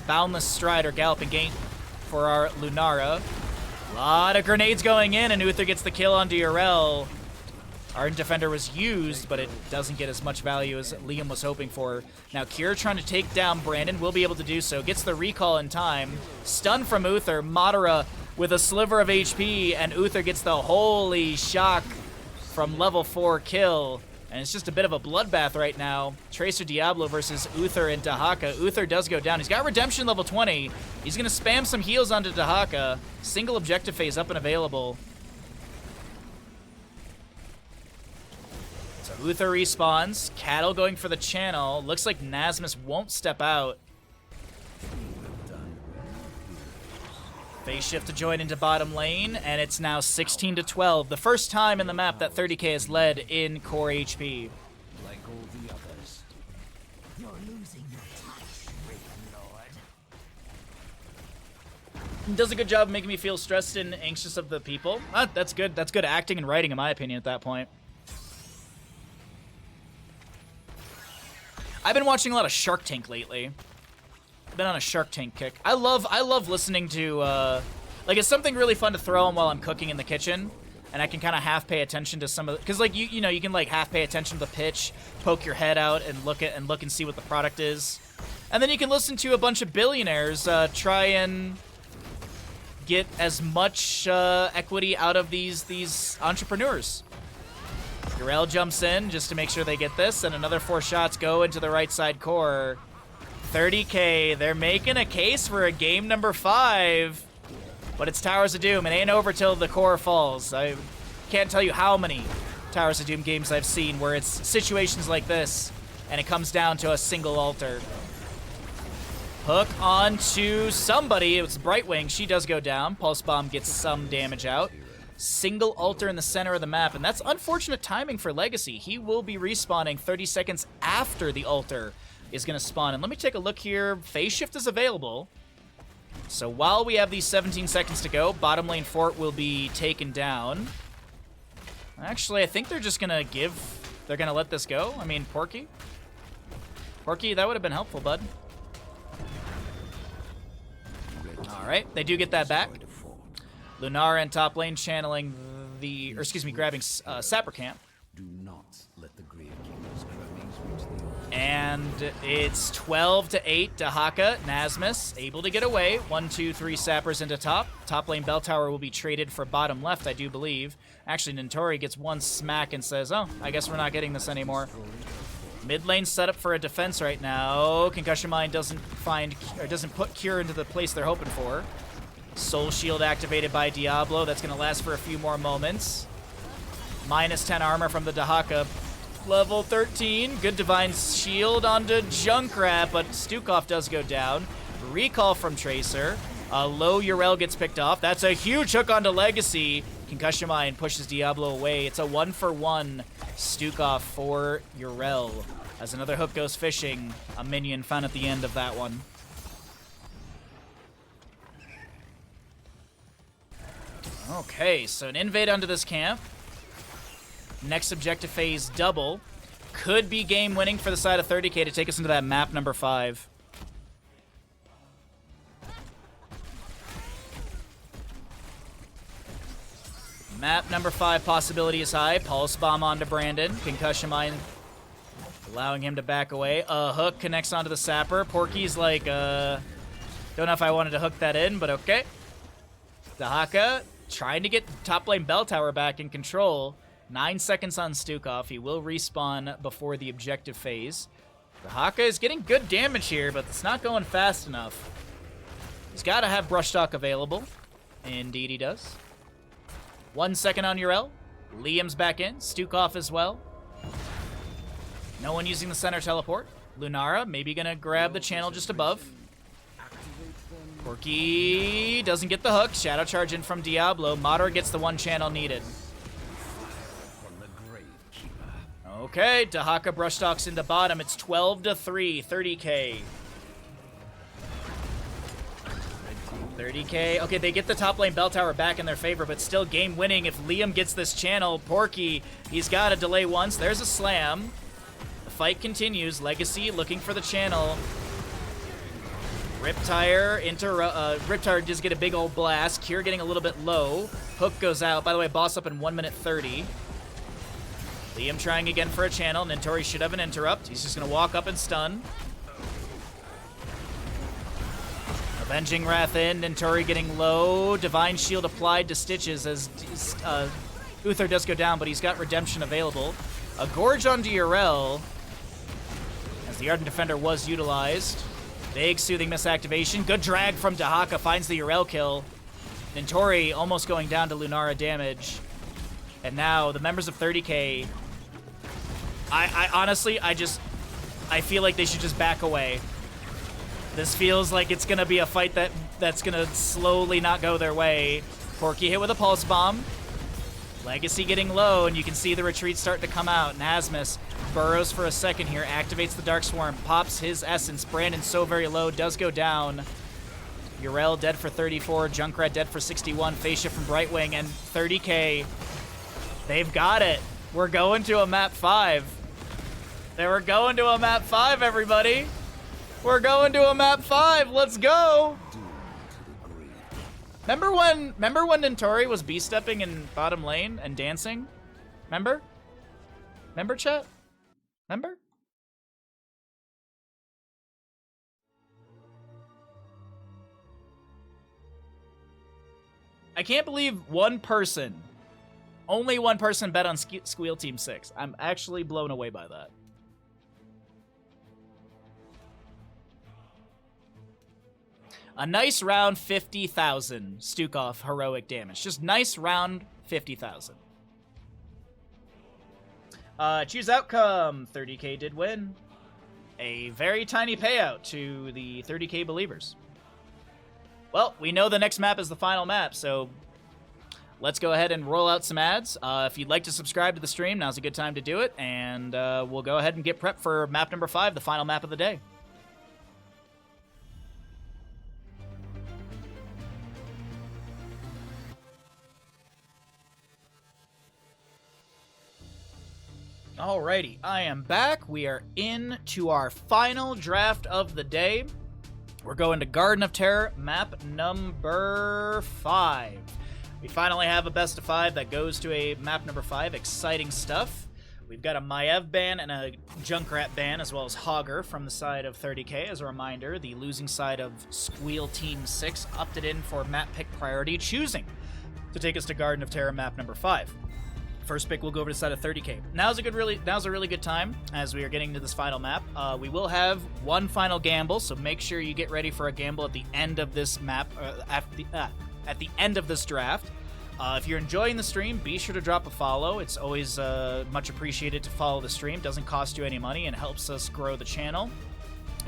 Boundless Stride or Galloping Gait for our Lunara. A lot of grenades going in, and Uther gets the kill onto Urel. Ardent Defender was used, but it doesn't get as much value as Liam was hoping for. Now Kier trying to take down Brandon, will be able to do so. Gets the recall in time. Stun from Uther. Madara with a sliver of HP, and Uther gets the holy shock from level 4 kill. And it's just a bit of a bloodbath right now. Tracer Diablo versus Uther and Dahaka. Uther does go down. He's got Redemption level 20. He's going to spam some heals onto Dahaka. Single objective phase up and available. So Uther respawns. Cattle going for the channel. Looks like Nasmus won't step out. Phase shift to join into bottom lane, and it's now 16 to 12. The first time in the map that 30k has led in core HP. Like all the others. You're losing your touch, Raven Lord. Does a good job of making me feel stressed and anxious of the people. That's good. That's good acting and writing, in my opinion, at that point. I've been watching a lot of Shark Tank lately. Been on a Shark Tank kick. I love listening to like, it's something really fun to throw on while I'm cooking in the kitchen, and I can kind of half pay attention to some of the, because like you know, you can like half pay attention to the pitch, poke your head out and look and see what the product is, and then you can listen to a bunch of billionaires try and get as much equity out of these entrepreneurs. Urel jumps in just to make sure they get this, and another 4 shots go into the right side core. 30k, they're making a case for a game number 5, but it's Towers of Doom. It ain't over till the core falls. I can't tell you how many Towers of Doom games I've seen where it's situations like this, and it comes down to a single altar. Hook onto somebody. It's Brightwing. She does go down. Pulse Bomb gets some damage out. Single altar in the center of the map, and that's unfortunate timing for Legacy. He will be respawning 30 seconds after the altar is going to spawn. And let me take a look here. Phase shift is available. So while we have these 17 seconds to go, bottom lane fort will be taken down. Actually, I think they're just going to they're going to let this go. I mean, Porky, that would have been helpful, bud. All right, they do get that back. Lunara in top lane channeling grabbing Sapper Camp. Do not let the Grave King's cronies reach the altar. And it's 12 to 8. Dahaka, Nasmus, able to get away. 1, 2, 3 sappers into top. Top lane bell tower will be traded for bottom left, I do believe. Actually, Nintori gets one smack and says, oh, I guess we're not getting this anymore. Mid lane set up for a defense right now. Concussion Mine doesn't put Cure into the place they're hoping for. Soul Shield activated by Diablo. That's going to last for a few more moments. Minus 10 armor from the Dahaka. Level 13. Good Divine Shield onto Junkrat, but Stukov does go down. Recall from Tracer. A low Urel gets picked off. That's a huge hook onto Legacy. Concussion Mine pushes Diablo away. It's a 1-for-1 Stukov for Urel. As another hook goes fishing, a minion found at the end of that one. Okay, so an invade onto this camp. Next objective phase double. Could be game winning for the side of 30k to take us into that map number 5. Map number 5 possibility is high. Pulse Bomb onto Brandon. Concussion Mine allowing him to back away. A hook connects onto the Sapper. Porky's like, don't know if I wanted to hook that in, but okay. Dahaka trying to get top lane bell tower back in control. 9 seconds on Stukov. He will respawn before the objective phase. Dahaka is getting good damage here, but it's not going fast enough. He's got to have Brushstock available. Indeed he does. 1 second on Urel. Liam's back in. Stukov as well. No one using the center teleport. Lunara maybe going to grab the channel just above. Porky doesn't get the hook. Shadow charge in from Diablo. Madara gets the one channel needed. From the Gravekeeper. Okay, Dahaka brush talks into bottom. It's 12-3, 30k. 30k. Okay, they get the top lane bell tower back in their favor, but still game winning if Liam gets this channel. Porky, he's got to delay once. There's a slam. The fight continues. Legacy looking for the channel. Riptire into Riptire does get a big old blast. Cure getting a little bit low. Hook goes out. By the way, boss up in 1 minute 30. Liam trying again for a channel. Nintori should have an interrupt. He's just gonna walk up and stun. Avenging Wrath in. Nintori getting low. Divine Shield applied to Stitches as Uther does go down, but he's got Redemption available. A Gorge onto Urel as the Ardent Defender was utilized. Big Soothing Misactivation. Good drag from Dahaka. Finds the Urel kill. Nintori almost going down to Lunara damage. And now the members of 30k. I honestly, I feel like they should just back away. This feels like it's going to be a fight that's going to slowly not go their way. Porky hit with a Pulse Bomb. Legacy getting low, and you can see the retreat start to come out. Nasmus burrows for a second here, activates the Dark Swarm, pops his Essence. Brandon so very low, does go down. Urel dead for 34, Junkrat dead for 61, Phase Shift from Brightwing, and 30k. They've got it. We're going to a map 5. We're going to a map 5, everybody. We're going to a map 5. Let's go. Remember when Nintori was B-stepping in bottom lane and dancing? Remember? Remember, chat? Remember? I can't believe only one person bet on Squeal Team 6. I'm actually blown away by that. A nice round 50,000 Stukov heroic damage. Just nice round 50,000. Choose outcome. 30k did win. A very tiny payout to the 30k believers. Well, we know the next map is the final map, so let's go ahead and roll out some ads. If you'd like to subscribe to the stream, now's a good time to do it, and we'll go ahead and get prepped for map number 5, the final map of the day. Alrighty, I am back. We are into our final draft of the day. We're going to Garden of Terror, map number 5. We finally have a best of 5 that goes to a map number 5. Exciting stuff. We've got a Maiev ban and a Junkrat ban, as well as Hogger from the side of 30k. As a reminder, the losing side of Squeal Team 6 opted in for map pick priority, choosing to take us to Garden of Terror, map number 5. First pick will go over to the side of 30k. Now's a really good time as we are getting to this final map. We will have one final gamble, so make sure you get ready for a gamble at the end of this map, at the end of this draft. If you're enjoying the stream, be sure to drop a follow. It's always much appreciated to follow the stream. Doesn't cost you any money and helps us grow the channel.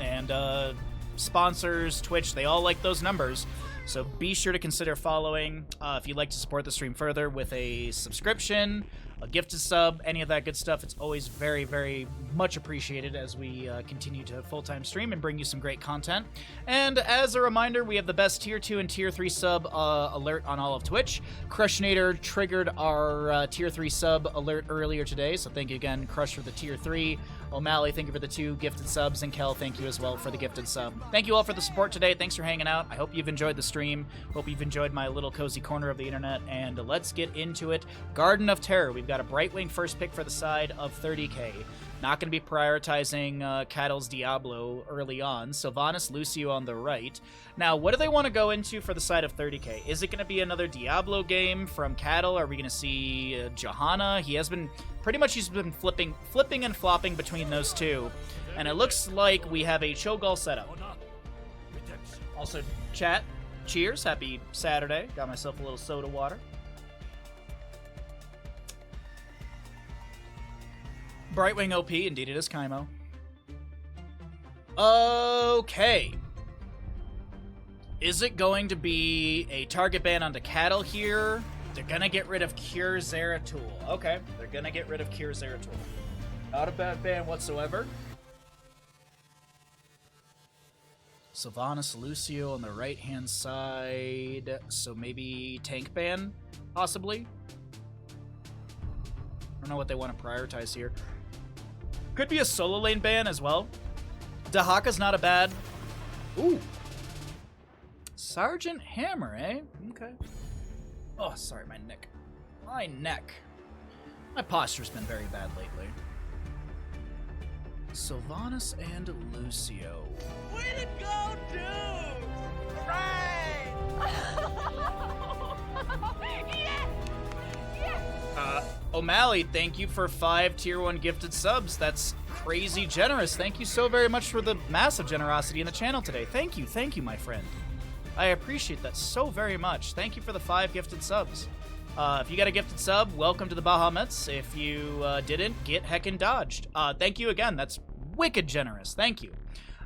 And sponsors, Twitch, they all like those numbers. So be sure to consider following if you'd like to support the stream further with a subscription, a gifted sub, any of that good stuff. It's always very, very much appreciated as we continue to full-time stream and bring you some great content. And as a reminder, we have the best Tier 2 and Tier 3 sub alert on all of Twitch. Crushinator triggered our Tier 3 sub alert earlier today, so thank you again, Crush, for the Tier 3. O'Malley, thank you for the 2 gifted subs, and Kel, thank you as well for the gifted sub. Thank you all for the support today. Thanks for hanging out. I hope you've enjoyed the stream. Hope you've enjoyed my little cozy corner of the internet, and let's get into it. Garden of Terror. We've got a Brightwing first pick for the side of 30k. Not going to be prioritizing Cattle's Diablo early on. Sylvanas, Lucio on the right. Now, what do they want to go into for the side of 30k? Is it going to be another Diablo game from Cattle? Are we going to see Johanna? He's been flipping and flopping between those two. And it looks like we have a Cho'Gall setup. Also, chat, cheers. Happy Saturday. Got myself a little soda water. Brightwing OP, indeed it is Kaimo. Okay. Is it going to be a target ban onto Cattle here? They're going to get rid of Cure Zeratul. Okay, they're going to get rid of Cure Zeratul. Not a bad ban whatsoever. Sylvanas Lucio on the right-hand side. So maybe tank ban, possibly? I don't know what they want to prioritize here. Could be a solo lane ban as well. Dahaka's not a bad... Ooh. Sergeant Hammer, eh? Okay. Oh, sorry, my neck. My neck. My posture's been very bad lately. Sylvanas and Lucio. Way to go, dude! Right! Yes! Yes! O'Malley, thank you for 5 tier 1 gifted subs. That's crazy generous. Thank you so very much for the massive generosity in the channel today. Thank you, my friend. I appreciate that so very much. Thank you for the 5 gifted subs. If you got a gifted sub, welcome to the Bahamuts. If you didn't, get heckin' dodged. Thank you again. That's wicked generous. Thank you.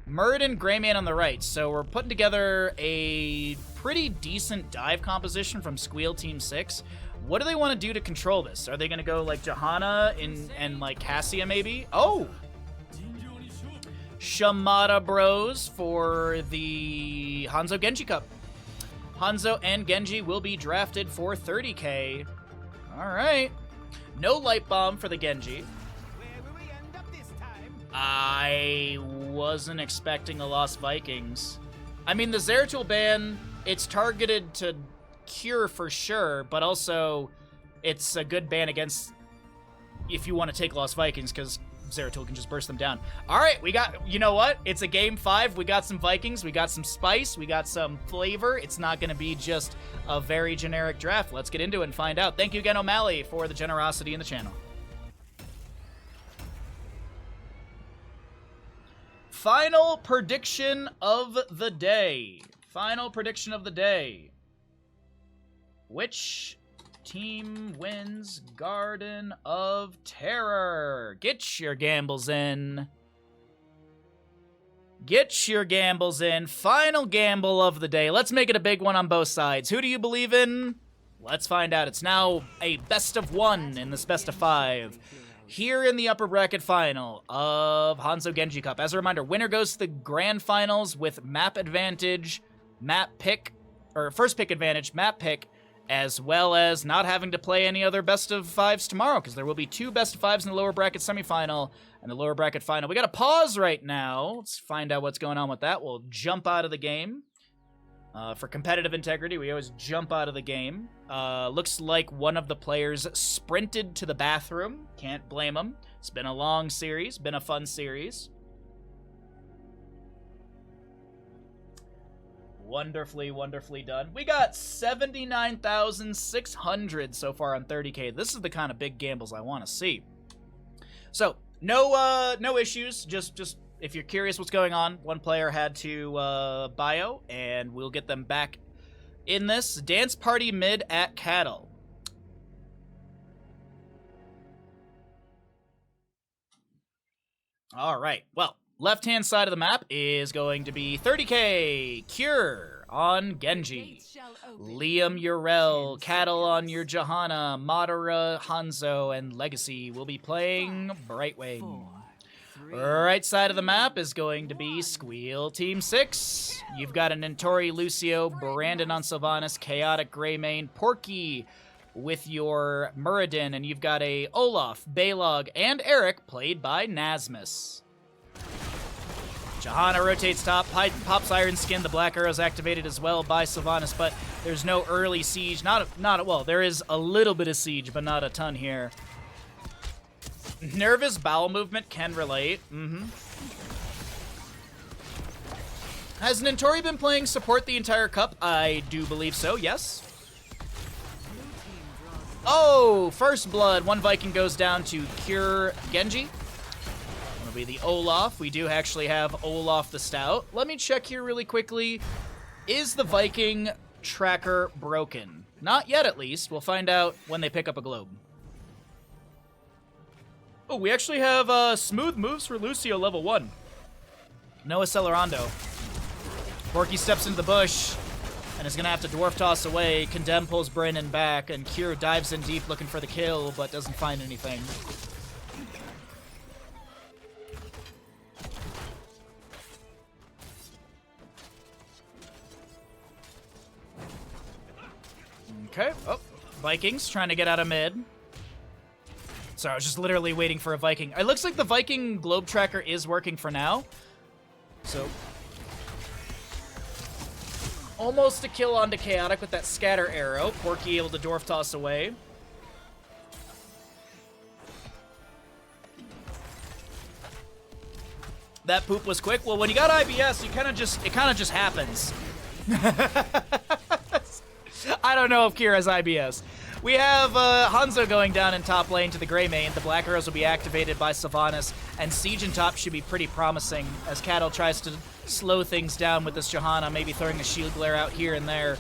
Muradin, Greyman on the right. So we're putting together a pretty decent dive composition from Squeal Team 6. What do they want to do to control this? Are they going to go like Johanna and like Cassia maybe? Oh! Shamada Bros for the Hanzo Genji Cup. Hanzo and Genji will be drafted for 30k. Alright. No Light Bomb for the Genji. Where will we end up this time? I wasn't expecting a Lost Vikings. I mean, the Zeratul ban, it's targeted to Cure for sure, but also it's a good ban against if you want to take Lost Vikings, because Zeratul can just burst them down. All right, we got, you know what? It's a game 5. We got some Vikings. We got some spice. We got some flavor. It's not going to be just a very generic draft. Let's get into it and find out. Thank you again, O'Malley, for the generosity in the channel. Final prediction of the day. Final prediction of the day. Which team wins Garden of Terror? Get your gambles in. Get your gambles in. Final gamble of the day. Let's make it a big one on both sides. Who do you believe in? Let's find out. It's now a best of 1 in this best of 5. Here in the upper bracket final of Hanzo Genji Cup. As a reminder, winner goes to the grand finals with map advantage, map pick, or first pick advantage, map pick, as well as not having to play any other best of 5s tomorrow, because there will be 2 best of 5s in the lower bracket semifinal and the lower bracket final. We got to pause right now. Let's find out what's going on with that. We'll jump out of the game. For competitive integrity, we always jump out of the game. Looks like one of the players sprinted to the bathroom. Can't blame him. It's been a long series, been a fun series. Wonderfully, wonderfully done. We got 79,600 so far on 30k. This is the kind of big gambles I want to see. So, no issues. Just if you're curious what's going on, one player had to bio, and we'll get them back in this. Dance party mid at Cattle. All right. Well, left-hand side of the map is going to be 30k Cure on Genji, Liam Urel, Cattle on your Johanna, Madara, Hanzo, and Legacy will be playing Brightwing. Right side of the map is going to be Squeal Team 6. You've got an Nentori, Lucio, Brandon on Sylvanas, Chaotic Greymane, Porky with your Muradin, and you've got a Olaf, Baylog, and Eric played by Nasmus. Johanna rotates top, pops Iron Skin, the Black Arrow's activated as well by Sylvanas, but there's no early siege. Well, there is a little bit of siege, but not a ton here. Nervous bowel movement can relate. Has Nentori been playing support the entire cup? I do believe so, yes. Oh, first blood. One Viking goes down to Cure Genji. That'll be the Olaf. We do actually have Olaf the Stout. Let me check here really quickly. Is the Viking tracker broken? Not yet, at least. We'll find out when they pick up a globe. Oh, we actually have smooth moves for Lucio level 1. Noah Celerando. Porky steps into the bush. and is going to have to dwarf toss away. Condemn pulls Brandon back, and Cure dives in deep looking for the kill, but doesn't find anything. Okay. Oh, Vikings trying to get out of mid. Sorry, I was just literally waiting for a Viking. It looks like the Viking globe tracker is working for now. So, almost a kill onto Chaotic with that scatter arrow. Porky able to dwarf toss away. That poop was quick. Well, when you got IBS, it kind of just happens. I don't know if Kira has IBS. We have Hanzo going down in top lane to the Grey Mane. The Black Arrows will be activated by Sylvanas, and Siege in top should be pretty promising as Cattle tries to slow things down with this Johanna, maybe throwing a shield glare out here and there.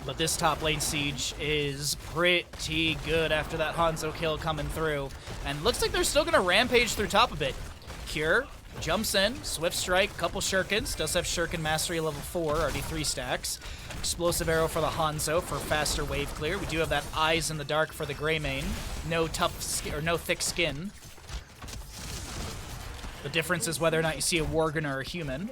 But this top lane Siege is pretty good after that Hanzo kill coming through. And looks like they're still going to rampage through top a bit. Cure jumps in, Swift Strike, couple shurikens, does have Shuriken Mastery level 4, already 3 stacks. Explosive Arrow for the Hanzo for faster wave clear. We do have that Eyes in the Dark for the Grey Mane. No tough skin, or no thick skin. The difference is whether or not you see a Worgen or a human.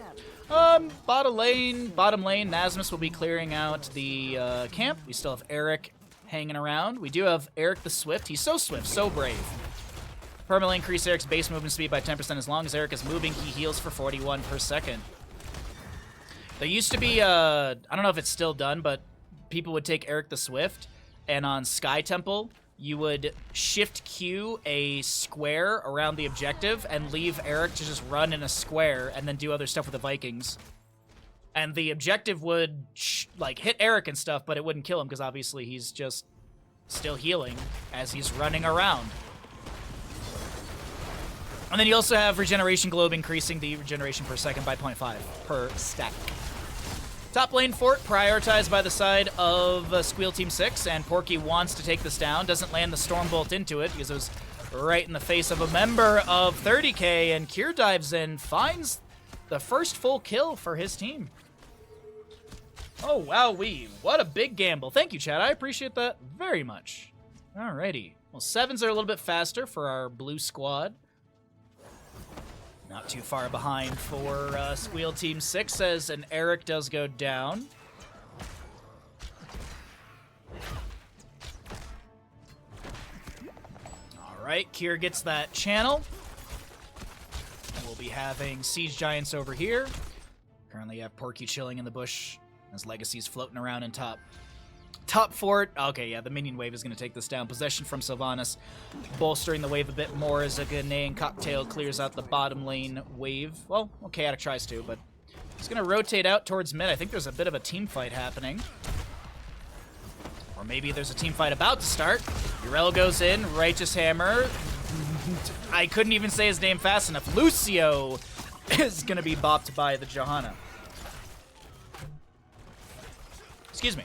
Bottom lane, Nasmus will be clearing out the camp. We still have Eric hanging around. We do have Eric the Swift. He's so swift, so brave. Permanently increase Eric's base movement speed by 10%. As long as Eric is moving, he heals for 41 per second. There used to be, I don't know if it's still done, but people would take Eric the Swift, and on Sky Temple, you would shift Q a square around the objective and leave Eric to just run in a square and then do other stuff with the Vikings. And the objective would, like, hit Eric and stuff, but it wouldn't kill him because obviously he's just still healing as he's running around. And then you also have Regeneration Globe increasing the regeneration per second by 0.5 per stack. Top lane fort prioritized by the side of Squeal Team 6, and Porky wants to take this down. Doesn't land the Stormbolt into it because it was right in the face of a member of 30k, and Cure dives in, finds the first full kill for his team. Oh, wowee. What a big gamble. Thank you, chat. I appreciate that very much. Alrighty. Well, 7s are a little bit faster for our blue squad. Not too far behind for Squeal Team 6 as an Eric does go down. Alright, Kier gets that channel. And we'll be having Siege Giants over here. Currently have Porky chilling in the bush as Legacy's floating around in top. Top fort. Okay, yeah, the minion wave is going to take this down. Possession from Sylvanas, bolstering the wave a bit more as a Ghanaian Cocktail clears out the bottom lane wave. Well, Chaotic tries to, but he's going to rotate out towards mid. I think there's a bit of a team fight happening. Or maybe there's a team fight about to start. Urel goes in, Righteous Hammer. I couldn't even say his name fast enough. Lucio is going to be bopped by the Johanna. Excuse me.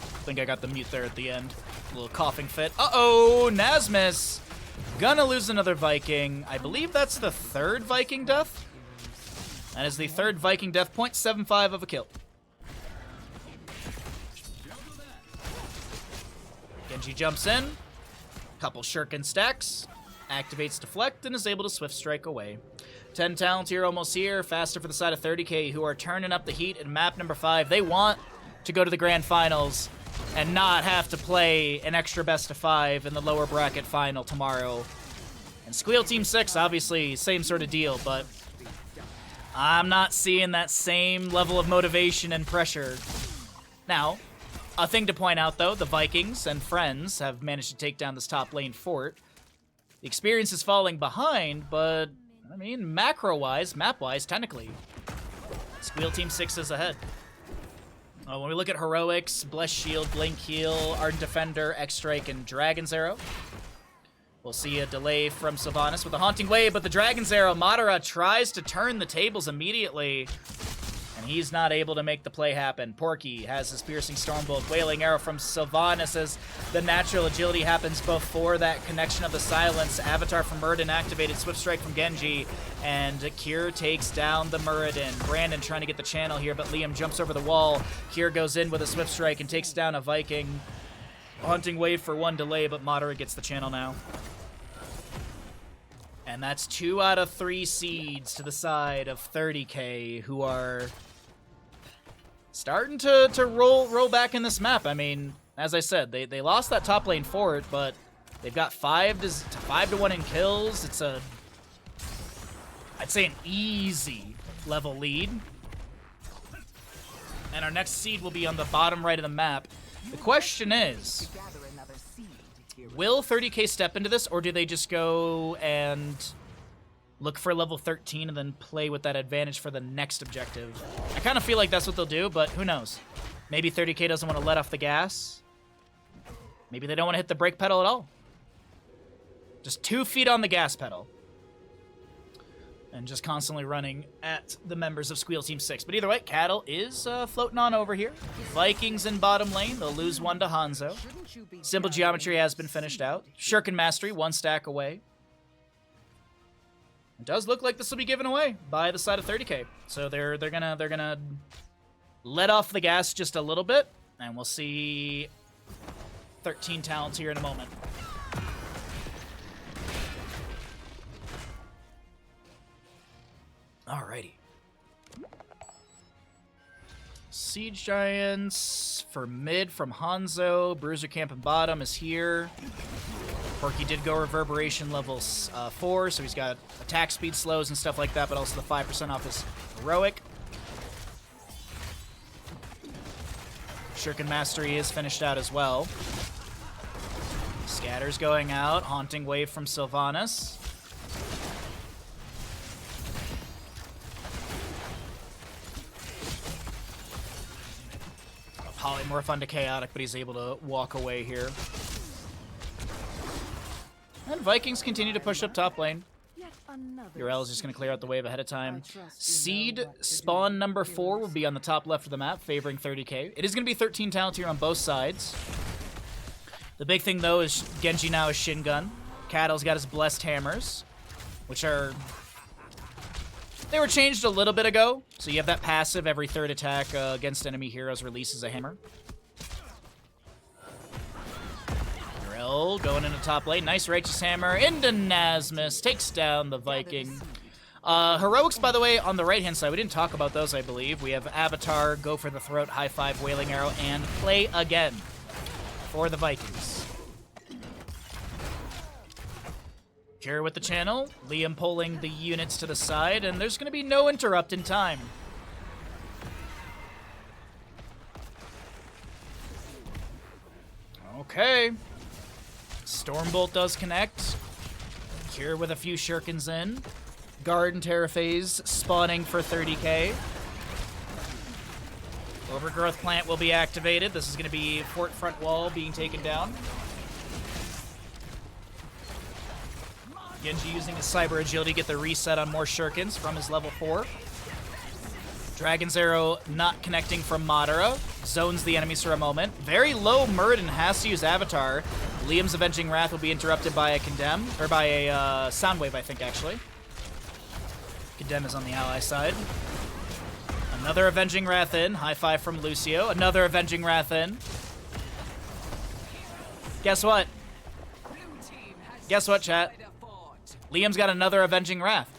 I think I got the mute there at the end. A little coughing fit. Uh-oh, Nasmus gonna lose another Viking. I believe that's the third Viking death. That is the third Viking death, 0.75 of a kill. Genji jumps in, couple shuriken stacks, activates Deflect, and is able to Swift Strike away. 10 talent here, almost here. Faster for the side of 30k, who are turning up the heat in map number 5. They want to go to the grand finals and not have to play an extra best of 5 in the lower bracket final tomorrow. And Squeal Team 6, obviously, same sort of deal, but I'm not seeing that same level of motivation and pressure. Now, a thing to point out, though, the Vikings and friends have managed to take down this top lane fort. The experience is falling behind, but, I mean, macro-wise, map-wise, technically, Squeal Team 6 is ahead. When we look at Heroics, Bless Shield, Blink Heal, Ardent Defender, X-Strike, and Dragon's Arrow, we'll see a delay from Sylvanas with a Haunting Wave, but the Dragon's Arrow, Madara tries to turn the tables immediately. And he's not able to make the play happen. Porky has his piercing Stormbolt. Wailing Arrow from Sylvanas as the natural agility happens before that connection of the silence. Avatar from Muradin activated. Swift Strike from Genji. And Kyr takes down the Muradin. Brandon trying to get the channel here, but Liam jumps over the wall. Kyr goes in with a Swift Strike and takes down a Viking. Haunting Wave for one delay, but Madara gets the channel now. And that's 2 out of 3 seeds to the side of 30K, who are starting to roll back in this map. I mean, as I said, they lost that top lane fort, but they've got 5 to 1 in kills. It's I'd say an easy level lead. And our next seed will be on the bottom right of the map. The question is, will 30K step into this, or do they just go and look for level 13 and then play with that advantage for the next objective? I kind of feel like that's what they'll do, but who knows? Maybe 30K doesn't want to let off the gas. Maybe they don't want to hit the brake pedal at all. Just 2 feet on the gas pedal. And just constantly running at the members of Squeal Team 6. But either way, Cattle is floating on over here. Vikings in bottom lane. They'll lose 1 to Hanzo. Simple Geometry has been finished out. Shuriken Mastery, 1 stack away. It does look like this will be given away by the side of 30K. So they're gonna let off the gas just a little bit, and we'll see 13 talents here in a moment. Alrighty. Siege Giants for mid from Hanzo. Bruiser Camp and bottom is here. Porky did go Reverberation level 4, so he's got attack speed slows and stuff like that, but also the 5% off his heroic. Shuriken Mastery is finished out as well. Scatter's going out. Haunting Wave from Sylvanas. Polymorph onto Chaotic, but he's able to walk away here. And Vikings continue to push up top lane. Urel is just going to clear out the wave ahead of time. Seed spawn number 4 will be on the top left of the map, favoring 30K. It is going to be 13 talent here on both sides. The big thing, though, is Genji now is Shin Gun. Cattle's got his Blessed Hammers, which are... They were changed a little bit ago, so you have that passive every 3rd attack against enemy heroes releases a hammer. Urel going into top lane. Nice Righteous Hammer into Nasmus. Takes down the Viking. Heroics, by the way, on the right-hand side. We didn't talk about those, I believe. We have Avatar, Go for the Throat, High Five, Wailing Arrow, and Play Again for the Vikings. Kyr with the channel, Liam pulling the units to the side, and there's going to be no interrupt in time. Okay. Stormbolt does connect. Kyr with a few shurikens in. Guard and Terra Phase spawning for 30K. Overgrowth Plant will be activated. This is going to be fort front wall being taken down. Genji using his Cyber Agility to get the reset on more shurikens from his level 4. Dragon's Arrow not connecting from Madara. Zones the enemies for a moment. Very low Muradin has to use Avatar. Liam's Avenging Wrath will be interrupted by a Condemn, or by a Soundwave, I think, actually. Condemn is on the ally side. Another Avenging Wrath in. High five from Lucio. Another Avenging Wrath in. Guess what? Guess what, chat? Liam's got another Avenging Wrath.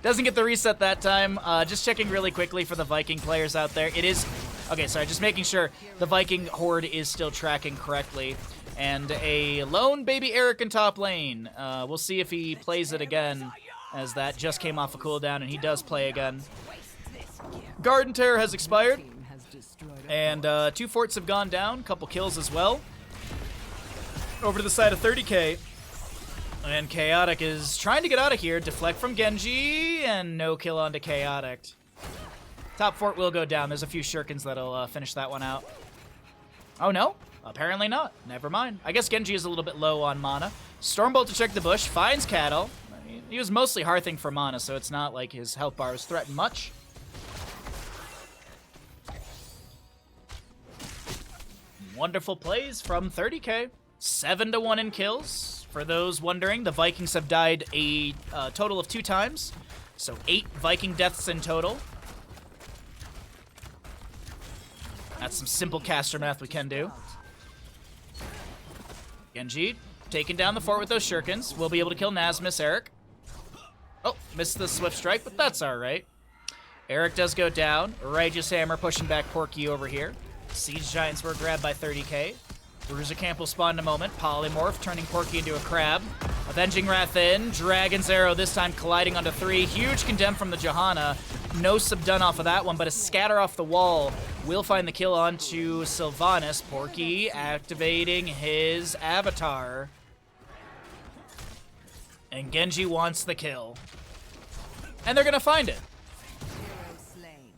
Doesn't get the reset that time. Just checking really quickly for the Viking players out there. It is... Okay, sorry, just making sure the Viking horde is still tracking correctly. And a lone baby Eric in top lane. We'll see if he plays it again, as that just came off a cooldown, and he does play again. Garden Terror has expired. And 2 forts have gone down. Couple kills as well. Over to the side of 30K. And Chaotic is trying to get out of here. Deflect from Genji, and no kill onto Chaotic. Top fort will go down. There's a few shurikens that'll finish that one out. Oh, no? Apparently not. Never mind. I guess Genji is a little bit low on mana. Stormbolt to check the bush. Finds Cattle. He was mostly hearthing for mana, so it's not like his health bar is threatened much. Wonderful plays from 30k. 7-1 in kills. For those wondering, the Vikings have died a total of 2 times. So 8 Viking deaths in total. That's some simple caster math we can do. Genji taking down the fort with those shurikens. We'll be able to kill Nazmus, Eric. Oh, missed the swift strike, but that's alright. Eric does go down. Righteous Hammer pushing back Porky over here. Siege Giants were grabbed by 30k. Bruiser Camp will spawn in a moment. Polymorph turning Porky into a crab. Avenging Wrath in. Dragon's Arrow this time colliding onto 3. Huge condemn from the Johanna. No subdone off of that one, but a scatter off the wall will find the kill onto Sylvanas. Porky activating his avatar. And Genji wants the kill. And they're gonna find it. Hero slain.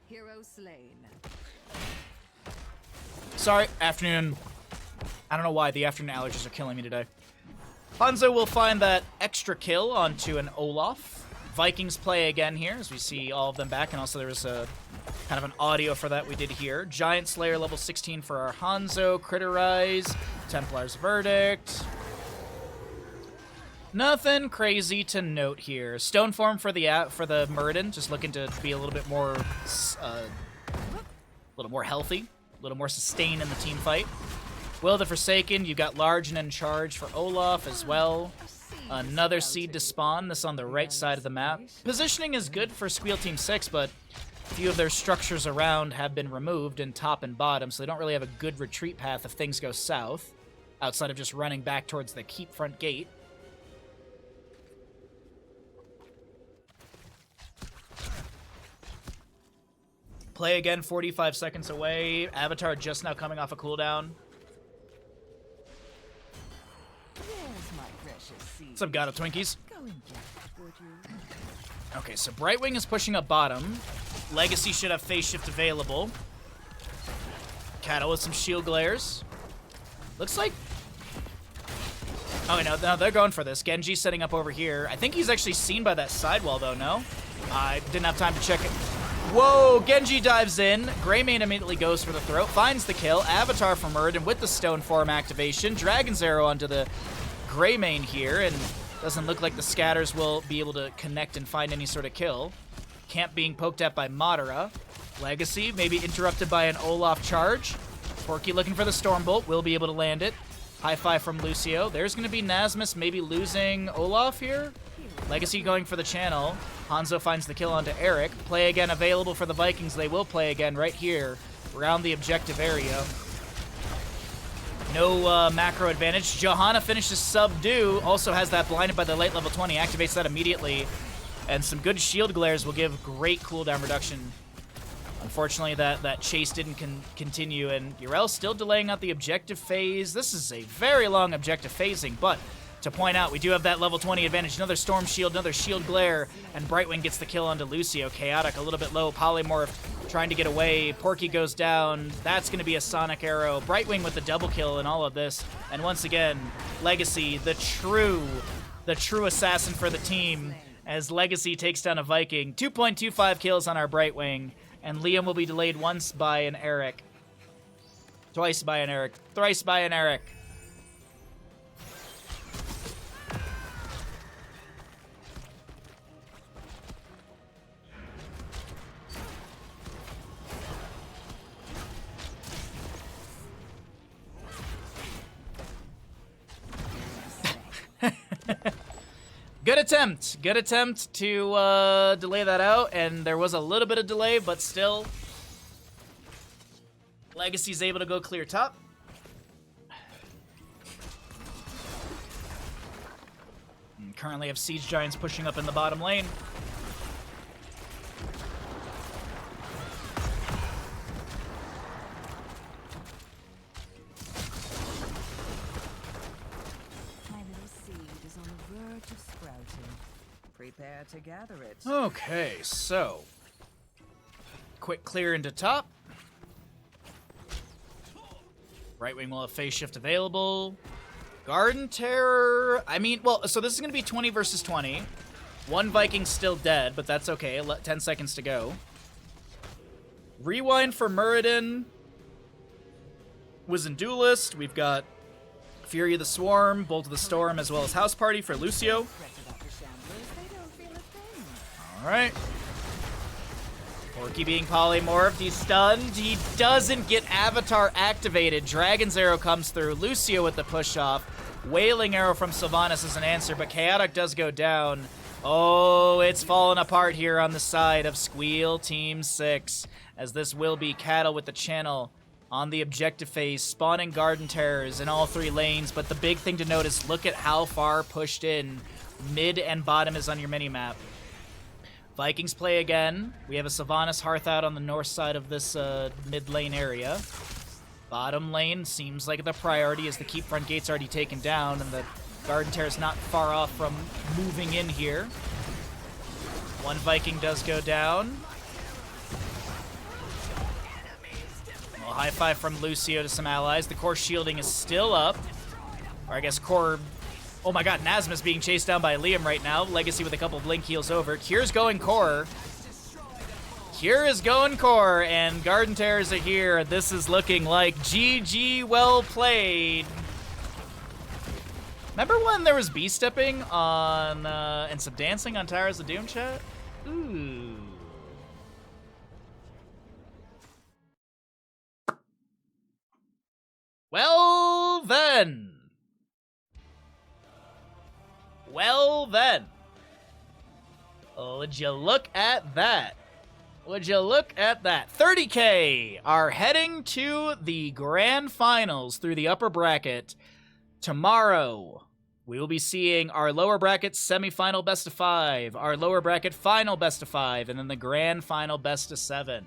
Hero slain. Sorry, afternoon. I don't know why the afternoon allergies are killing me today. Hanzo will find that extra kill onto an Olaf. Vikings play again here, as we see all of them back, and also there was a kind of an audio for that we did here. Giant Slayer level 16 for our Hanzo, Critterize, Templar's Verdict. Nothing crazy to note here. Stone Form for the Muradin, just looking to be a little bit more, healthy, a little more sustained in the team fight. Will the Forsaken, you've got Large and in charge for Olaf as well. Another seed to spawn, this on the right side of the map. Positioning is good for Squeal Team 6, but a few of their structures around have been removed in top and bottom, so they don't really have a good retreat path if things go south, outside of just running back towards the keep front gate. Play again, 45 seconds away. Avatar just now coming off a cooldown. What's up, Gato Twinkies? Okay, so Brightwing is pushing up bottom. Legacy should have phase shift available. Cattle with some shield glares. Looks like... Oh, no, they're going for this. Genji setting up over here. I think he's actually seen by that sidewall, though, no? I didn't have time to check it. Whoa, Genji dives in. Greymane immediately goes for the throat, finds the kill. Avatar for Muradin with the Stone Form activation. Dragon's Arrow onto the Greymane here, and doesn't look like the scatters will be able to connect and find any sort of kill. Camp being poked at by Madara. Legacy maybe interrupted by an Olaf charge. Porky looking for the Stormbolt, will be able to land it. High five from Lucio. There's going to be Nazmus maybe losing Olaf here. Legacy going for the channel. Hanzo finds the kill onto Eric. Play again available for the Vikings. They will play again right here around the objective area. No macro advantage. Johanna finishes subdue. Also has that blinded by the late level 20. Activates that immediately. And some good shield glares will give great cooldown reduction. Unfortunately, that chase didn't continue. And Urel still delaying out the objective phase. This is a very long objective phasing. But to point out, we do have that level 20 advantage. Another Storm Shield, another Shield Glare. And Brightwing gets the kill onto Lucio. Chaotic a little bit low. Polymorph trying to get away. Porky goes down. That's going to be a Sonic Arrow. Brightwing with the double kill in all of this. And once again, Legacy, the true assassin for the team, as Legacy takes down a Viking. 2.25 kills on our Brightwing. And Liam will be delayed once by an Eric. Twice by an Eric. Thrice by an Eric. Good attempt to delay that out, and there was a little bit of delay, but still, Legacy's able to go clear top. And currently have Siege Giants pushing up in the bottom lane. Prepare to gather it. Okay, so quick clear into top. Brightwing will have phase shift available. Garden Terror. I mean, well, so this is going to be 20 versus 20. One Viking's still dead, but that's okay. 10 seconds to go. Rewind for Muradin. Wizened Duelist. We've got Fury of the Swarm, Bolt of the Storm, as well as House Party for Lucio. Alright. Orky being polymorphed. He's stunned. He doesn't get Avatar activated. Dragon's Arrow comes through. Lucio with the push-off. Wailing Arrow from Sylvanas is an answer, but Chaotic does go down. Oh, it's falling apart here on the side of Squeal Team 6, as this will be Cattle with the channel on the objective phase, spawning Garden Terrors in all 3 lanes, but the big thing to note is look at how far pushed in mid and bottom is on your minimap. Vikings play again. We have a Sylvanas Hearth out on the north side of this mid lane area. Bottom lane seems like the priority as the keep front gate's already taken down, and the Garden Terror's not far off from moving in here. One Viking does go down. Well, high five from Lucio to some allies. The core shielding is still up. Or I guess core... Oh my god, Nazma's being chased down by Liam right now. Legacy with a couple blink heals over. Kyr's going core. Kyr is going core, and Garden Terrors are here. This is looking like GG well played. Remember when there was B-stepping on, and some dancing on Towers of Doom chat? Ooh. Well then. Well then. Would you look at that? Would you look at that? 30K are heading to the grand finals through the upper bracket. Tomorrow, we will be seeing our lower bracket semifinal best of 5, our lower bracket final best of 5, and then the grand final best of 7.